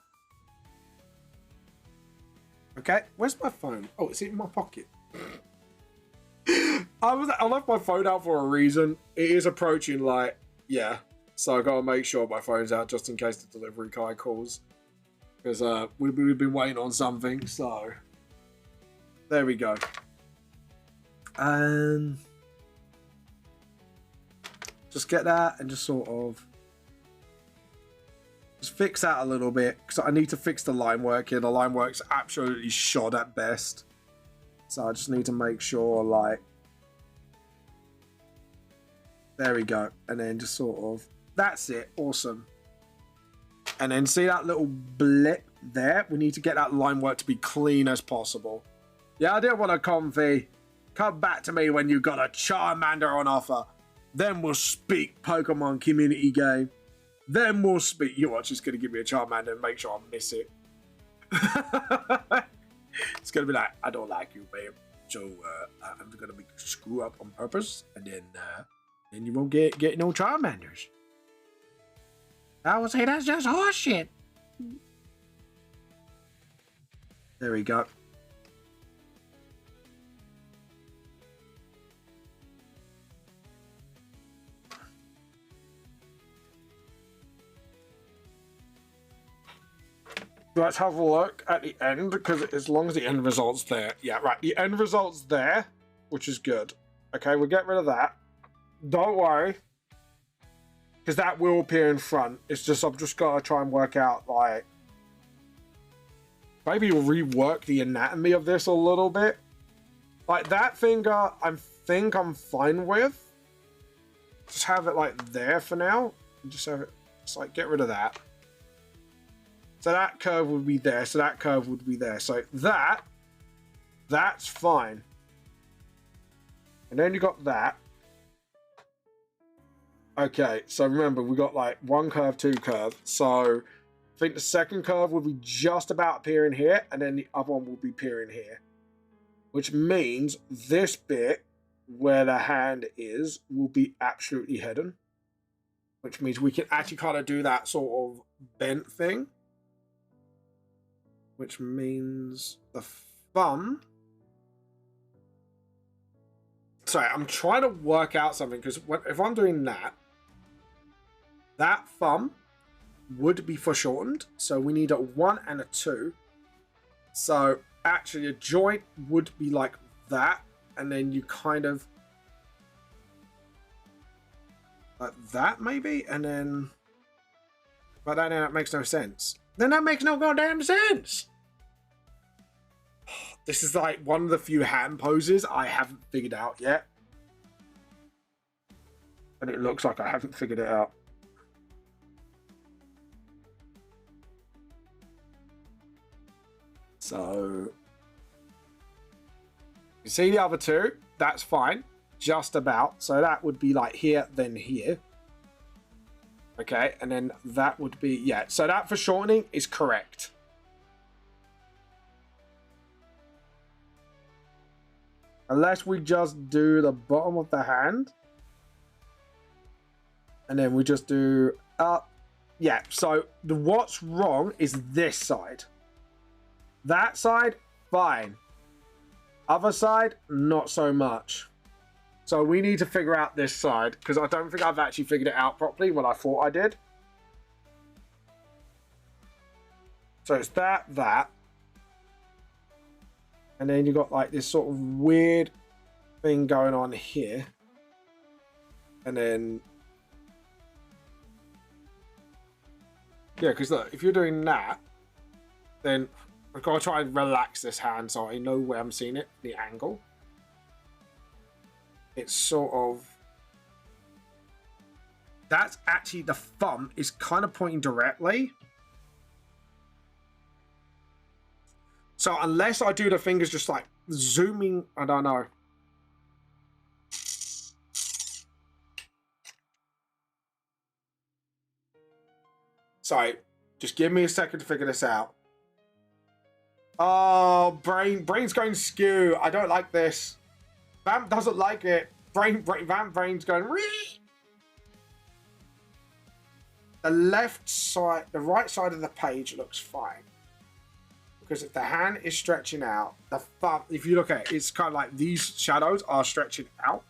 Okay, where's my phone? Oh, it's in my pocket. I left my phone out for a reason. It is approaching, like, yeah. So I gotta make sure my phone's out just in case the delivery guy calls. Because we've been waiting on something, so. There we go. And just get that and just sort of just fix that a little bit, because I need to fix the line work here. The line work's absolutely shot at best. So I just need to make sure, like, there we go. And then just sort of, that's it. Awesome. And then see that little blip there? We need to get that line work to be clean as possible. Yeah, I didn't want a Comfy. Come back to me when you got a Charmander on offer. Then we'll speak Pokemon community game. Then we'll speak. You watch, it's going to give me a Charmander and make sure I miss it. It's going to be like, I don't like you, babe. So I'm going to make you screw up on purpose. And then you won't get no Charmanders. I would say that's just horseshit. There we go. Let's have a look at the end, because as long as the end result's there. Yeah, right. The end result's there, which is good. Okay, we'll get rid of that. Don't worry. Because that will appear in front. It's just, I've just got to try and work out, like, maybe rework the anatomy of this a little bit. Like, that finger, I think I'm fine with. Just have it, like, there for now. And just have it, just, like, get rid of that. So that curve would be there. So that curve would be there. So that's fine. And then you got that. Okay, so remember, we got like one curve, two curve. So I think the second curve will be just about appearing here, and then the other one will be appearing here. Which means this bit where the hand is will be absolutely hidden. Which means we can actually kind of do that sort of bent thing. Which means the thumb. Sorry, I'm trying to work out something, because if I'm doing that thumb would be foreshortened. So we need a 1 and a 2. So actually a joint would be like that. And then you kind of like that maybe. And then, but then that makes no sense. Then that makes no goddamn sense. This is like one of the few hand poses I haven't figured out yet. And it looks like I haven't figured it out. So, you see the other two? That's fine. Just about. So that would be like here, then here. Okay, and then that would be, yeah. So that for shortening is correct. Unless we just do the bottom of the hand. And then we just do up. Yeah, so what's wrong is this side. That side, fine. Other side, not so much. So we need to figure out this side, because I don't think I've actually figured it out properly when I thought I did. So it's that. And then you got like this sort of weird thing going on here. And then, yeah, because look, if you're doing that, then I've got to try and relax this hand so I know where I'm seeing it, the angle. It's sort of... That's actually, the thumb is kind of pointing directly. So unless I do the fingers just like zooming, I don't know. Sorry, just give me a second to figure this out. Oh, brain's going skew. I don't like this. Vamp doesn't like it. Brain's going. Wee! The left side, the right side of the page looks fine. Because if the hand is stretching out, the thumb, if you look at it, it's kind of like these shadows are stretching out.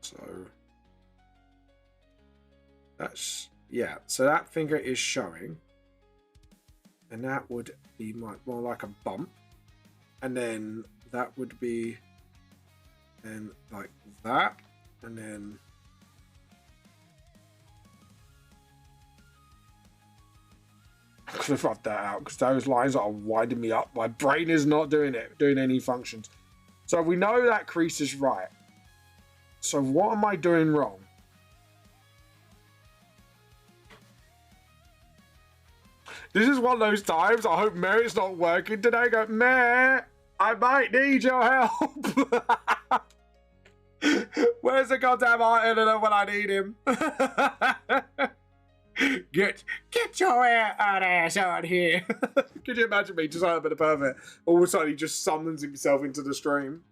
So that's, yeah, so that finger is showing. And that would be more like a bump. And then that would be then like that. And then I could have rubbed that out because those lines are winding me up. My brain is not doing any functions. So we know that crease is right. So what am I doing wrong? This is one of those times, I hope Merritt's not working today. Go, Merritt, I might need your help. Where's the goddamn art editor when I need him? Get your ass out here. Could you imagine me just like a bit of pervert? All of a sudden he just summons himself into the stream.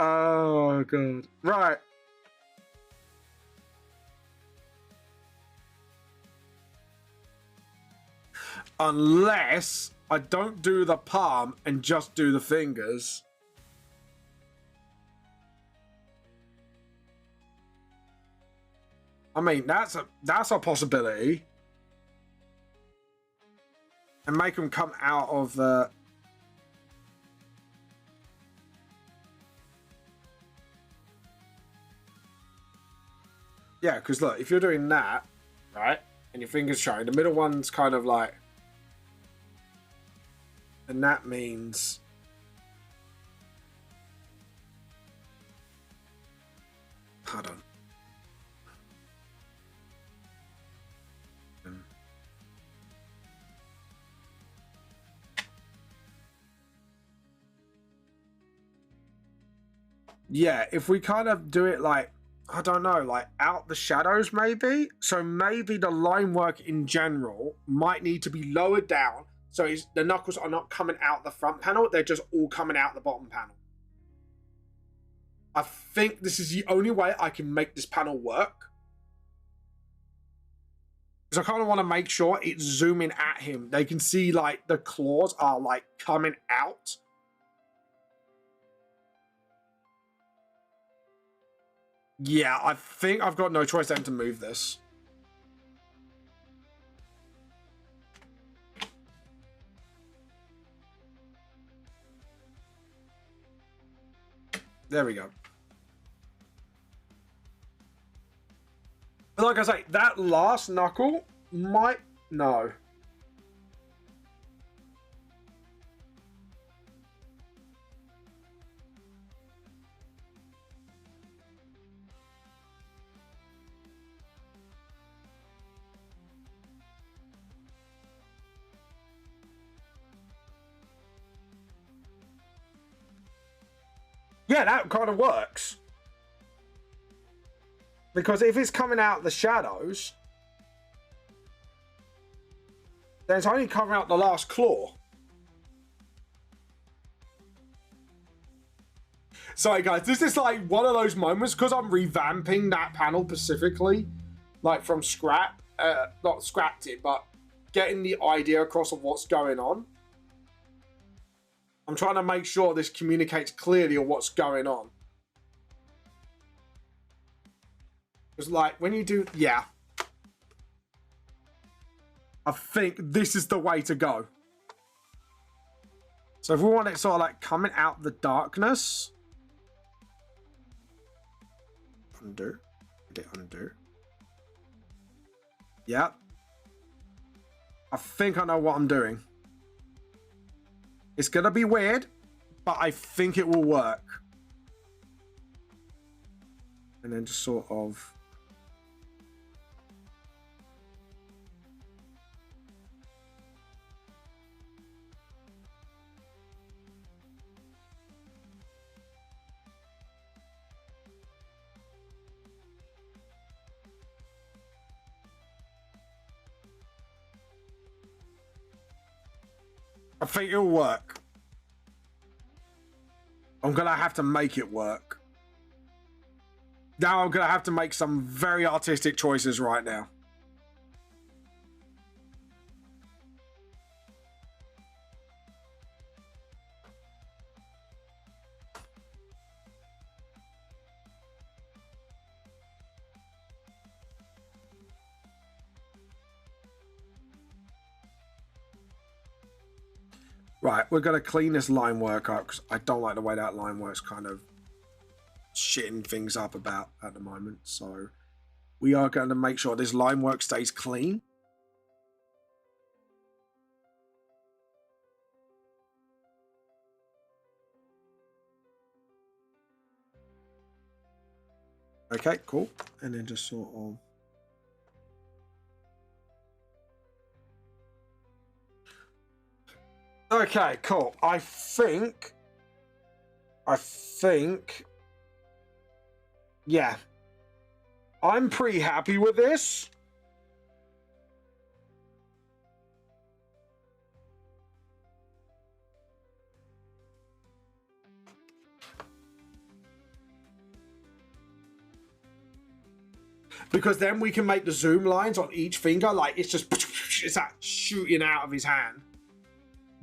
Oh, God. Right. Unless I don't do the palm and just do the fingers. I mean, that's a possibility. And make them come out of the... Yeah, because look, if you're doing that, right, and your finger's showing, the middle one's kind of like... And that means... Hold on. Yeah, if we kind of do it like, I don't know, like out the shadows maybe. So maybe the line work in general might need to be lowered down. So the knuckles are not coming out the front panel. They're just all coming out the bottom panel. I think this is the only way I can make this panel work. Because I kind of want to make sure it's zooming at him. They can see like the claws are like coming out. Yeah, I think I've got no choice then to move this. There we go. But like I say, that last knuckle might... No. Yeah, that kind of works. Because if it's coming out the shadows, then it's only covering out the last claw. Sorry guys, this is like one of those moments, because I'm revamping that panel specifically, like from scrap, not scrapped it, but getting the idea across of what's going on. I'm trying to make sure this communicates clearly of what's going on. Because like when you do, yeah. I think this is the way to go. So if we want it sort of like coming out the darkness. undo. Hit undo. Yep. I think I know what I'm doing. It's going to be weird, but I think it will work. And then just sort of... I think it'll work. I'm going to have to make it work. Now I'm going to have to make some very artistic choices right now. Right, we're going to clean this line work up because I don't like the way that line work's kind of shitting things up about at the moment. So we are going to make sure this line work stays clean. Okay, cool. And then just sort of... Okay, cool. I think... Yeah. I'm pretty happy with this. Because then we can make the zoom lines on each finger. Like, it's just... It's that shooting out of his hand.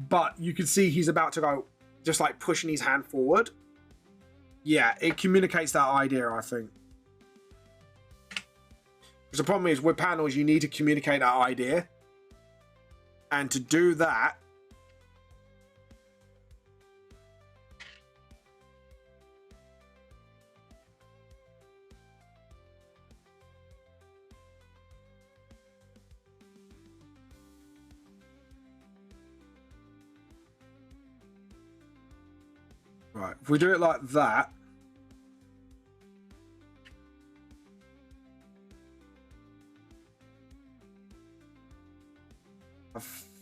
But you can see he's about to go, just like pushing his hand forward. Yeah, it communicates that idea, I think. Because the problem is, with panels, you need to communicate that idea. And to do that... Right, if we do it like that, I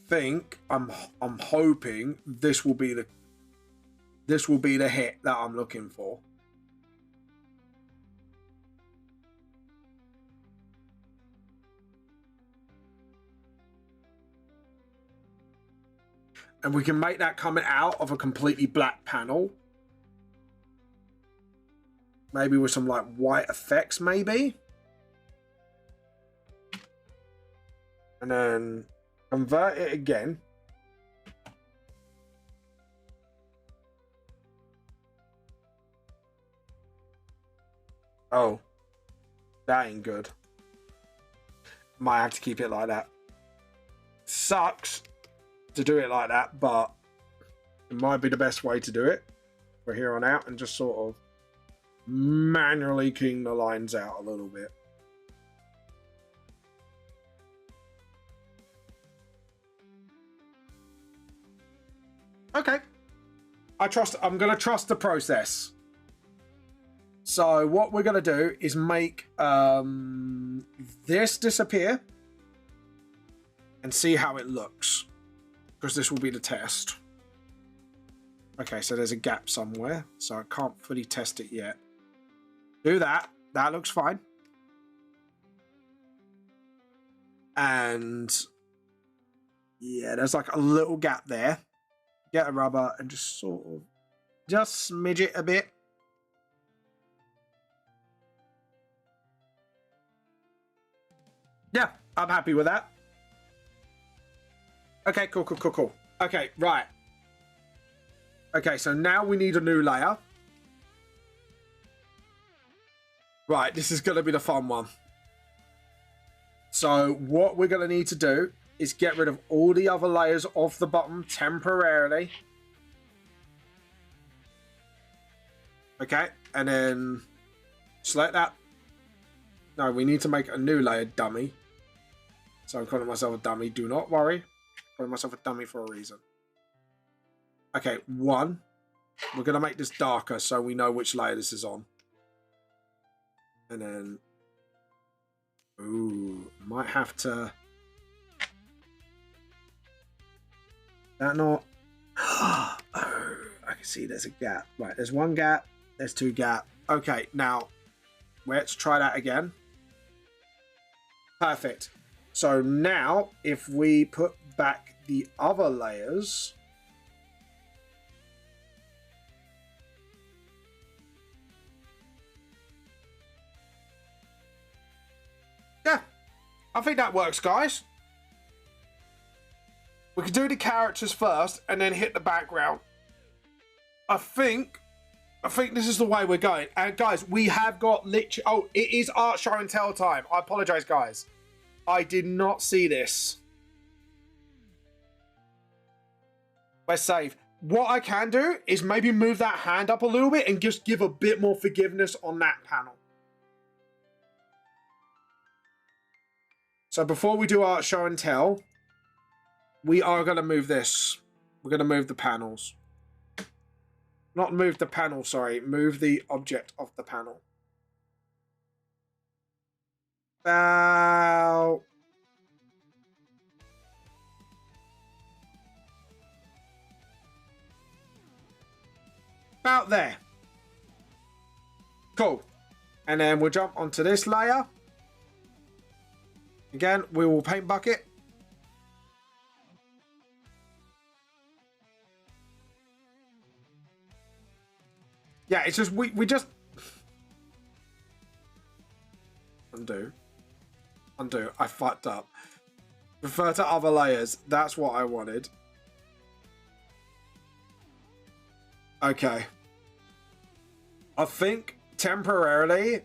think I'm hoping this will be the hit that I'm looking for. And we can make that coming out of a completely black panel. Maybe with some like white effects, maybe. And then convert it again. Oh, that ain't good. Might have to keep it like that. Sucks to do it like that, but it might be the best way to do it from here on out, and just sort of manually keying the lines out a little bit. Okay. I'm going to trust the process. So what we're going to do is make this disappear and see how it looks, because this will be the test. Okay, so there's a gap somewhere, so I can't fully test it yet. Do that. That looks fine. And yeah, there's like a little gap there. Get a rubber and just sort of just smidge it a bit. Yeah, I'm happy with that. Okay, cool. Okay, right. Okay, so now we need a new layer. Right, this is going to be the fun one. So what we're going to need to do is get rid of all the other layers off the bottom temporarily. Okay, and then select that No, we need to make a new layer, dummy. So I'm calling myself a dummy. Do not worry. I'm calling myself a dummy for a reason. Okay, 1. We're going to make this darker so we know which layer this is on. And then... Ooh, might have to... That not... Oh, I can see there's a gap. Right, there's 1 gap. There's 2 gap. Okay, now, let's try that again. Perfect. So now, if we put back the other layers... Yeah, I think that works, guys. We can do the characters first and then hit the background. I think this is the way we're going. And guys, we have got literally... Oh, it is art show and tell time. I apologize, guys. I did not see this. Let's save. What I can do is maybe move that hand up a little bit and just give a bit more forgiveness on that panel. So before we do art show and tell, we are going to move this. We're going to move the panels. Not move the panel, sorry. Move the object of the panel. About there. Cool. And then we'll jump onto this layer. Again, we will paint bucket. Yeah, it's just, we just... Undo. I fucked up. Refer to other layers. That's what I wanted. Okay. I think temporarily...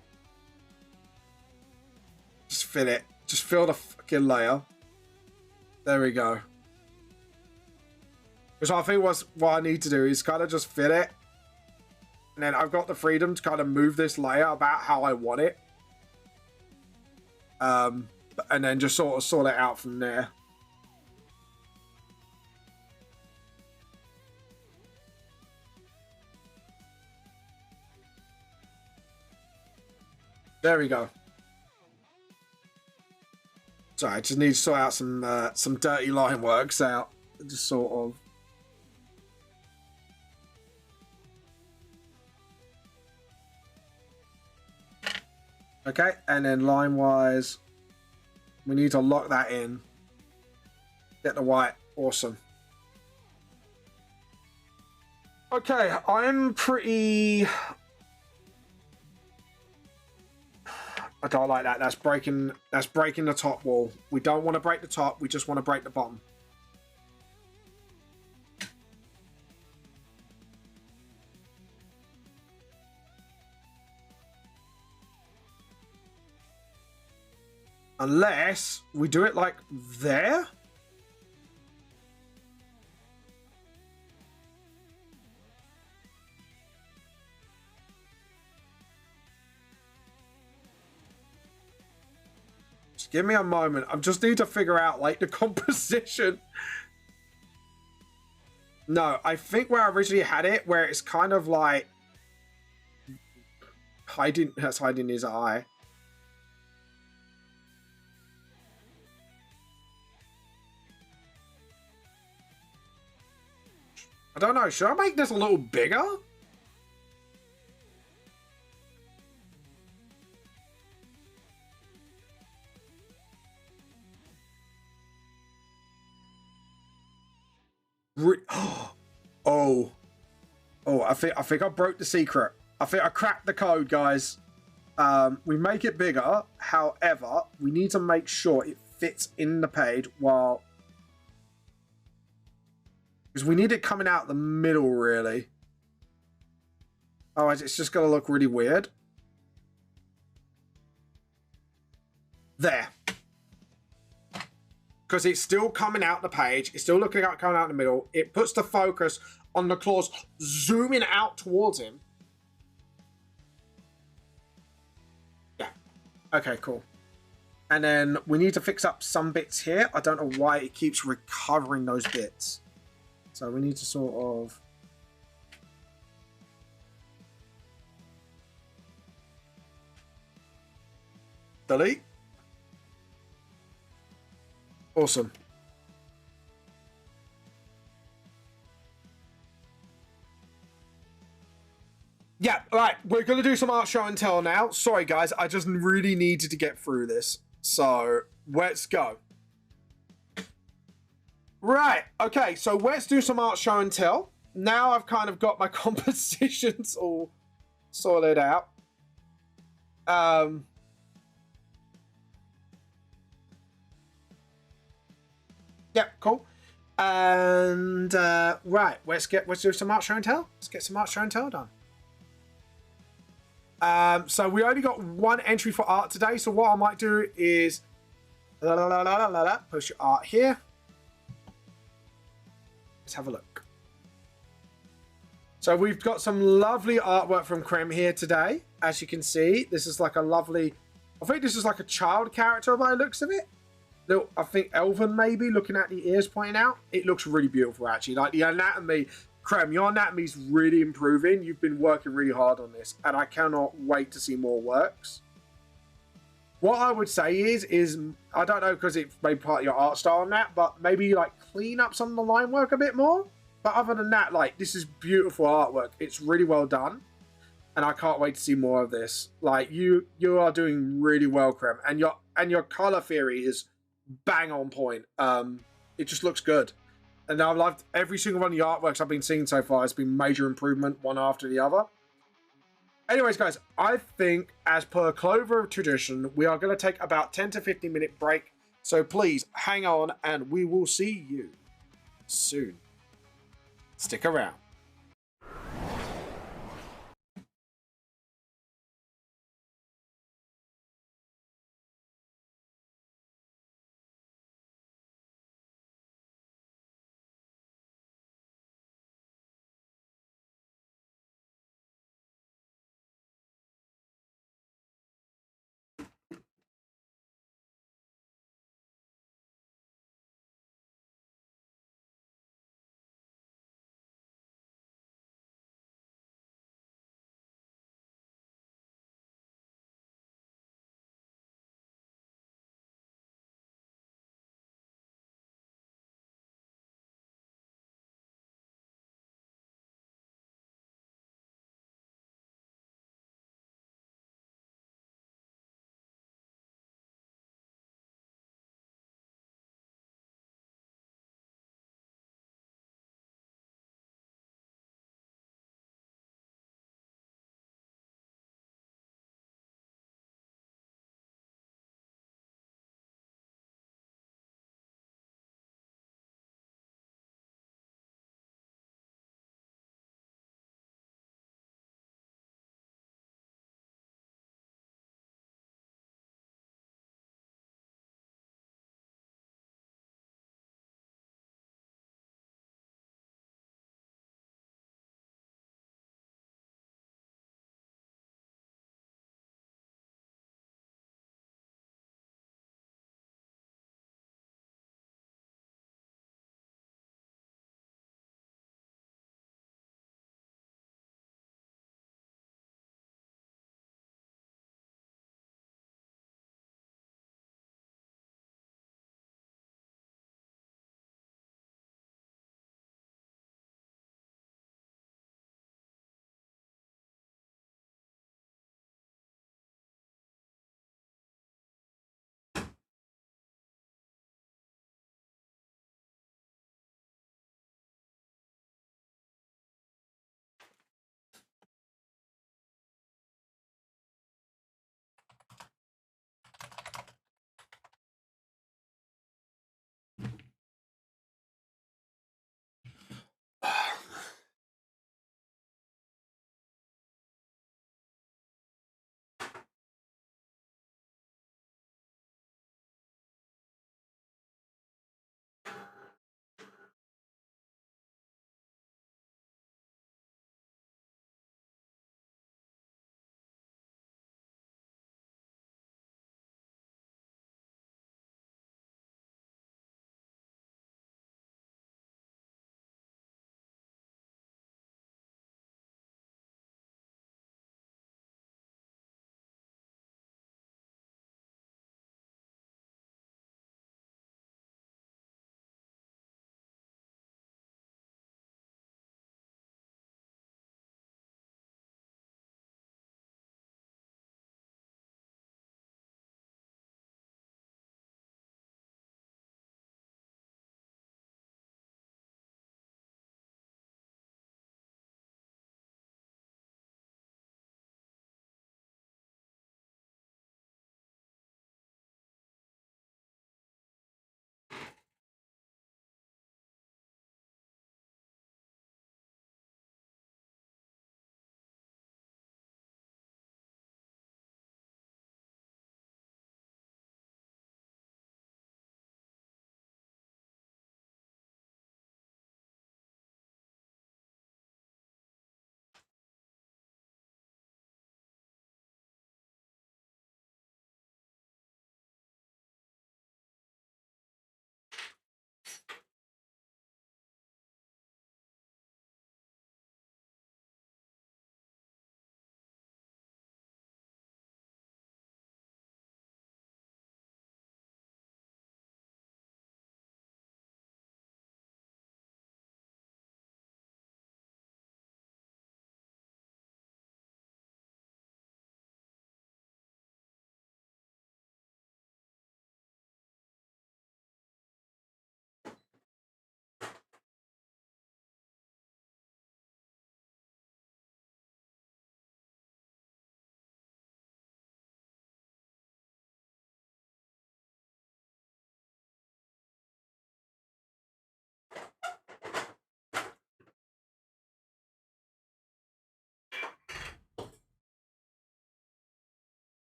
Just fill it. Just fill the fucking layer. There we go. Because I think what I need to do is kind of just fill it. And then I've got the freedom to kind of move this layer about how I want it. And then just sort of sort it out from there. There we go. Sorry, I just need to sort out some dirty line works out. Just sort of. Okay, and then line-wise, we need to lock that in. Get the white. Awesome. Okay, I'm pretty... I don't like that. That's breaking the top wall. We don't want to break the top. We just want to break the bottom. Unless we do it like there. Just give me a moment. I just need to figure out like the composition. No, I think where I originally had it, where it's kind of like hiding his eye. I don't know. Should I make this a little bigger? Oh, I think I broke the secret. I think I cracked the code, guys. We make it bigger. However, we need to make sure it fits in the page while... Because we need it coming out the middle, really. Otherwise, it's just going to look really weird. There. Because it's still coming out the page. It's still looking out, coming out in the middle. It puts the focus on the claws zooming out towards him. Yeah. Okay, cool. And then we need to fix up some bits here. I don't know why it keeps recovering those bits. So we need to sort of... delete. Awesome. Yeah, right. We're going to do some art show and tell now. Sorry, guys. I just really needed to get through this. So, let's go. Right. Okay, so let's do some art show and tell. Now I've kind of got my compositions all sorted out. Yeah, cool. And right, let's do some art show and tell. Let's get some art show and tell done. So we only got one entry for art today. So what I might do is push your art here. Let's have a look. So we've got some lovely artwork from Krem here today. As you can see, this is like a lovely, I think this is like a child character by the looks of it. Little, I think Elven maybe, looking at the ears pointing out. It looks really beautiful actually. Like the anatomy, Krem, your anatomy's really improving. You've been working really hard on this and I cannot wait to see more works. What I would say is I don't know because it's maybe part of your art style and that, but maybe like clean up some of the line work a bit more. But other than that, like this is beautiful artwork. It's really well done. And I can't wait to see more of this. Like you are doing really well, Krem. And your color theory is bang on point. It just looks good. And I've loved every single one of the artworks I've been seeing so far. It's been major improvement, one after the other. Anyways, guys, I think as per Clover tradition, we are going to take about 10 to 15 minute break. So please hang on and we will see you soon. Stick around.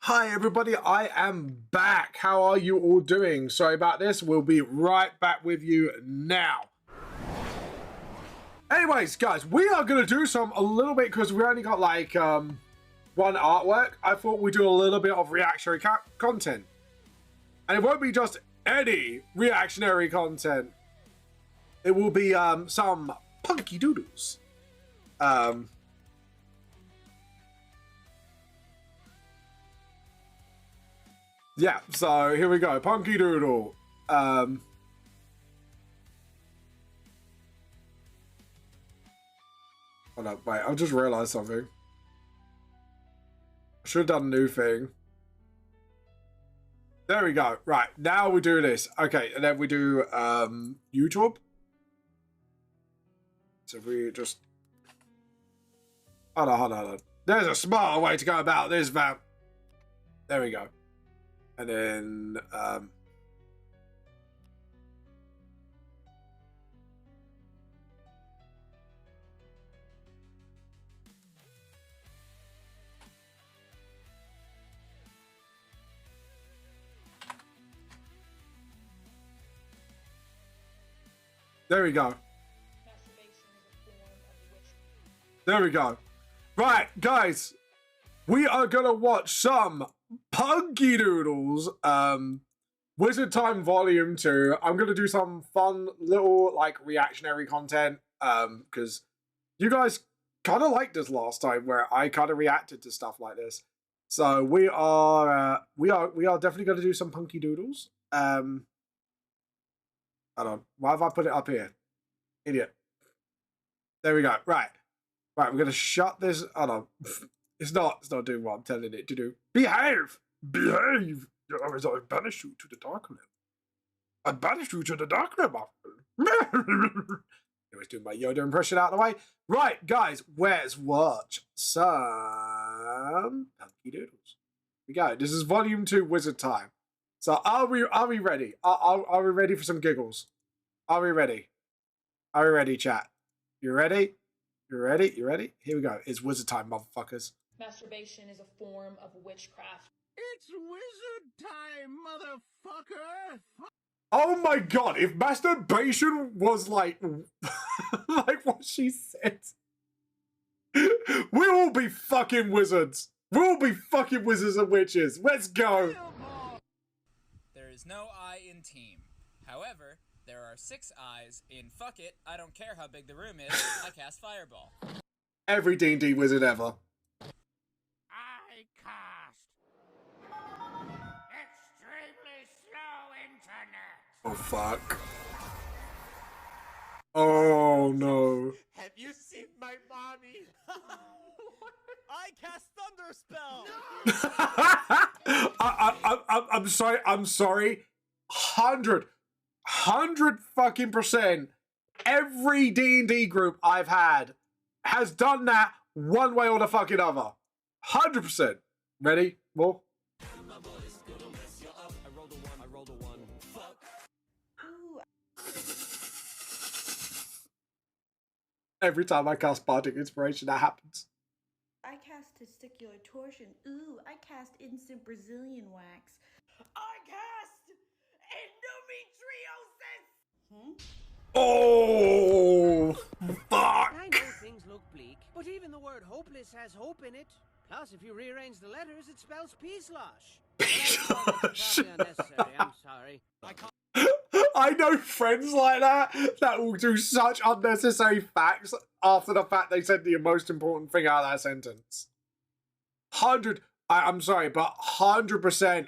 Hi everybody, I am back. How are you all doing? Sorry about this. We'll be right back with you now. Anyways, guys, we are going to do a little bit because we only got like one artwork. I thought we'd do a little bit of reactionary content. And it won't be just any reactionary content. It will be some punky doodles. Yeah, so here we go. Punky Doodle. Hold up, wait, I've just realised something. I should have done a new thing. There we go. Right, now we do this. Okay, and then we do YouTube. So we just... Hold on. There's a smarter way to go about this, fam. There we go. And then, there we go. There we go. Right, guys, we are gonna watch some Punky Doodles, Wizard Time Volume 2. I'm gonna do some fun little like reactionary content, because you guys kind of liked this last time where I kind of reacted to stuff like this. So we are definitely gonna do some Punky Doodles. Hold on, why have I put it up here? Idiot. There we go. Right, we're gonna shut this. Hold on. It's not doing what I'm telling it to do. Behave! Behave! Otherwise I banish you to the dark realm. I banish you to the dark realm. Anyways, doing my Yoda impression out of the way. Right, guys, let's watch some Punky Doodles. Here we go. This is Volume 2 Wizard Time. So are we ready? Are we ready for some giggles? Are we ready? Are we ready, chat? You ready? You ready? You ready? Here we go. It's Wizard Time, motherfuckers. Masturbation is a form of witchcraft. It's wizard time, motherfucker! Oh my god, if masturbation was like like what she said. We'll all be fucking wizards. We'll all be fucking wizards and witches. Let's go. There is no I in team. However, there are 6 eyes in fuck it, I don't care how big the room is, I cast Fireball. Every D&D wizard ever. I cast extremely slow internet. Oh fuck. Oh no. Have you seen my mommy? I cast Thunder Spell! I'm sorry. 100 fucking percent. Every D&D group I've had has done that one way or the fucking other. 100%. Ready? More? I rolled a one. Fuck. Every time I cast Bardic Inspiration, that happens. I cast Testicular Torsion. Ooh, I cast Instant Brazilian Wax. I cast endometriosis! Oh, fuck. I know things look bleak, but even the word hopeless has hope in it. Plus, if you rearrange the letters, it spells peace-losh. Peace-losh. Unnecessary, I'm sorry. I know friends like that will do such unnecessary facts after the fact they said the most important thing out of that sentence. I'm sorry, but 100%.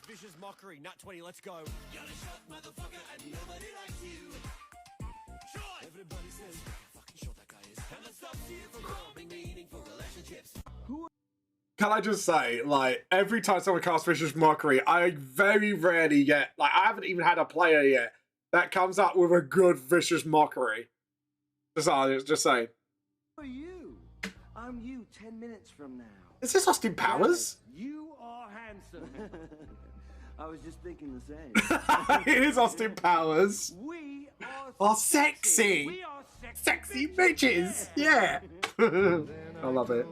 Vicious Mockery, Nat 20, let's go. You're a shot, motherfucker, and nobody likes you. Shot! Everybody says, fucking short that guy is. And that stops you from forming meaningful relationships. Can I just say, like, every time someone casts Vicious Mockery, I very rarely get, like, I haven't even had a player yet that comes up with a good Vicious Mockery. Just saying. Who are you? I'm you 10 minutes from now. Is this Austin Powers? You are handsome. I was just thinking the same. It is Austin Powers. We are sexy. We are Sexy bitches. Yeah. I love it.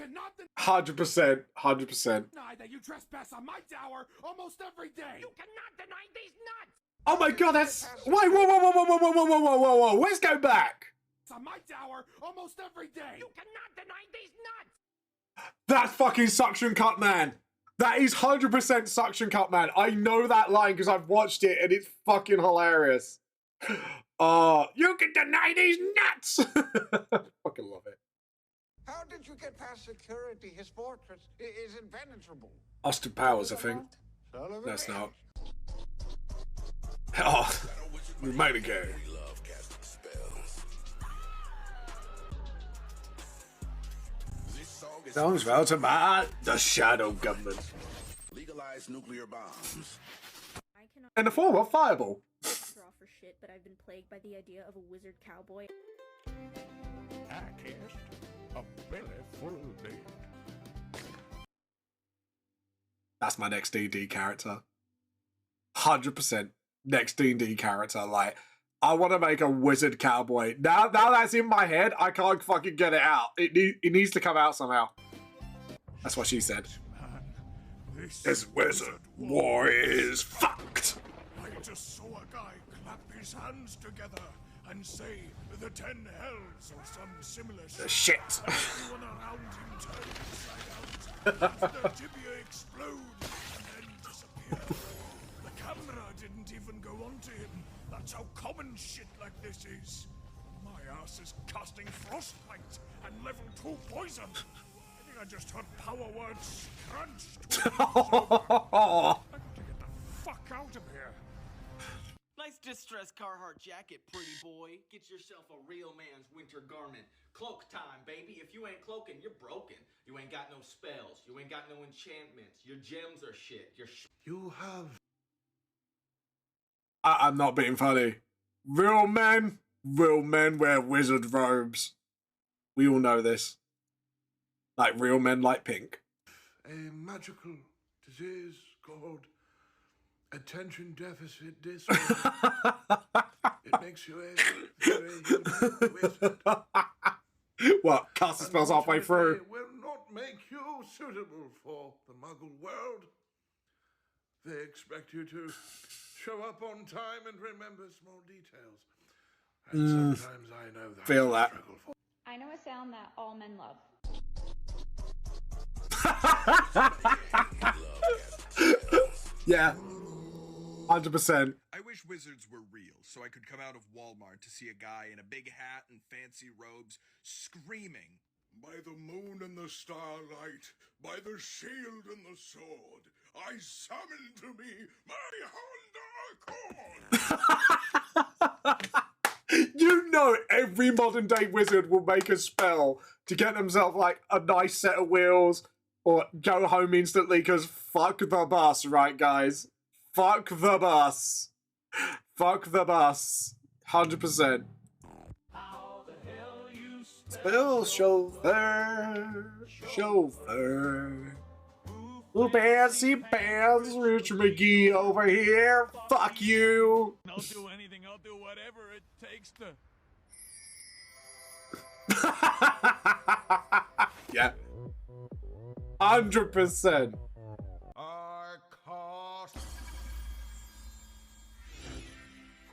cannot 100%. 100%. deny that you trespass on my tower almost every day. You cannot deny these nuts. Oh my god, that's... Wait, whoa. Let's go back. On my tower almost every day. You cannot deny these nuts. That's fucking suction cup, man. That is 100% suction cup, man. I know that line because I've watched it and it's fucking hilarious. Oh, you can deny these nuts. Fucking love it. How did you get past security? His fortress is impenetrable. Austin Powers, I think. That's not. Oh, we made it go. Songs about about the shadow government. Legalize nuclear bombs. In the form of Fireball. Draw for shit, but I've been plagued by the idea of a wizard cowboy. I cast a belly full of lead. That's my next D&D character. 100% next D&D character. Like, I want to make a wizard cowboy. Now that's in my head, I can't fucking get it out. It needs to come out somehow. That's what she said. Man, This wizard war is fucked. I just saw a guy clap his hands together and say the 10 hells or some similar Shit. Everyone around him turned inside out. The tibia explodes and then disappear. The camera didn't even go onto him. That's how common shit like this is. My ass is casting frostbite and level 2 poison. I think I just heard power words crunched. I need to get the fuck out of here. Nice distressed Carhartt jacket, pretty boy. Get yourself a real man's winter garment. Cloak time, baby. If you ain't cloaking, you're broken. You ain't got no spells. You ain't got no enchantments. Your gems are shit. You have... I'm not being funny. Real men wear wizard robes. We all know this. Like, real men like pink. a magical disease called attention deficit disorder. It makes you a very unique wizard. What? Cast the spells halfway through. They will not make you suitable for the Muggle world. They expect you to show up on time and remember small details. And sometimes I know that. Feel that. I know a sound that all men love. Yeah. 100%. I wish wizards were real, so I could come out of Walmart to see a guy in a big hat and fancy robes screaming, "By the moon and the starlight, by the shield and the sword, I summon to me my Honda Accord!" You know every modern day wizard will make a spell to get themselves like a nice set of wheels or go home instantly because fuck the bus, right guys? Fuck the bus. Fuck the bus. 100%. Spell chauffeur. Chauffeur. Little fancy pants, Rich McGee over here. Fuck you. I'll do anything, I'll do whatever it takes to... Yeah. 100%. I cast...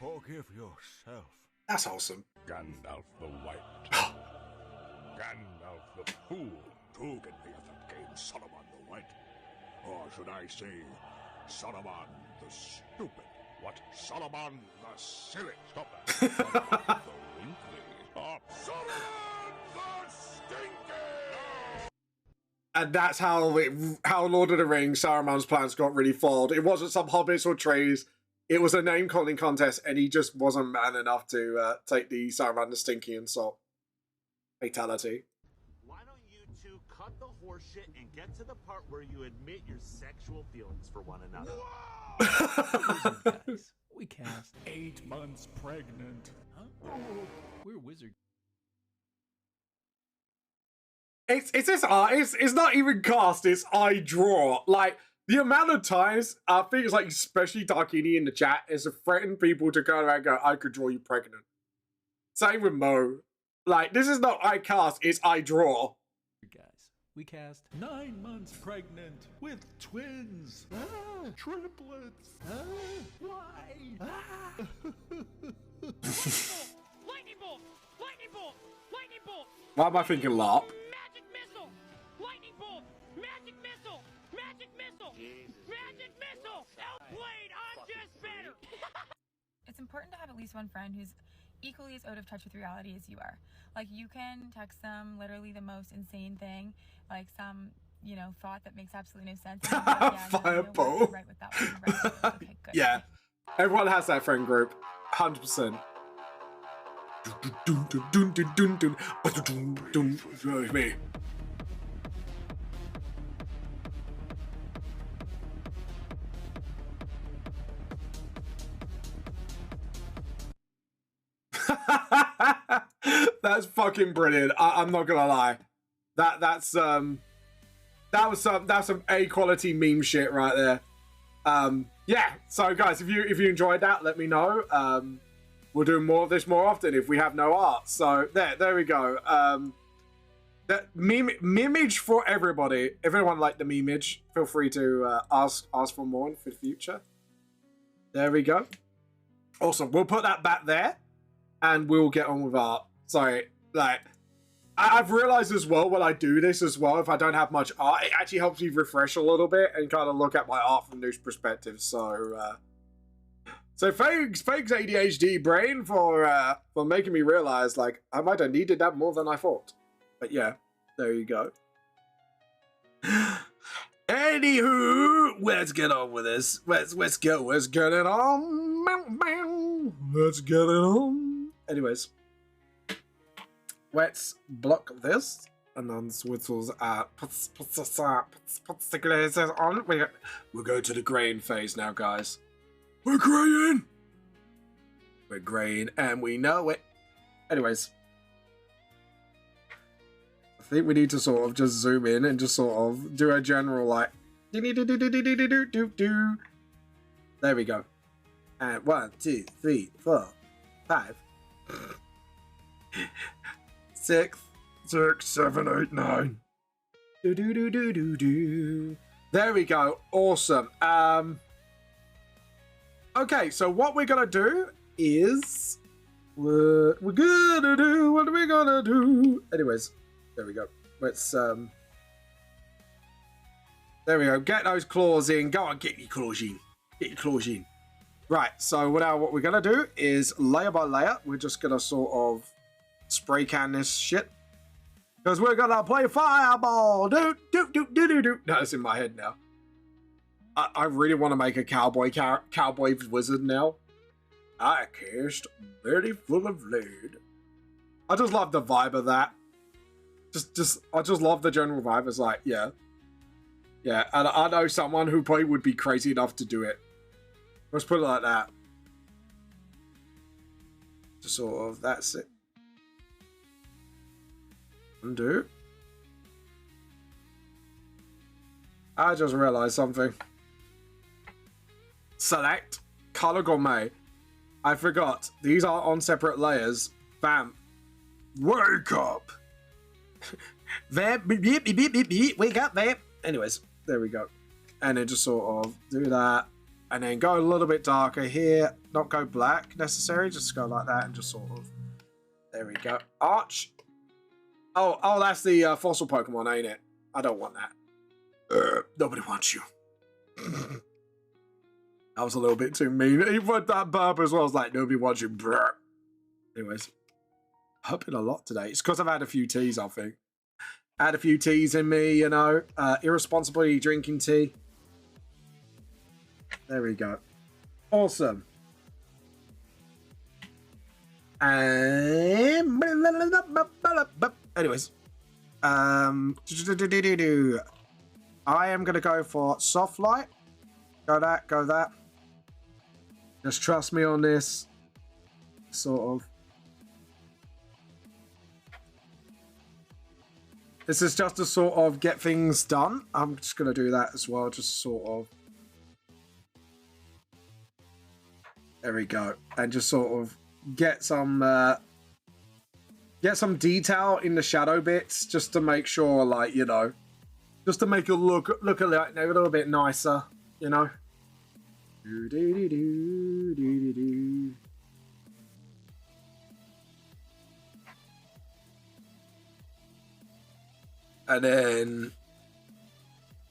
Forgive yourself. That's awesome. Gandalf the White. Gandalf the Fool. Tugen the Game Solomon the White. Or should I say, Solomon the Stupid. What? Solomon the Silly. Stop that. Solomon the Wrinkly. Stop. Solomon the Stinky. And that's how Lord of the Rings, Saruman's plans got really foiled. It wasn't some hobbits or trees. It was a name-calling contest, and he just wasn't man enough to take the Saruman the Stinky and Salt fatality. Why don't you two cut the horse shit and get to the part where you admit your sexual feelings for one another? Guys, we cast 8 months pregnant. Huh? We're wizard. It's this art. It's not even cast. It's I draw. Like the amount of times I think it's like especially Darkini in the chat is to threaten people to go around and go, I could draw you pregnant. Same with Mo. Like this is not I cast. It's I draw. Guys, We cast 9 months pregnant with twins. Triplets. Why? Lightning bolt! Lightning bolt! Lightning bolt! Why am I thinking LARP? Magic missile! Lightning bolt! Magic missile! Magic missile! Magic missile! Outplayed! I'm just better! It's important to have at least one friend who's equally as out of touch with reality as you are. Like, you can text them literally the most insane thing, like some, you know, thought that makes absolutely no sense. And they're like, yeah, Fireball. No, you're right with that one. You're right with that. Okay, good. Yeah. Everyone has that friend group. 100%. Me. That's fucking brilliant. I'm not gonna lie. That's some A quality meme shit right there. Yeah. So guys, if you enjoyed that, let me know. We'll do more of this more often if we have no art. So there we go. That memeage for everybody. If anyone liked the memeage, feel free to ask for more for the future. There we go. Awesome. We'll put that back there, and we'll get on with art. Sorry, like I've realized as well when I do this as well, if I don't have much art, it actually helps me refresh a little bit and kind of look at my art from new perspectives. So thanks ADHD brain for making me realize like I might have needed that more than I thought. But yeah, there you go. Anywho, let's get on with this. Let's get it on. Let's get it on. Anyways, let's block this and then Switzels puts the glazes on. We'll go to the graying phase now, guys. We're graying. We're graying and we know it. Anyways, I think we need to sort of just zoom in and just sort of do a general like there we go. And 1, 2, 3, 4, 5, 6, 7, 8, 9. There we go. Awesome. Okay, so what we're gonna do is what are we gonna do? Anyways, there we go. Let's there we go. Get those claws in. Go on, get your claws in. Get your claws in. Right, so now what we're going to do is layer by layer, we're just going to sort of spray can this shit. Because we're going to play Fireball. That's in my head now. I really want to make a cowboy wizard now. I cast Berry Full of Lead. I just love the vibe of that. I just love the general vibe. It's like, yeah. Yeah, and I know someone who probably would be crazy enough to do it. Let's put it like that. Just sort of, that's it. Undo. I just realized something. Select. Color Gourmet. I forgot. These are on separate layers. Bam. Wake up. Vamp. Wake up, Vamp. Anyways, there we go. And then just sort of do that. And then go a little bit darker here. Not go black necessarily. Just go like that and just sort of. There we go. Arch. Oh, that's the fossil Pokemon, ain't it? I don't want that. Nobody wants you. That was a little bit too mean. Even with that burp as well, I was like, nobody wants you. Brr. Anyways. Hoping a lot today. It's because I've had a few teas, I think. Had a few teas in me, you know. Irresponsibly drinking tea. There we go. Awesome. And anyways, I am gonna go for soft light. Go that. Just trust me on this. Sort of. This is just to sort of get things done. I'm just gonna do that as well, just sort of. There we go. And just sort of get some detail in the shadow bits just to make sure, like, you know, just to make it look a little bit nicer, you know. And then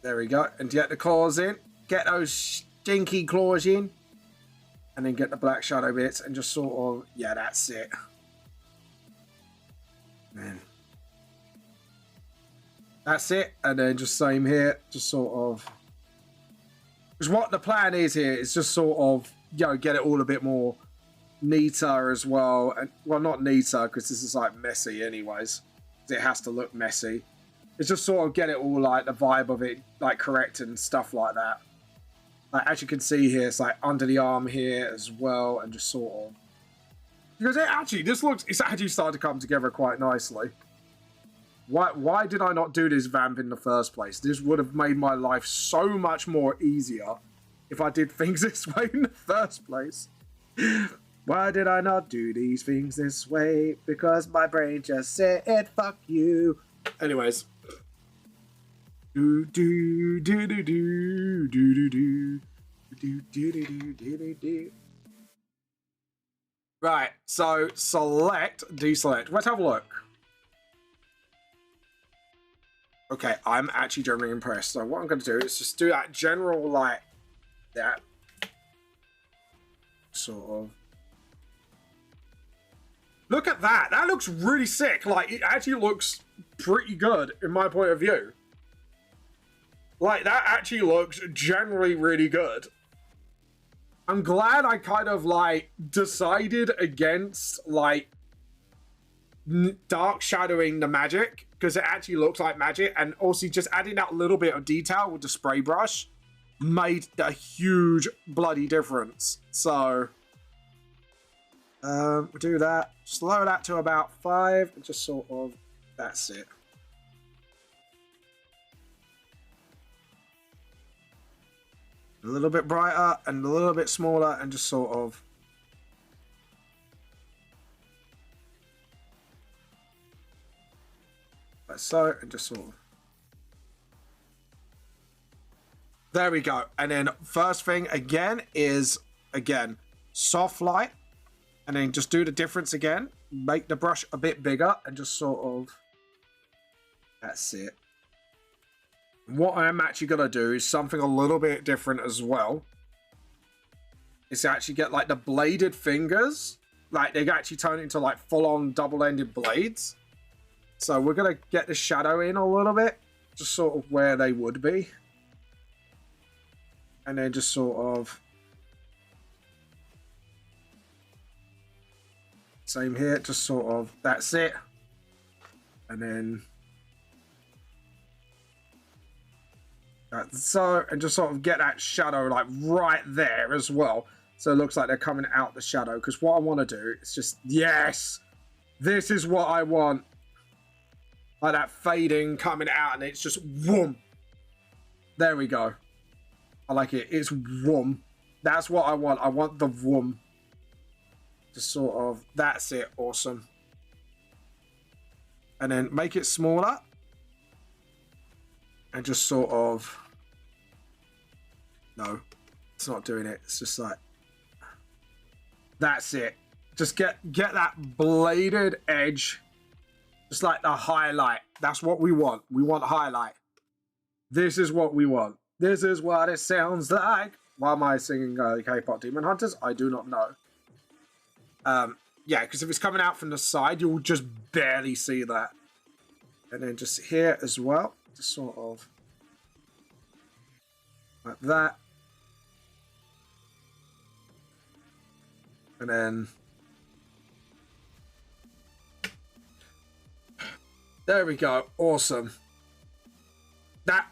there we go, and get the claws in, get those stinky claws in, and then get the black shadow bits, and just sort of, yeah, that's it. Man. That's it, and then just same here, just sort of. Because what the plan is here is just sort of, you know, get it all a bit more neater as well. And well, not neater, because this is like messy anyways. It has to look messy. It's just sort of get it all like the vibe of it, like correct and stuff like that. Like as you can see here, it's like under the arm here as well, and just sort of. Because it actually, it's actually starting to come together quite nicely. Why did I not do this vamp in the first place? This would have made my life so much more easier if I did things this way in the first place. Why did I not do these things this way? Because my brain just said, fuck you. Anyways. Do do do do do do do do do do do do. Right, so select, deselect. Let's have a look. Okay, I'm actually generally impressed. So what I'm going to do is just do that general, like, that. Sort of. Look at that. That looks really sick. Like, it actually looks pretty good in my point of view. Like, that actually looks generally really good. I'm glad I kind of, like, decided against, like, dark shadowing the magic, because it actually looks like magic, and also just adding that little bit of detail with the spray brush made a huge bloody difference. So we'll do that, just lower that to about 5 and just sort of, that's it. A little bit brighter and a little bit smaller, and just sort of. Like so, and just sort of. There we go. And then first thing again is, again, soft light. And then just do the difference again. Make the brush a bit bigger and just sort of. That's it. What I'm actually going to do is something a little bit different as well. Is to actually get like the bladed fingers. Like they actually turn into like full-on double-ended blades. So we're going to get the shadow in a little bit. Just sort of where they would be. And then just sort of. Same here. Just sort of. That's it. And then. So, and just sort of get that shadow like right there as well. So it looks like they're coming out the shadow. Because what I want to do is just, yes, this is what I want. Like that fading coming out and it's just whoom. There we go. I like it. It's whoom. That's what I want. I want the whoom. Just sort of, that's it. Awesome. And then make it smaller. And just sort of, no, it's not doing it. It's just like, that's it. Just get that bladed edge, just like the highlight. That's what we want. We want highlight. This is what we want. This is what it sounds like. Why am I singing K-pop Demon Hunters? I do not know. Yeah, because if it's coming out from the side, you'll just barely see that. And then just here as well. Just sort of like that. And then there we go. Awesome. That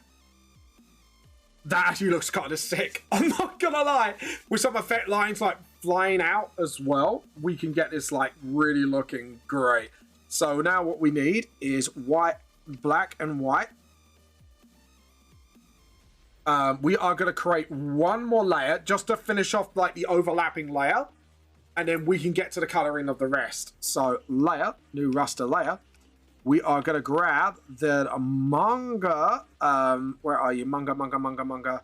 actually looks kind of sick. I'm not gonna lie. With some effect lines like flying out as well, we can get this like really looking great. So now what we need is white, black and white. We are going to create one more layer just to finish off like the overlapping layer. And then we can get to the coloring of the rest. So layer, new raster layer, we are going to grab the manga. Where are you? Manga.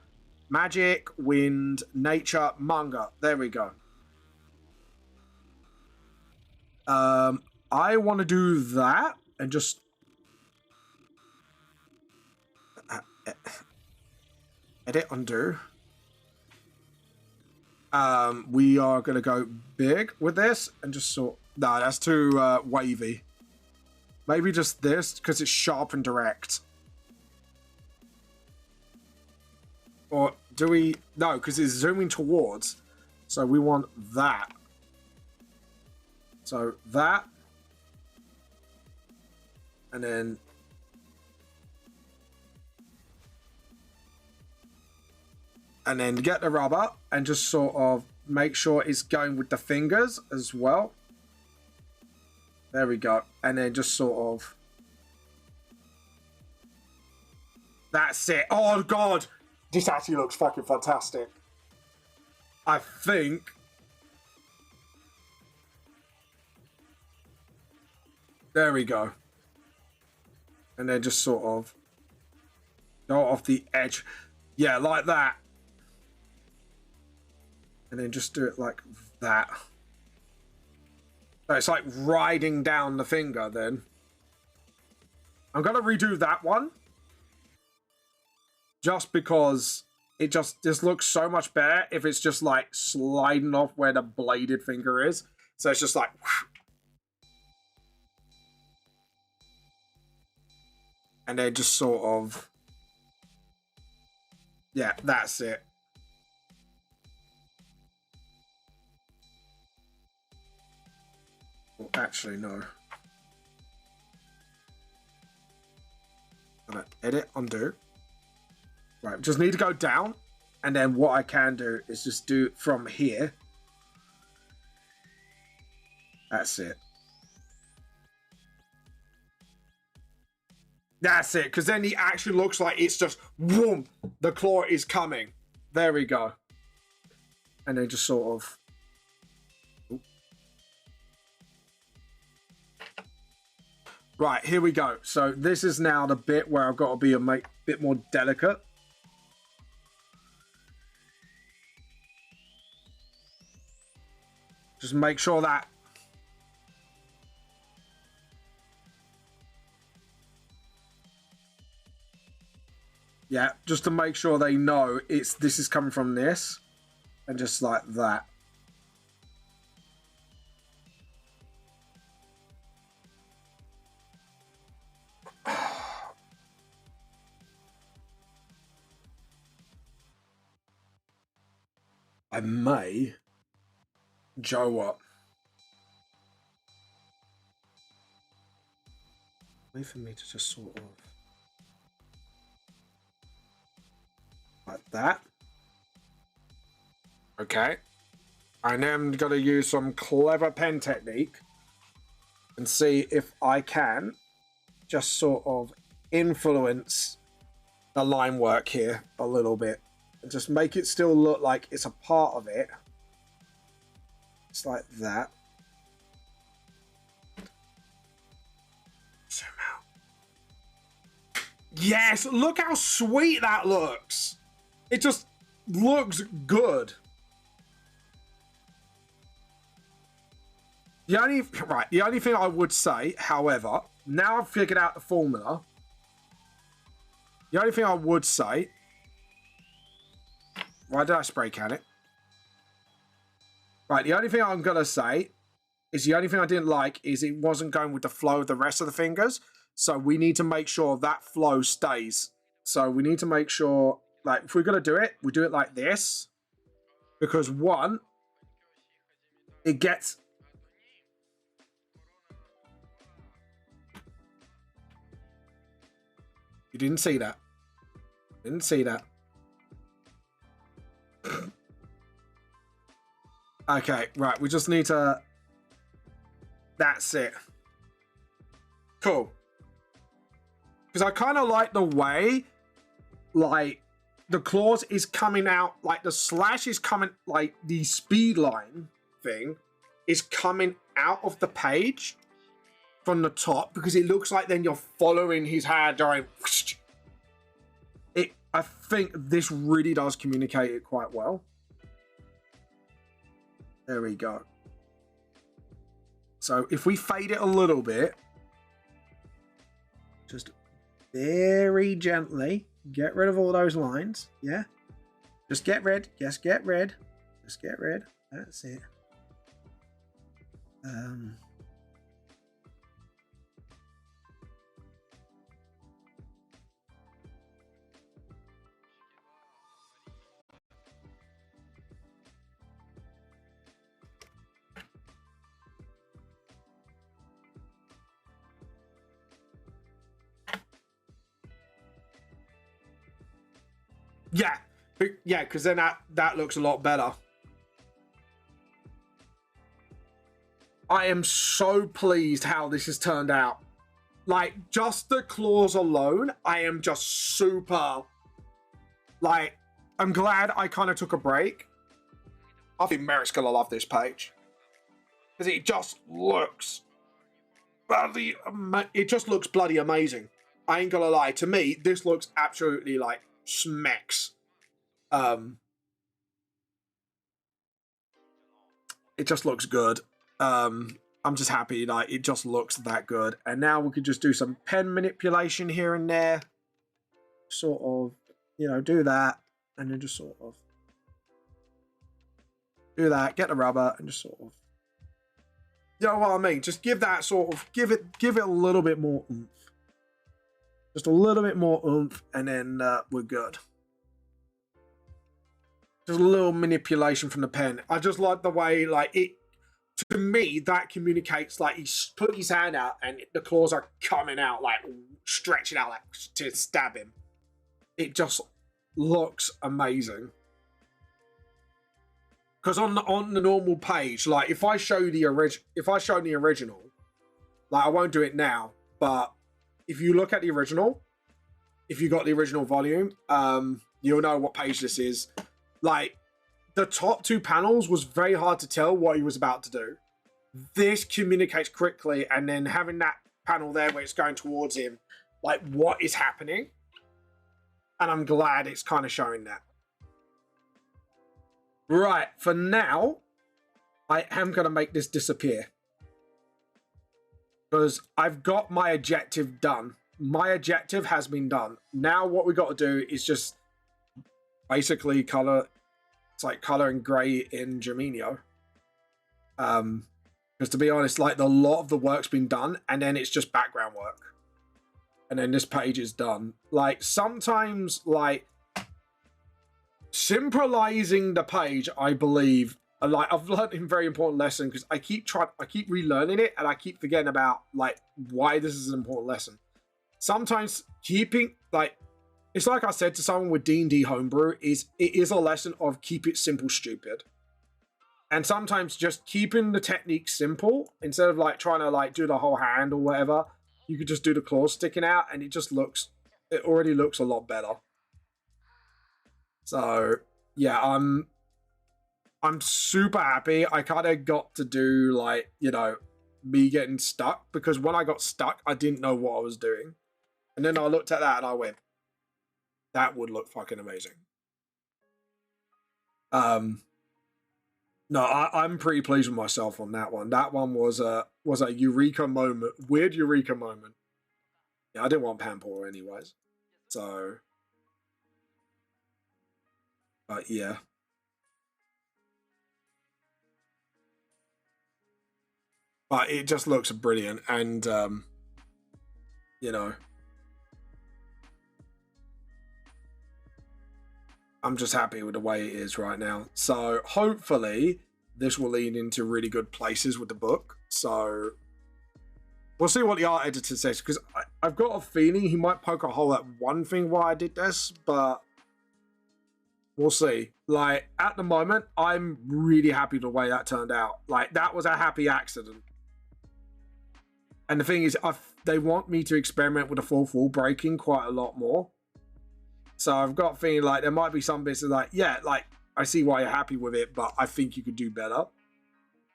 Magic, wind, nature, manga. There we go. I want to do that and just edit, undo. We are going to go big with this and just sort... No, that's too wavy. Maybe just this, because it's sharp and direct. Or do we... No, because it's zooming towards. So we want that. So that. And then... And then get the rubber and just sort of make sure it's going with the fingers as well. There we go. And then just sort of... That's it. Oh, God. This actually looks fucking fantastic. I think... There we go. And then just sort of... Go off the edge. Yeah, like that. And then just do it like that. So it's like riding down the finger then. I'm going to redo that one. Just because it just looks so much better if it's just like sliding off where the bladed finger is. So it's just like... And then just sort of... Yeah, that's it. Well, actually, no. I'm gonna edit, undo. Right, just need to go down. And then what I can do is just do it from here. That's it. That's it, because then he actually looks like it's just, whoom, the claw is coming. There we go. And then just sort of... Right, here we go. So this is now the bit where I've got to be a bit more delicate. Just make sure that... Yeah, just to make sure they know this is coming from this. And just like that. I may... Joe what? Wait for me to just sort of... Like that. Okay. I now am going to use some clever pen technique and see if I can just sort of influence the line work here a little bit. And just make it still look like it's a part of it. It's like that. Zoom out. Yes, look how sweet that looks. It just looks good. The only thing I would say, however, now I've figured out the formula. The only thing I would say... Why did I spray can it? Right, the only thing I'm going to say is the only thing I didn't like is it wasn't going with the flow of the rest of the fingers. So we need to make sure that flow stays. So we need to make sure, like, if we're going to do it, we do it like this. Because one, it gets... You didn't see that. Didn't see that. Okay, right. We just need to... That's it. Cool. Because I kind of like the way, like, the claws is coming out, like, the slash is coming, like, the speed line thing is coming out of the page. from the top because it looks like then you're following his hand going. I think this really does communicate it quite well. There we go. So if we fade it a little bit, just very gently get rid of all those lines. Yeah. Just get rid. Just get rid. Just get rid. That's it. Yeah, yeah, because then that looks a lot better. I am so pleased how this has turned out. Like, just the claws alone, I am just super... Like, I'm glad I kind of took a break. I think Merrick's going to love this page. Because it just looks... It just looks bloody amazing. I ain't going to lie. To me, this looks absolutely, like, smacks. It just looks good. I'm just happy, like, it just looks that good. And now we could just do some pen manipulation here and there. Sort of, you know, do that. And then just sort of do that, get the rubber, and just sort of, you know what I mean? Just give that sort of, give it a little bit more oomph. Just a little bit more oomph, and then we're good. Just a little manipulation from the pen. I just like the way, like, it, to me, that communicates, like, he's put his hand out and the claws are coming out, like, stretching out, like, to stab him. It just looks amazing. Because on the normal page, like, if I show the original, like, I won't do it now, but if you look at the original, if you got the original volume, you'll know what page this is. Like, the top two panels was very hard to tell what he was about to do. This communicates quickly, and then having that panel there where it's going towards him, like, what is happening? And I'm glad it's kind of showing that. Right, for now, I am going to make this disappear. Because I've got my objective done. My objective has been done. Now what we got to do is just basically color. It's like coloring grey in Germinio. Because to be honest, like, a lot of the work's been done, and then it's just background work. And then this page is done. Like, sometimes, like, simplizing the page, I believe, like, I've learned a very important lesson, because I keep relearning it, and I keep forgetting about, like, why this is an important lesson. Sometimes keeping, like, it's like I said to someone with D&D homebrew, it is a lesson of keep it simple, stupid. And sometimes just keeping the technique simple, instead of, like, trying to, like, do the whole hand or whatever, you could just do the claws sticking out, and it already looks a lot better. So, yeah, I'm super happy. I kind of got to do, like, you know, me getting stuck, because when I got stuck, I didn't know what I was doing. And then I looked at that and I went, that would look fucking amazing. No, I'm pretty pleased with myself on that one. That one was a eureka moment, weird eureka moment. Yeah, I didn't want Pampor anyways. So, but yeah. But it just looks brilliant, and you know, I'm just happy with the way it is right now. So hopefully this will lead into really good places with the book. So we'll see what the art editor says, because I've got a feeling he might poke a hole at one thing why I did this, but we'll see. Like, at the moment, I'm really happy with the way that turned out. Like, that was a happy accident. And the thing is, they want me to experiment with the fourth wall breaking quite a lot more. So I've got a feeling like there might be some bits of, like, yeah, like, I see why you're happy with it, but I think you could do better. And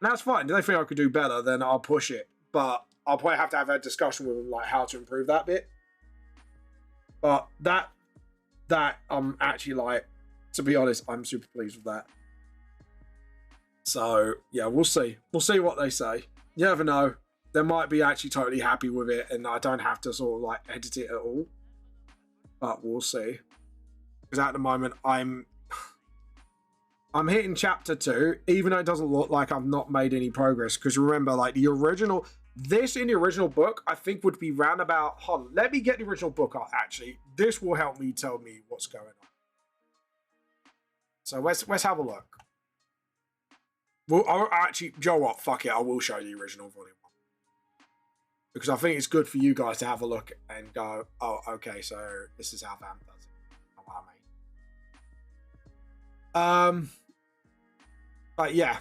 that's fine. If they think I could do better, then I'll push it. But I'll probably have to have a discussion with him, like how to improve that bit. But that I'm actually like, to be honest, I'm super pleased with that. So yeah, we'll see. We'll see what they say. You never know. They might be actually totally happy with it, and I don't have to sort of like edit it at all. But we'll see. Because at the moment, I'm hitting chapter 2, even though it doesn't look like I've not made any progress. Because remember, like in the original book, I think would be round about. Hold on, let me get the original book out. Actually, this will help me tell me what's going on. So let's have a look. Well, I'll actually, Joe, what? Fuck it, I will show you the original volume 1 because I think it's good for you guys to have a look and go, oh, okay, so this is how Vamp does it. What I mean. But yeah.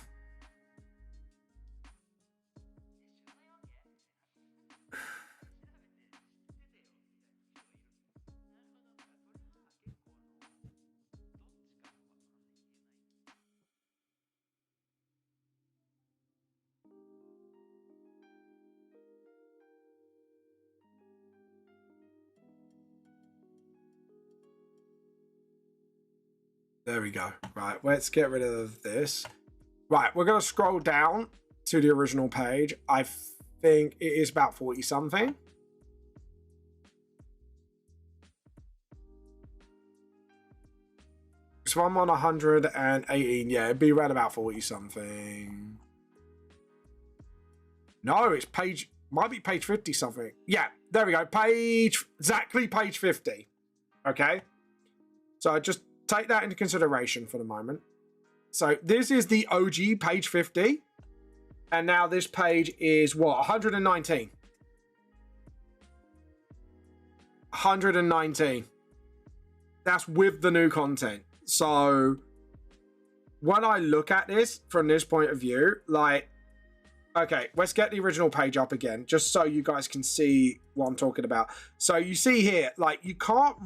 There we go. Right, let's get rid of this. Right, we're going to scroll down to the original page. I think it is about 40 something. So I'm on 118. Yeah, it'd be around about 40 something. No, it's page, might be page 50 something. Yeah, there we go. Exactly page 50. Okay. So just take that into consideration for the moment. So this is the OG page 50. And now this page is what? 119. 119. That's with the new content. So when I look at this from this point of view, like, okay, let's get the original page up again, just so you guys can see what I'm talking about. So you see here, like, you can't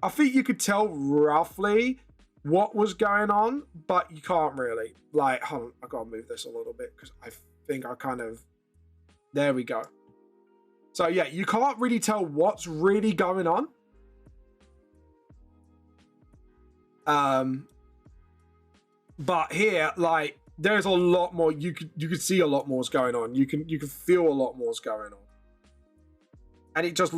I think you could tell roughly what was going on, but you can't really. Like, hold on, I gotta move this a little bit because I think I kind of, there we go. So yeah, you can't really tell what's really going on. But here, like, there's a lot more. You could see a lot more's going on. You can feel a lot more's going on, and it just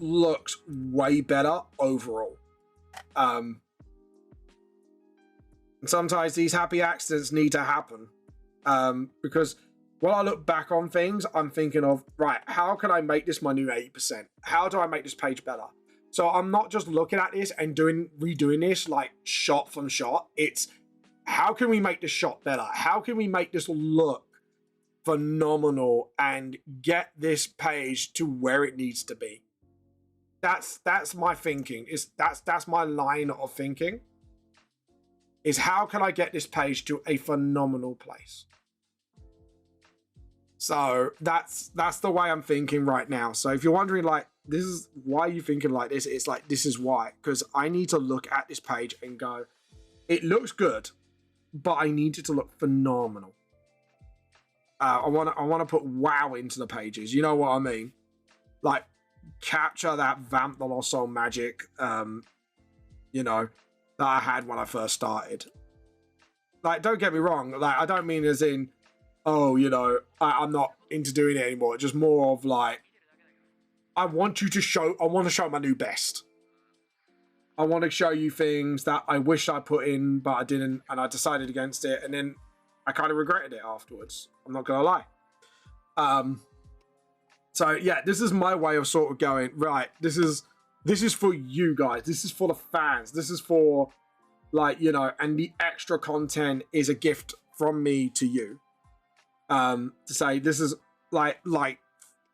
looks way better overall. And sometimes these happy accidents need to happen, because when I look back on things, I'm thinking of, right, how can I make this my new 80%? How do I make this page better? So I'm not just looking at this and redoing this like shot from shot. It's how can we make this shot better? How can we make this look phenomenal and get this page to where it needs to be? That's my thinking. That's my line of thinking. Is how can I get this page to a phenomenal place? So that's the way I'm thinking right now. So if you're wondering, like, this is why you're thinking like this, it's like, this is why, because I need to look at this page and go, it looks good, but I need it to look phenomenal. I want to put wow into the pages. You know what I mean? Like, capture that Vamp the Lost Soul magic, you know, that I had when I first started. Like, don't get me wrong. Like, I don't mean as in, oh, you know, I'm not into doing it anymore. Just more of like, I want to show my new best. I want to show you things that I wish I put in, but I didn't, and I decided against it, and then I kind of regretted it afterwards. I'm not gonna lie. So yeah, this is my way of sort of going, right, this is for you guys. This is for the fans. This is for, like, you know, and the extra content is a gift from me to you. To say this is like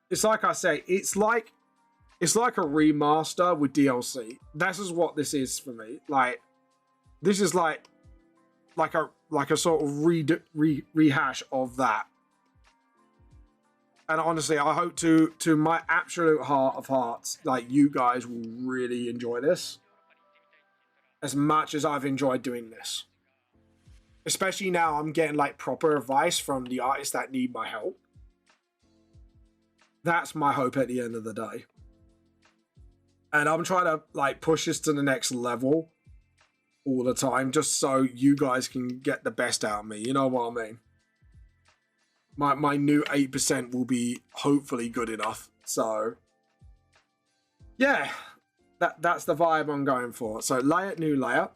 it's like I say, it's like a remaster with DLC. This is what this is for me. Like, this is like a sort of rehash of that. And honestly, I hope to my absolute heart of hearts, like, you guys will really enjoy this as much as I've enjoyed doing this. Especially now I'm getting like proper advice from the artists that need my help. That's my hope at the end of the day. And I'm trying to like push this to the next level all the time, just so you guys can get the best out of me. You know what I mean? My new 8% will be hopefully good enough. So yeah, that's the vibe I'm going for. So layer, new layer.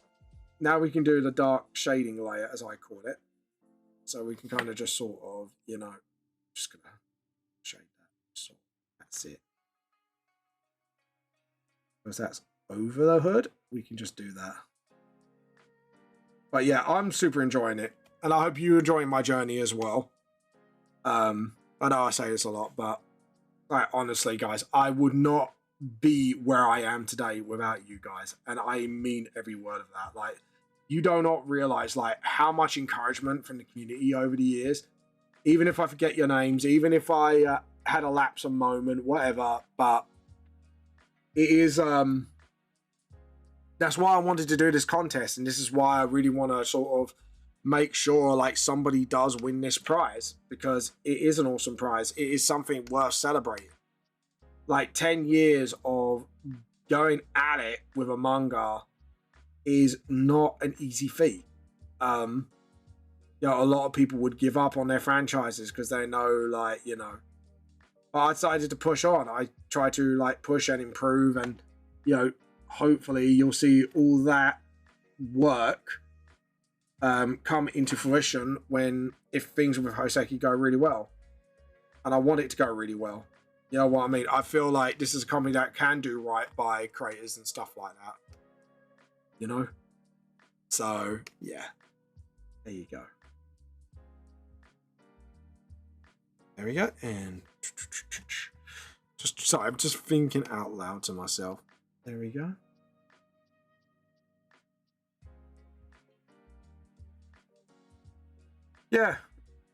Now we can do the dark shading layer, as I call it. So we can kind of just sort of, you know, just gonna shade that. So that's it. Because that's over the hood, we can just do that. But yeah, I'm super enjoying it. And I hope you're enjoying my journey as well. I know I say this a lot, but like, honestly, guys, I would not be where I am today without you guys. And I mean every word of that. Like, you do not realize like how much encouragement from the community over the years, even if I forget your names, even if I had a lapse of moment, whatever, but it is, that's why I wanted to do this contest. And this is why I really want to sort of make sure like somebody does win this prize, because it is an awesome prize. It is something worth celebrating. Like 10 years of going at it with a manga is not an easy feat. You know, a lot of people would give up on their franchises because they know, like, you know, but I decided to push on. I try to like push and improve, and you know, hopefully you'll see all that work come into fruition if things with Hoseki go really well. And I want it to go really well. You know what I mean? I feel like this is a company that can do right by creators and stuff like that. You know? So, yeah. There you go. There we go. And sorry, I'm just thinking out loud to myself. There we go. Yeah.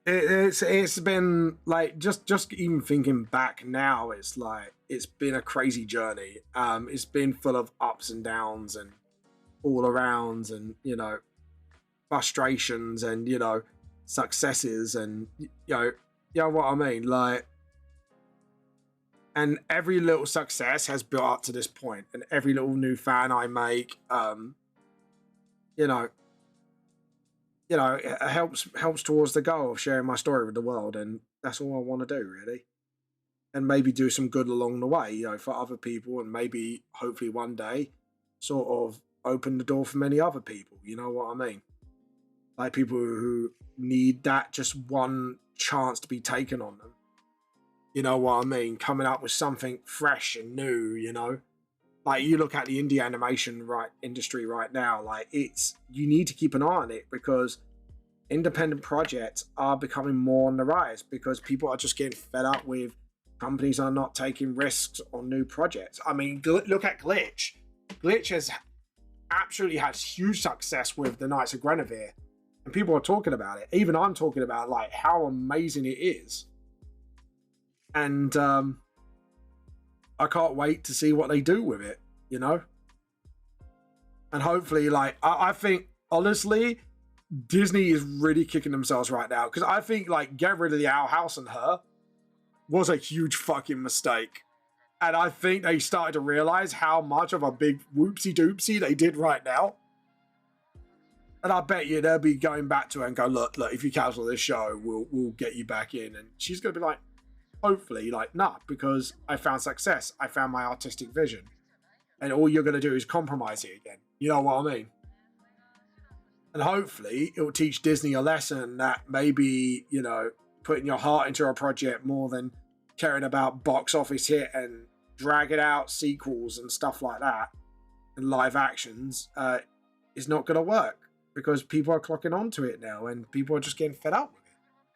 It's been like just even thinking back now, it's like it's been a crazy journey. It's been full of ups and downs and all arounds, and you know, frustrations, and you know, successes, and you know what I mean, like, and every little success has built up to this point, and every little new fan I make, you know, it helps towards the goal of sharing my story with the world, and that's all I want to do, really. And maybe do some good along the way, you know, for other people, and maybe hopefully one day sort of open the door for many other people. You know what I mean? Like people who need that just one chance to be taken on them. You know what I mean? Coming up with something fresh and new, you know? Like you look at the indie animation industry right now, like you need to keep an eye on it, because independent projects are becoming more on the rise, because people are just getting fed up with companies are not taking risks on new projects. I mean, look at Glitch. Glitch has absolutely had huge success with the Knights of Guinevere, and people are talking about it. Even I'm talking about like how amazing it is. And I can't wait to see what they do with it, you know? And hopefully, like, I think, honestly, Disney is really kicking themselves right now, because I think, like, get rid of the Owl House and Her was a huge fucking mistake. And I think they started to realize how much of a big whoopsie-doopsie they did right now. And I bet you they'll be going back to her and go, look, if you cancel this show, we'll get you back in. And she's going to be like, hopefully, like, nah, because I found success. I found my artistic vision. And all you're going to do is compromise it again. You know what I mean? And hopefully it will teach Disney a lesson that maybe, you know, putting your heart into a project more than caring about box office hit and dragging out sequels and stuff like that and live actions is not going to work, because people are clocking onto it now and people are just getting fed up with it,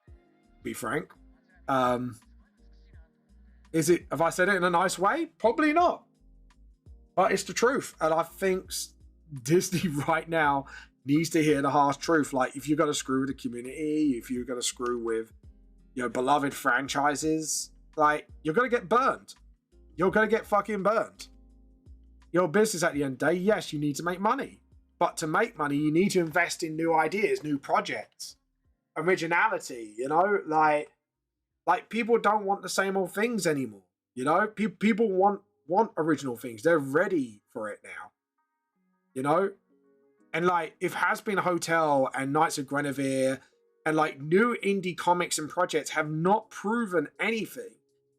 to be frank. Have I said it in a nice way? Probably not. But it's the truth. And I think Disney right now needs to hear the harsh truth. Like, if you're going to screw with the community, if you're going to screw with, you know, beloved franchises, like, you're going to get burned. You're going to get fucking burned. Your business at the end of the day, yes, you need to make money. But to make money, you need to invest in new ideas, new projects, originality, you know? Like, Like, people don't want the same old things anymore. You know, people want original things. They're ready for it now. You know, and like if Has Been Hotel and Knights of Guinevere and like new indie comics and projects have not proven anything,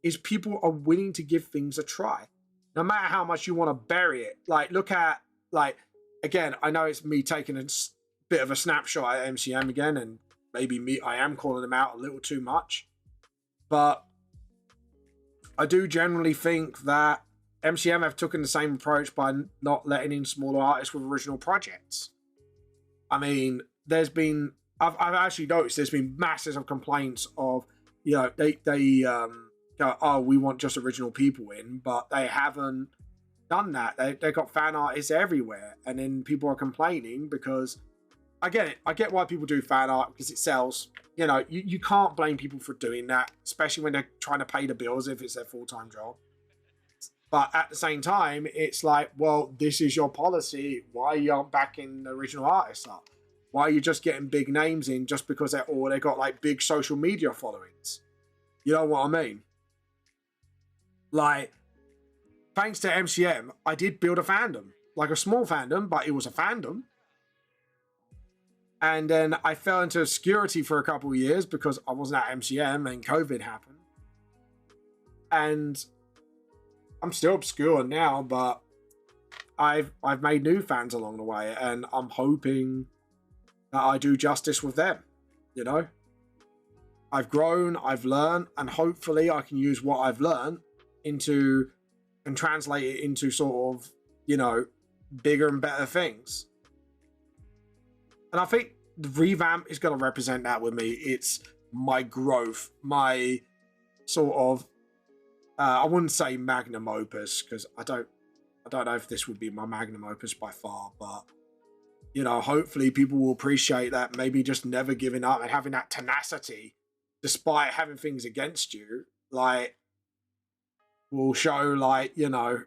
is people are willing to give things a try, no matter how much you want to bury it. Like, look at, like, again, I know it's me taking a bit of a snapshot at MCM again, and maybe I am calling them out a little too much, but I do generally think that MCM have taken the same approach by not letting in smaller artists with original projects. I mean, I've actually noticed there's been masses of complaints of, you know, they go, oh, we want just original people in, but they haven't done that. They got fan artists everywhere, and then people are complaining because I get it. I get why people do fan art because it sells. You know, you can't blame people for doing that, especially when they're trying to pay the bills if it's their full-time job. But at the same time, it's like, well, this is your policy. Why you aren't backing the original artists up? Why are you just getting big names in just because they got like big social media followings? You know what I mean? Like, thanks to MCM, I did build a fandom. Like a small fandom, but it was a fandom. And then I fell into obscurity for a couple of years because I wasn't at MCM and COVID happened. And I'm still obscure now, but I've made new fans along the way, and I'm hoping that I do justice with them. You know, I've grown, I've learned, and hopefully I can use what I've learned into and translate it into sort of, you know, bigger and better things. And I think the revamp is going to represent that with me. It's my growth, my sort of, I wouldn't say magnum opus, because I don't know if this would be my magnum opus by far, but, you know, hopefully people will appreciate that, maybe just never giving up and having that tenacity, despite having things against you, like, will show, like, you know,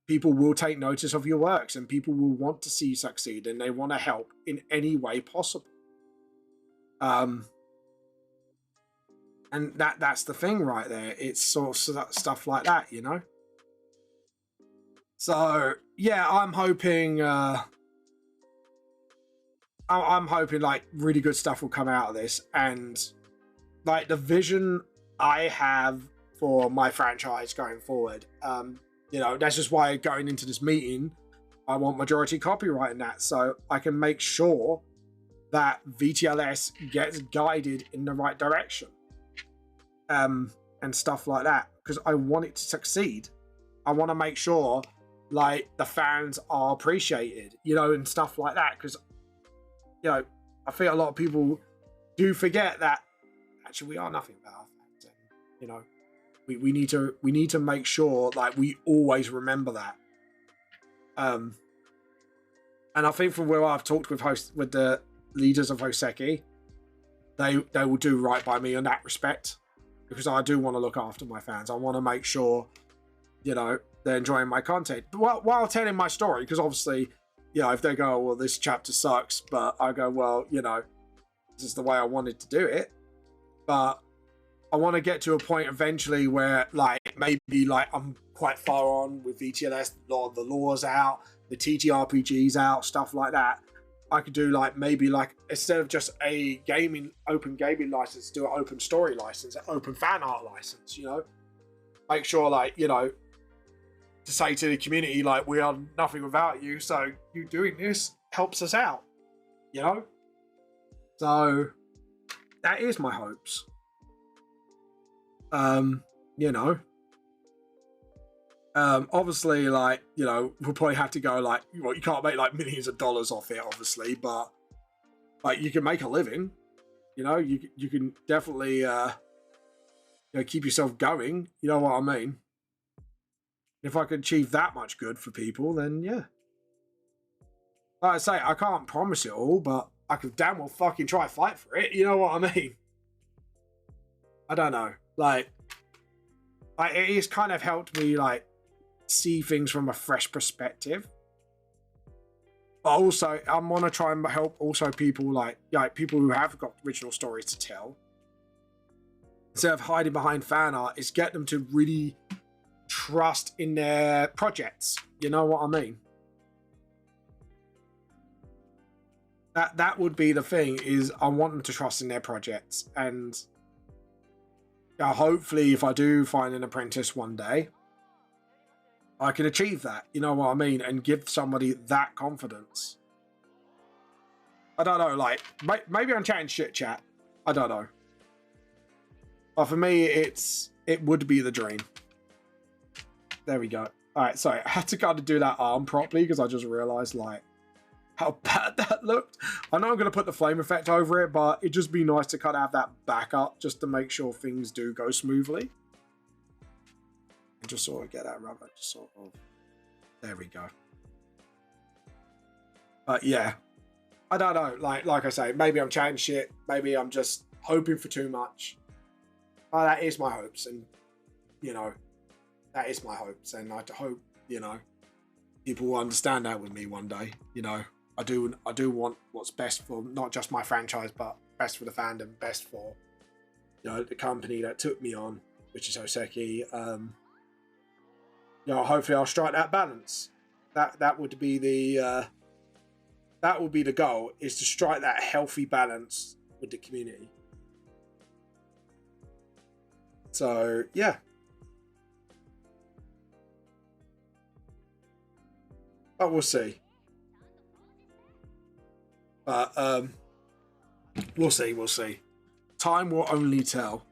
people will take notice of your works and people will want to see you succeed and they want to help in any way possible. And that's the thing right there. It's sort of stuff like that, you know? So, yeah, I'm hoping like really good stuff will come out of this, and like the vision I have for my franchise going forward, you know, that's just why going into this meeting, I want majority copyright in that, so I can make sure that VTLS gets guided in the right direction, and stuff like that, because I want it to succeed. I want to make sure like the fans are appreciated, you know, and stuff like that, because, you know, I think a lot of people do forget that actually we are nothing but our fans, and, you know, we need to make sure like we always remember that. And I think from where I've talked with the leaders of Hoseki, they will do right by me in that respect, because I do want to look after my fans. I want to make sure, you know, they're enjoying my content while telling my story, because obviously, you know, if they go, well, this chapter sucks, but I go, well, you know, this is the way I wanted to do it, but I want to get to a point eventually where, like, maybe like I'm quite far on with VTLS, the law's out, the TTRPG's out, stuff like that. I could do like maybe like, instead of just a open gaming license, do an open story license, an open fan art license, you know, make sure, like, you know, to say to the community, like, we are nothing without you, so you doing this helps us out, you know. So that is my hopes. You know, obviously, like, you know, we'll probably have to go, like, well, you can't make like millions of dollars off it, obviously, but like you can make a living, you know, you can definitely you know, keep yourself going, you know what I mean? If I could achieve that much good for people, then yeah. Like I say, I can't promise it all, but I could damn well fucking try fight for it, you know what I mean? I don't know, like it has kind of helped me like see things from a fresh perspective, but also I want to try and help also people like people who have got original stories to tell, instead of hiding behind fan art, is get them to really trust in their projects. You know what I mean? That would be the thing, is I want them to trust in their projects. And hopefully if I do find an apprentice one day, I can achieve that, you know what I mean, and give somebody that confidence. I don't know, like, maybe I'm chatting shit, chat. I don't know. But for me, it would be the dream. There we go. All right, sorry, I had to kind of do that arm properly because I just realized, like, how bad that looked. I know I'm going to put the flame effect over it, but it'd just be nice to kind of have that backup just to make sure things do go smoothly. And just sort of get that rubber, just sort of. There we go. But yeah, I don't know. Like I say, maybe I'm chatting shit. Maybe I'm just hoping for too much. That is my hopes, and you know, that is my hopes, and I hope, you know, people will understand that with me one day. You know, I do want what's best for not just my franchise, but best for the fandom, best for, you know, the company that took me on, which is Hoseki. You know, hopefully I'll strike that balance. That would be the goal, is to strike that healthy balance with the community. So yeah. But we'll see. But we'll see. Time will only tell.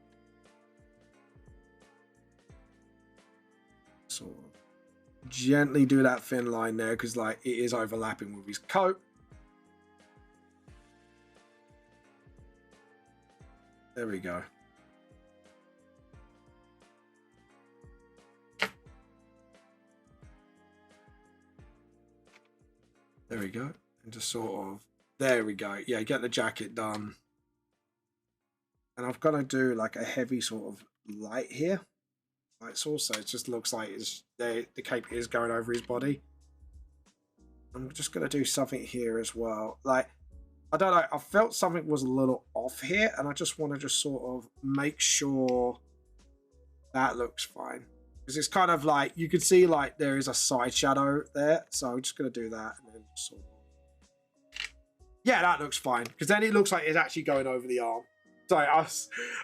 So gently do that thin line there, because like it is overlapping with his coat. There we go. There we go. And just sort of, there we go. Yeah, get the jacket done. And I've got to do like a heavy sort of light here. Light source, so it just looks like the cape is going over his body. I'm just going to do something here as well. Like, I don't know, I felt something was a little off here, and I just want to just sort of make sure that looks fine. Because it's kind of like, you can see like there is a side shadow there. So I'm just going to do that. And then sort of... Yeah, that looks fine. Because then it looks like it's actually going over the arm. Sorry,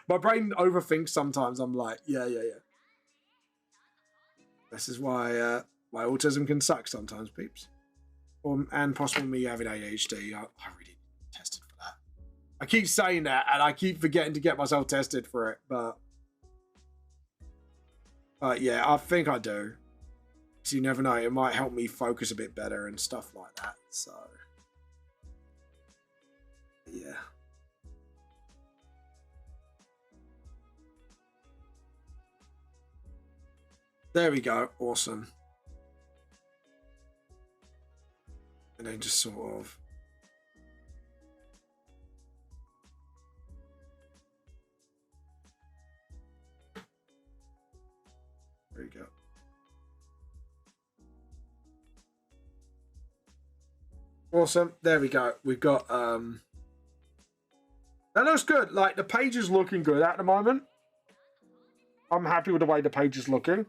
my brain overthinks sometimes. I'm like, yeah. This is why my autism can suck sometimes, peeps. And possibly me having ADHD. I really tested for that. I keep saying that, and I keep forgetting to get myself tested for it. But yeah, I think I do. So you never know. It might help me focus a bit better and stuff like that. So yeah. There we go. Awesome. And then just sort of... There you go. Awesome. There we go. We've got... That looks good. Like, the page is looking good at the moment. I'm happy with the way the page is looking.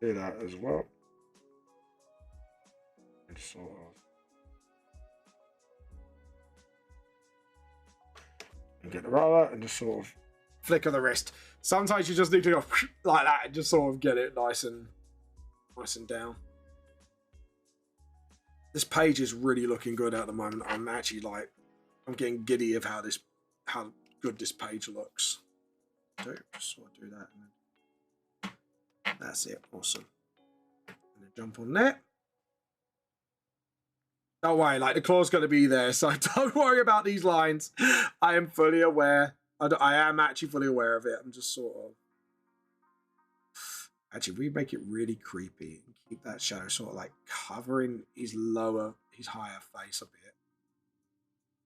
Do that as well. And sort of. And get the roller and just sort of flick of the wrist. Sometimes you just need to go like that and just sort of get it nice and down. This page is really looking good at the moment. I'm actually like, I'm getting giddy of how good this page looks. So just sort of do that. And then that's it. Awesome. And then jump on there. Don't worry, like the claw's going to be there, so don't worry about these lines. I am fully aware. I am actually fully aware of it. I'm just sort of... Actually, we make it really creepy and keep that shadow sort of like covering his higher face a bit.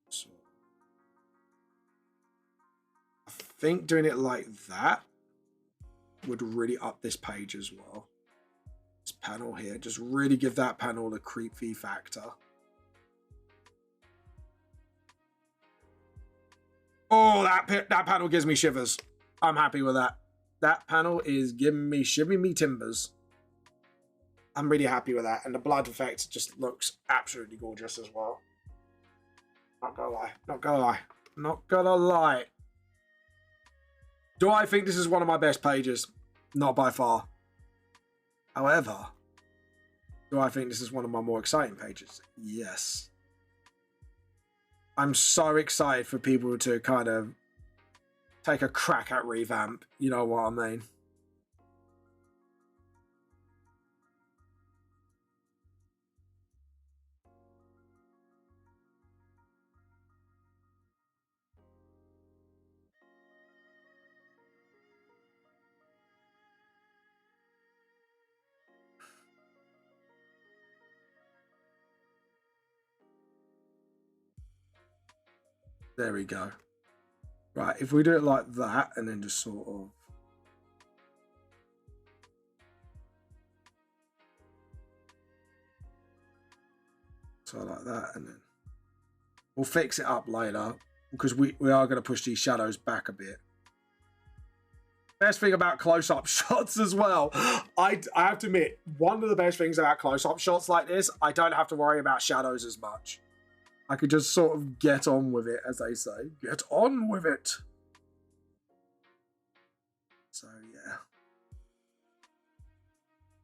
So I think doing it like that would really up this page as well. This panel here, just really give that panel the creepy factor. Oh, that panel gives me shivers. I'm happy with that. That panel is giving me shivering me timbers. I'm really happy with that. And the blood effect just looks absolutely gorgeous as well. Not gonna lie. Not gonna lie. Not gonna lie. Do I think this is one of my best pages? Not by far. However, do I think this is one of my more exciting pages? Yes. I'm so excited for people to kind of take a crack at revamp. You know what I mean? There we go. Right, if we do it like that and then just sort of... So like that, and then we'll fix it up later because we are going to push these shadows back a bit. Best thing about close-up shots as well. I have to admit, one of the best things about close-up shots like this, I don't have to worry about shadows as much. I could just sort of get on with it, as they say. Get on with it. So, yeah.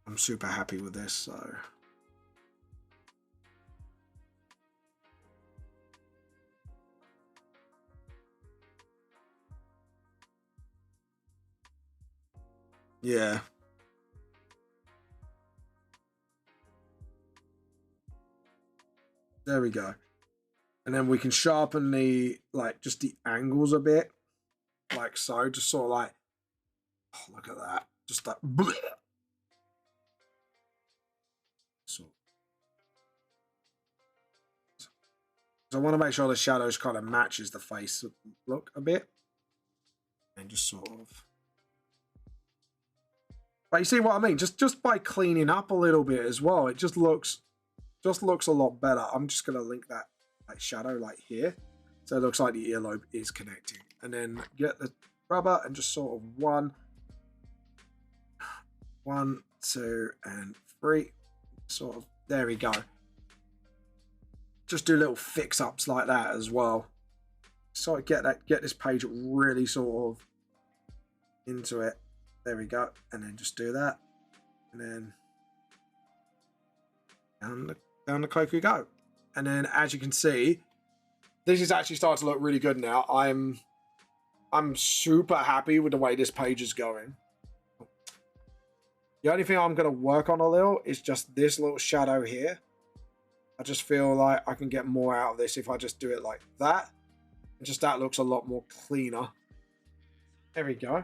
I'm super happy with this, so... Yeah. There we go. And then we can sharpen the, like, just the angles a bit. Like so. Just sort of like, oh, look at that. Just that. Bleh. So I want to make sure the shadows kind of matches the face look a bit. And just sort of. But you see what I mean? Just by cleaning up a little bit as well, it just looks a lot better. I'm just gonna link that like shadow like here, so it looks like the earlobe is connecting. And then get the rubber and just sort of 1, 2, and 3. Sort of there we go. Just do little fix ups like that as well. So I get this page really sort of into it. There we go, and then just do that, and then down the cloak we go. And then, as you can see, this is actually starting to look really good now. I'm super happy with the way this page is going. The only thing I'm going to work on a little is just this little shadow here. I just feel like I can get more out of this if I just do it like that. And just that looks a lot more cleaner. There we go.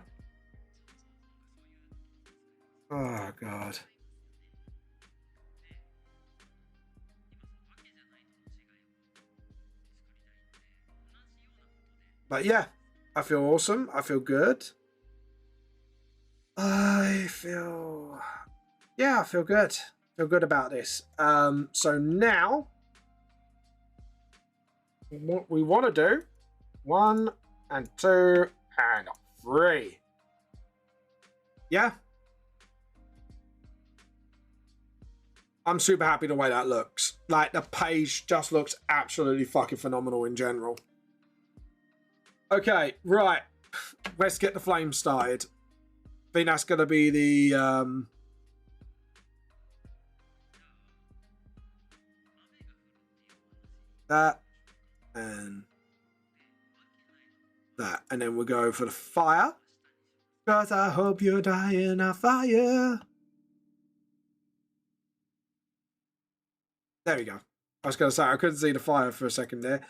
Oh, God. But yeah, I feel awesome. I feel good. I feel good. Feel good about this. So now, what we want to do, 1 and 2 and 3. Yeah. I'm super happy the way that looks. Like, the page just looks absolutely fucking phenomenal in general. Okay, right. Let's get the flames started. I think that's going to be the... that. And that. And then we'll go for the fire. Because I hope you die in a fire. There we go. I was going to say, I couldn't see the fire for a second there.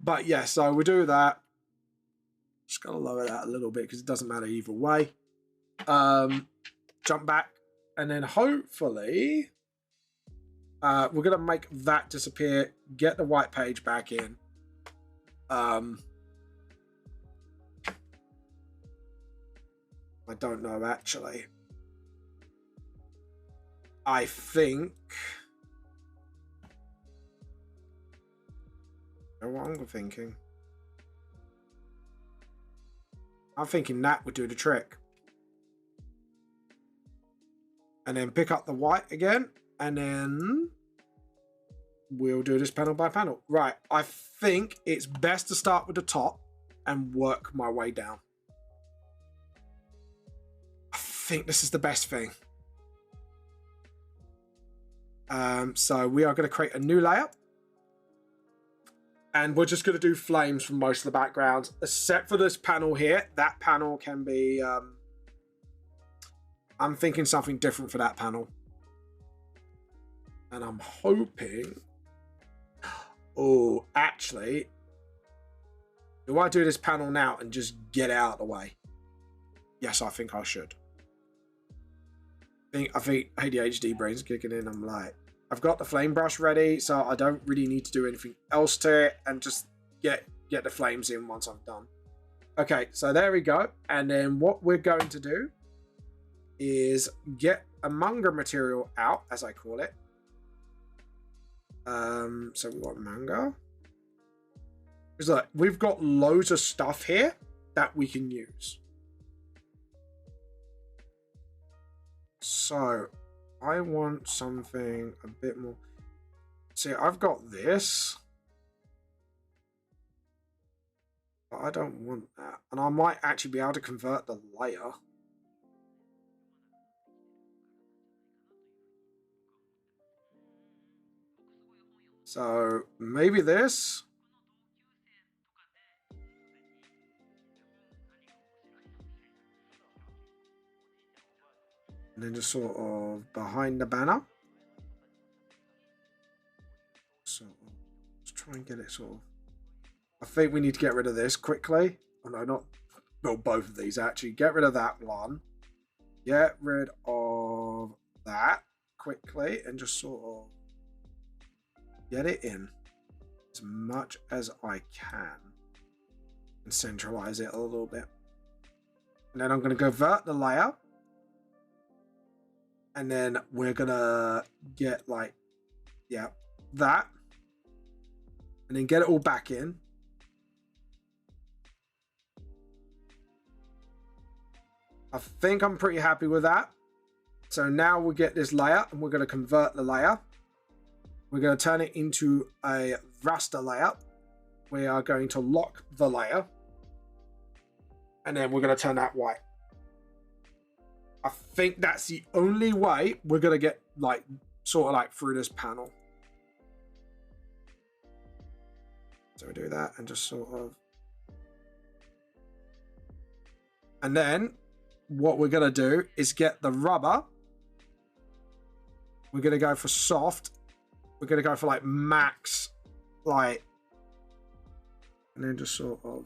But yeah, so we'll do that. Just got to lower that a little bit because it doesn't matter either way. Jump back. And then hopefully, we're going to make that disappear. Get the white page back in. I don't know, actually. I think... what I'm thinking. I'm thinking that would do the trick. And then pick up the white again. And then we'll do this panel by panel. Right, I think it's best to start with the top and work my way down. I think this is the best thing. So we are going to create a new layer. And we're just going to do flames from most of the backgrounds, except for this panel here. That panel can be... I'm thinking something different for that panel. And I'm hoping... Oh, actually... Do I do this panel now and just get out of the way? Yes, I think I should. I think ADHD brain's kicking in. I'm like... I've got the flame brush ready, so I don't really need to do anything else to it, and just get the flames in once I'm done. Okay, so there we go. And then what we're going to do is get a manga material out, as I call it. So we've got manga. Because look, we've got loads of stuff here that we can use. So I want something a bit more. See, I've got this. But I don't want that. And I might actually be able to convert the layer. So maybe this. And then just sort of behind the banner. So let's try and get it sort of. I think we need to get rid of this quickly. Oh no, not. Well, both of these actually. Get rid of that one. Get rid of that quickly and just sort of get it in as much as I can and centralize it a little bit. And then I'm going to convert the layer. And then we're going to get like, yeah, that. And then get it all back in. I think I'm pretty happy with that. So now we'll get this layer and we're going to convert the layer. We're going to turn it into a raster layer. We are going to lock the layer. And then we're going to turn that white. I think that's the only way we're going to get like sort of like through this panel. So we do that and just sort of. And then what we're going to do is get the rubber. We're going to go for soft. We're going to go for like max light. And then just sort of.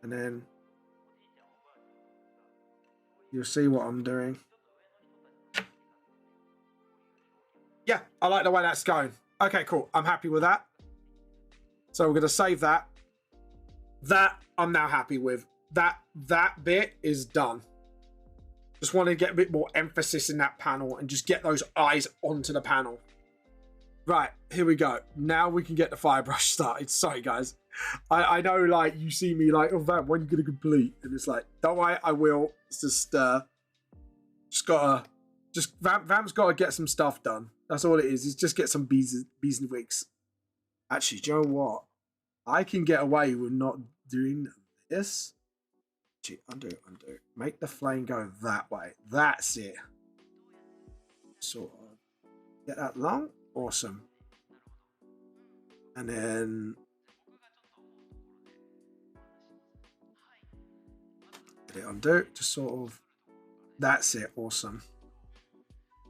And then you'll see what I'm doing. Yeah, I like the way that's going. Okay, cool. I'm happy with that. So we're going to save that. That I'm now happy with. That bit is done. Just want to get a bit more emphasis in that panel and just get those eyes onto the panel. Right, here we go. Now we can get the fire brush started. Sorry, guys. I know, like, you see me like, oh, Vam, when are you going to complete? And it's like, don't worry, I will. It's just Vam's got to get some stuff done. That's all it is. It's just get some bees and wigs. Actually, do you know what? I can get away with not doing this. Actually, undo. Make the flame go that way. That's it. Sort of. Get that long. Awesome. And then get it undo. Just sort of. That's it. Awesome.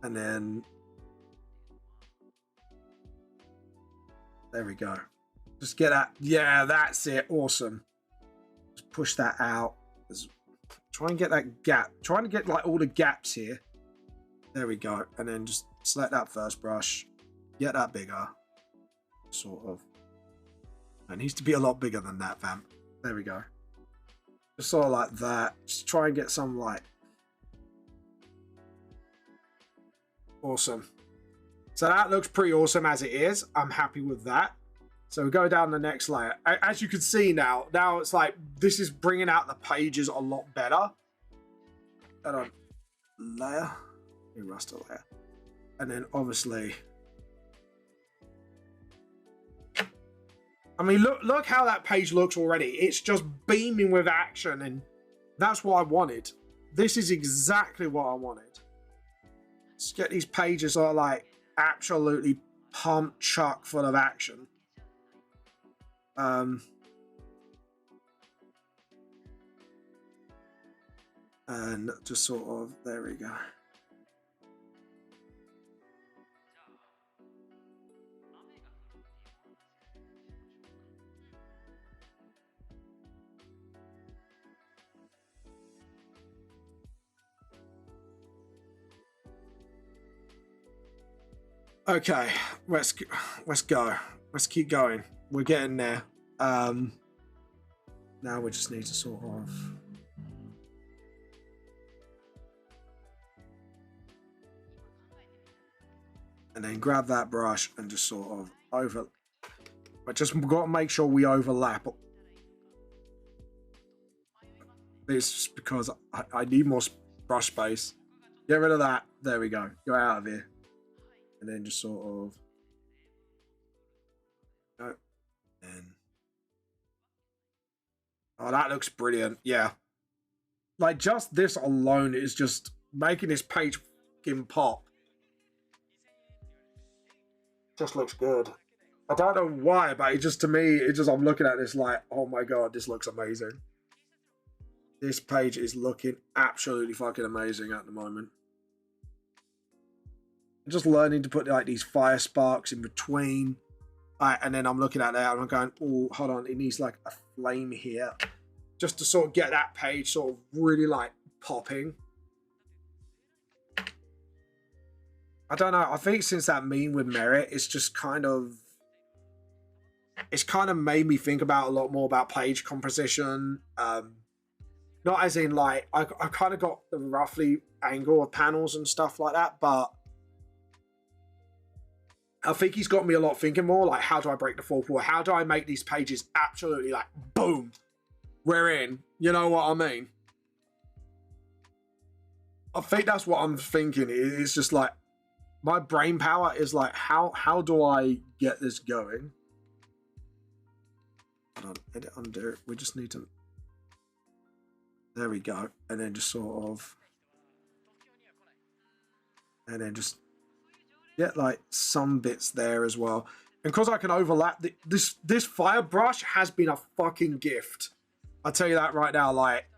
And then there we go. Just get that. Yeah, that's it. Awesome. Just push that out. Just try and get that gap. Trying to get like all the gaps here. There we go. And then just select that first brush. Get that bigger. Sort of. It needs to be a lot bigger than that, vamp. There we go. Just sort of like that. Just try and get some like. Awesome. So that looks pretty awesome as it is. I'm happy with that. So we go down the next layer. As you can see now it's like, this is bringing out the pages a lot better. Hold on. Layer. Raster layer. And then obviously, I mean, look how that page looks already. It's just beaming with action, and that's what I wanted. This is exactly what I wanted. Let's get these pages sort of like absolutely pumped chuck full of action. And just sort of, there we go. Okay, let's go. Let's keep going. We're getting there. Now we just need to sort of, and then grab that brush and just sort of over. But just got to make sure we overlap. It's just because I need more brush space. Get rid of that. There we go. Go out of here. And then just sort of, and oh, that looks brilliant. Yeah, like just this alone is just making this page fucking pop. Just looks good. I don't know why, but it just, to me, it just, I'm looking at this like, oh my god, this looks amazing. This page is looking absolutely fucking amazing at the moment. Just learning to put like these fire sparks in between, and then I'm looking at that and I'm going, oh, hold on, it needs like a flame here, just to sort of get that page sort of really like popping. I don't know, I think since that meme with Merit, it's just kind of, it's kind of made me think about a lot more about page composition. Not as in like, I kind of got the roughly angle of panels and stuff like that, but I think he's got me a lot thinking more like, how do I break the fourth wall? How do I make these pages absolutely like, boom, we're in? You know what I mean? I think that's what I'm thinking. It's just like, my brain power is like, how do I get this going? Hold on, edit, undo. We just need to, there we go. And then just sort of, and then just get like some bits there as well. And because I can overlap, this fire brush has been a fucking gift. I'll tell you that right now. Like,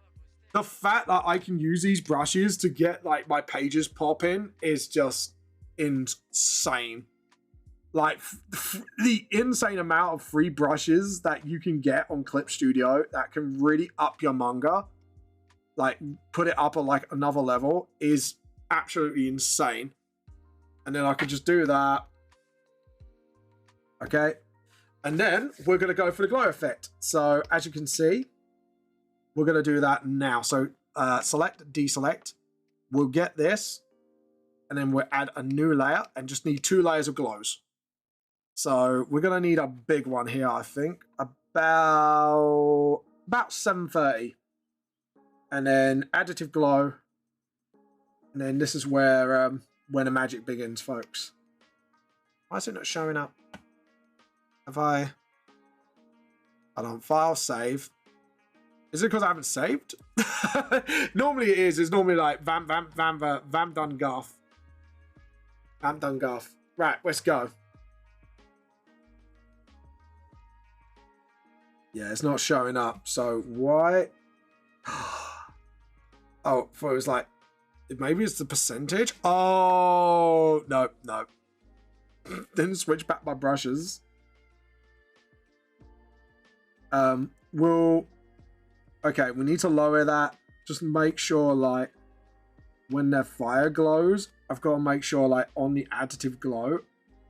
the fact that I can use these brushes to get like my pages popping is just insane. Like, the insane amount of free brushes that you can get on Clip Studio that can really up your manga, like put it up at like another level, is absolutely insane. And then I could just do that. Okay. And then we're going to go for the glow effect. So as you can see, we're going to do that now. So select, deselect. We'll get this. And then we'll add a new layer and just need 2 layers of glows. So we're going to need a big one here, I think. About 730. And then additive glow. And then this is where when the magic begins, folks. Why is it not showing up? Have I... Hold on, file, save. Is it because I haven't saved? Normally it is. It's normally like Vamp done Garth. Vamp done Garth. Right, let's go. Yeah, it's not showing up. So why? Oh, I thought it was like, maybe it's the percentage. Oh, no. Didn't switch back my brushes. Okay, we need to lower that. Just make sure, like, when their fire glows, I've got to make sure, like, on the additive glow,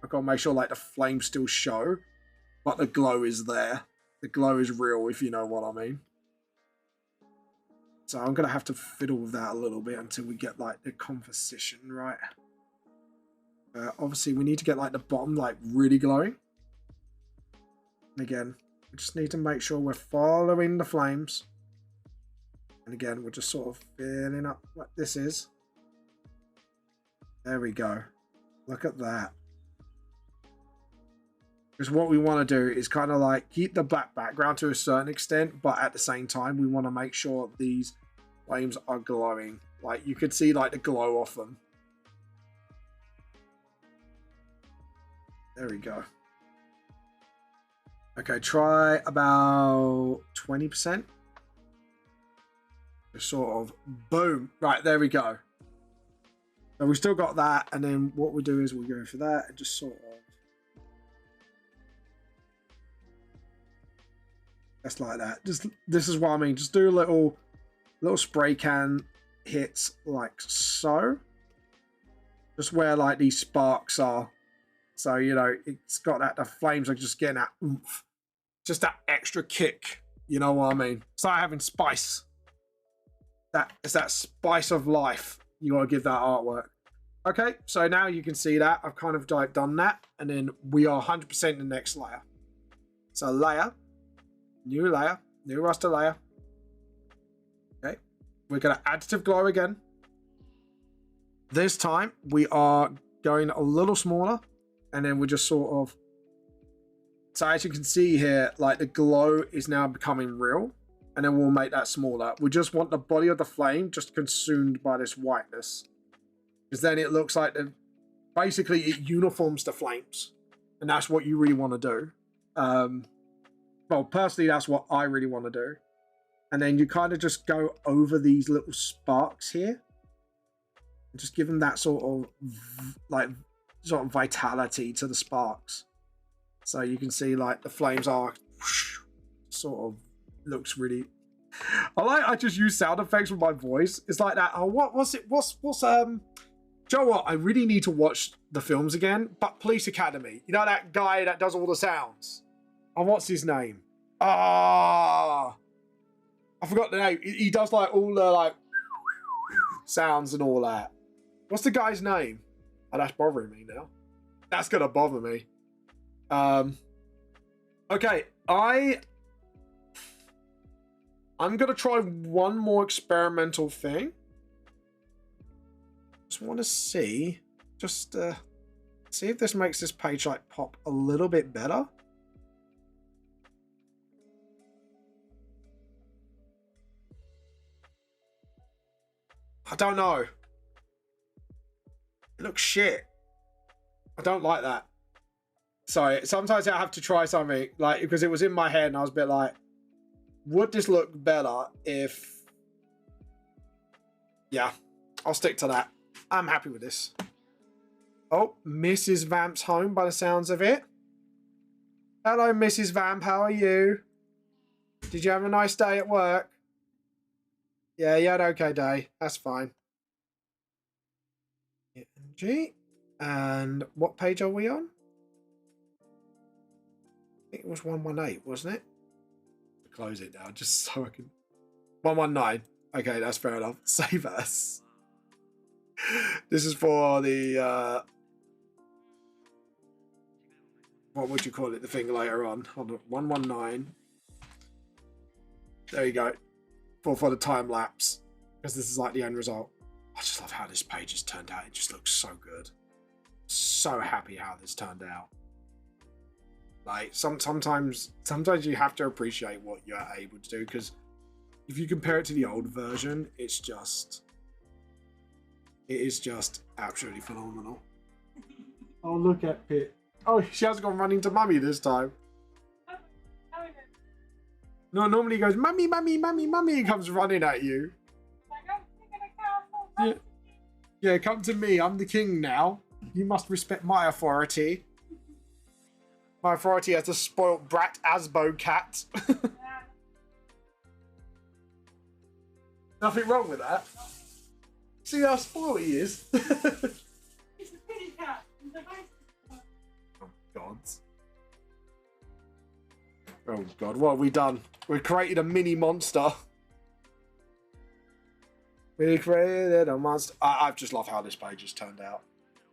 I've got to make sure, like, the flames still show, but the glow is there. The glow is real, if you know what I mean. So I'm going to have to fiddle with that a little bit until we get, like, the composition right. Obviously, we need to get, like, the bottom, like, really glowing. And again, we just need to make sure we're following the flames. And again, we're just sort of filling up what this is. There we go. Look at that. Because what we want to do is kind of like keep the black background to a certain extent, but at the same time, we want to make sure these flames are glowing. Like you could see like the glow off them. There we go. Okay, try about 20%. Just sort of boom. Right, there we go. So we still got that, and then what we do is we go for that and just sort of just like that. Just this is what I mean. Just do little spray can hits like so. Just where like these sparks are. So you know it's got that the flames are just getting that oomph. Just that extra kick. You know what I mean? It's like having spice. It's that spice of life. You gotta give that artwork. Okay, so now you can see that I've kind of done that, and then we are 100% in the next layer. So layer, new raster layer. Okay, we're gonna additive glow again. This time we are going a little smaller, and then we're just sort of. So as you can see here, like the glow is now becoming real. And then we'll make that smaller. We just want the body of the flame just consumed by this whiteness. Because then it looks like basically it uniforms the flames. And that's what you really want to do. Well, personally, that's what I really want to do. And then you kind of just go over these little sparks here. And just give them that sort of vitality to the sparks. So you can see like the flames are sort of looks really. I just use sound effects with my voice. It's like that. Oh, what's Joe? What? I really need to watch the films again. But Police Academy. You know that guy that does all the sounds. And what's his name? I forgot the name. He does like all the like sounds and all that. What's the guy's name? Oh, that's bothering me now. That's gonna bother me. Okay, I'm going to try one more experimental thing. Just want to see. Just see if this makes this page like pop a little bit better. I don't know. It looks shit. I don't like that. Sorry, sometimes I have to try something. Like, because it was in my head and I was a bit like, would this look better if... Yeah, I'll stick to that. I'm happy with this. Oh, Mrs. Vamp's home by the sounds of it. Hello, Mrs. Vamp. How are you? Did you have a nice day at work? Yeah, you had an okay day. That's fine. G. And what page are we on? I think it was 118, wasn't it? Close it now just so I can. 119. Okay, that's fair enough. Save us. This is for the what would you call it? The thing later on. Hold on. 119. There you go. For the time lapse. Because this is like the end result. I just love how this page has turned out. It just looks so good. So happy how this turned out. Like sometimes you have to appreciate what you're able to do, because if you compare it to the old version, it is just absolutely phenomenal. Oh, look at Pit. Oh, she hasn't gone running to Mummy this time. No, normally he goes, Mummy, Mummy, Mummy, Mummy. He comes running at you. Yeah. Yeah, come to me. I'm the king now. You must respect my authority. My authority as a spoilt brat Asbo cat. Nothing wrong with that. See how spoiled he is. He's a pretty cat. Oh, God. Oh, God. What have we done? We created a mini monster. We created a monster. I just love how this page has turned out.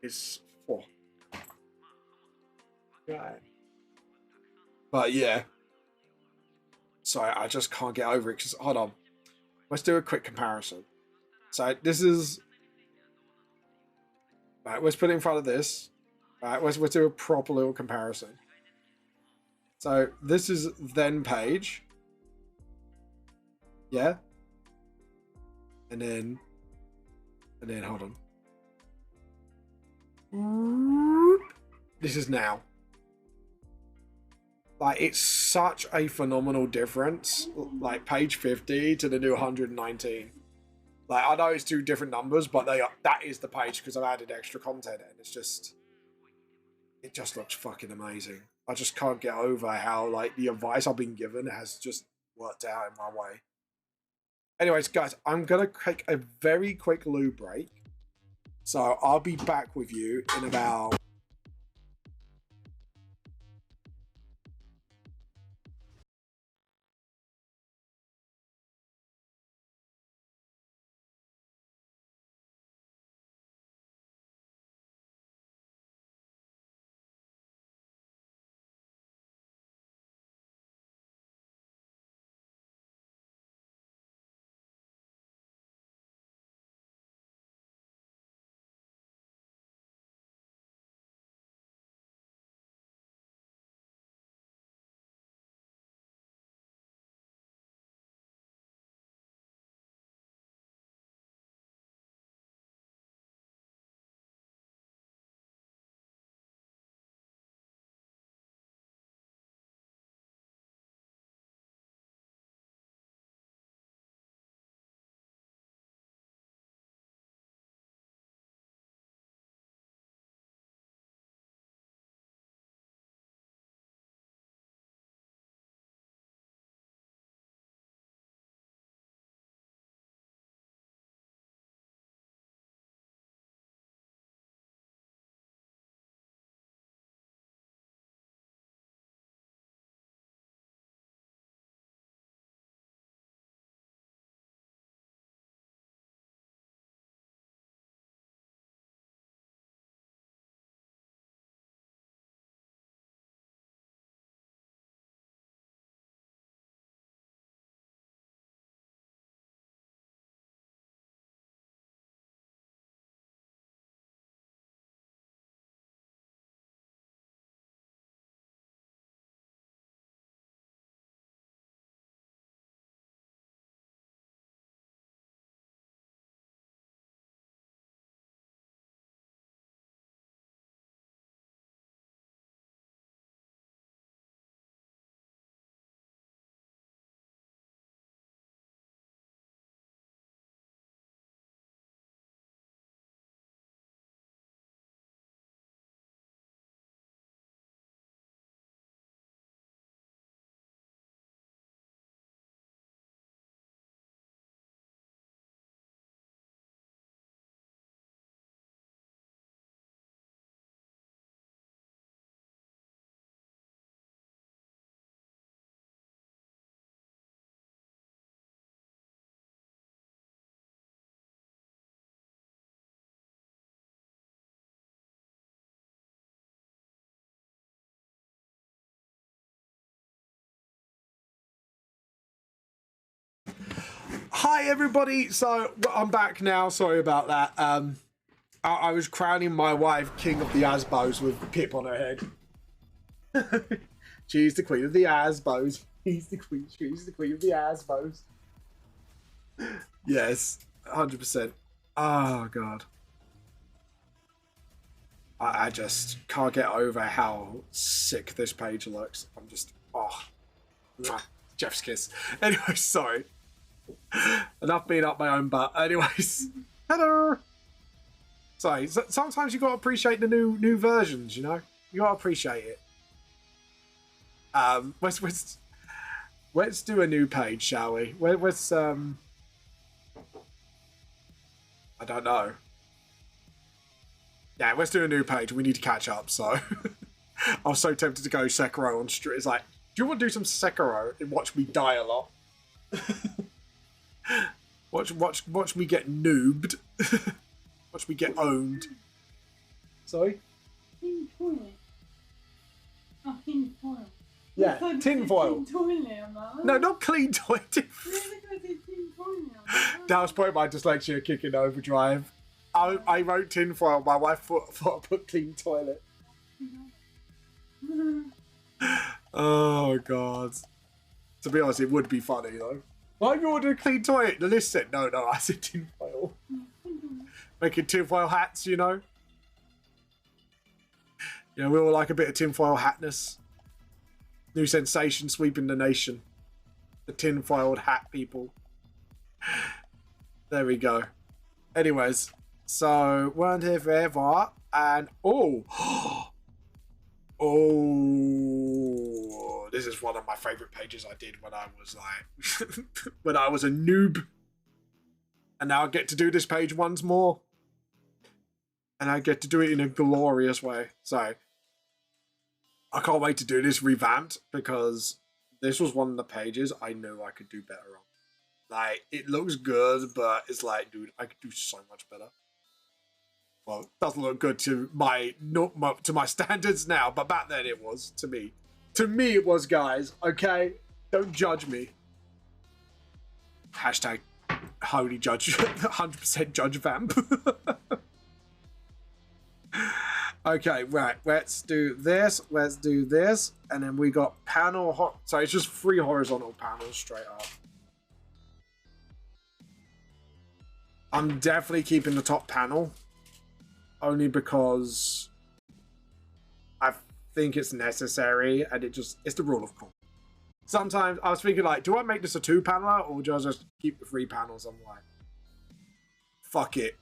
It's... Oh. Right. But yeah. Sorry, I just can't get over it. Because hold on. Let's do a quick comparison. So this is... Right, let's put it in front of this. Right, let's do a proper little comparison. So this is then page. Yeah. And then hold on. This is now. Like, it's such a phenomenal difference. Like, page 50 to the new 119. Like, I know it's two different numbers, but that is the page because I've added extra content in. It's just... It just looks fucking amazing. I just can't get over how, like, the advice I've been given has just worked out in my way. Anyways, guys, I'm going to take a very quick loo break. So I'll be back with you in about... Hi everybody, so I'm back now, sorry about that. I was crowning my wife King of the Asbos with Pip on her head. She's the Queen of the Asbos. She's the Queen of the Asbos. Yes, 100%. Oh god. I just can't get over how sick this page looks. I'm just, oh. Mwah. Jeff's kiss. Anyway, sorry. Enough being up my own butt. Anyways, hello. Sorry. Sometimes you gotta appreciate the new versions. You know, you gotta appreciate it. Let's do a new page, shall we? Let's I don't know. Yeah, let's do a new page. We need to catch up. So I was so tempted to go Sekiro on street. It's like, do you want to do some Sekiro and watch me die a lot? Watch me get noobed. Watch me get owned. Sorry? In the toilet. Oh, in the toilet. Yeah, tin foil. No, not clean toilet. That was probably my dyslexia kicking overdrive. I wrote tin foil. My wife thought I put clean toilet. Oh god. To be honest, it would be funny though. Why have you ordered a clean toilet? The list said no, I said tin foil. Making tin foil hats, you know. Yeah, we all like a bit of tin foil hatness. New sensation sweeping the nation. The tin foiled hat people. There we go. Anyways, so weren't here forever, and oh, this is one of my favorite pages I did when I was like, when I was a noob, and now I get to do this page once more, and I get to do it in a glorious way. So I can't wait to do this revamped because this was one of the pages I knew I could do better on. Like, it looks good, but it's like, dude, I could do so much better. Well, it doesn't look good to my standards now, but back then it was to me. To me it was, guys. Okay, don't judge me. Hashtag holy judge, 100% judge vamp. Okay, right. Let's do this. Let's do this, and then we got panel. So it's just 3 horizontal panels straight up. I'm definitely keeping the top panel. Only because I think it's necessary, and it's the rule of cool. Sometimes I was thinking like, do I make this a 2-paneler or do I just keep the 3 panels? I'm like, fuck it.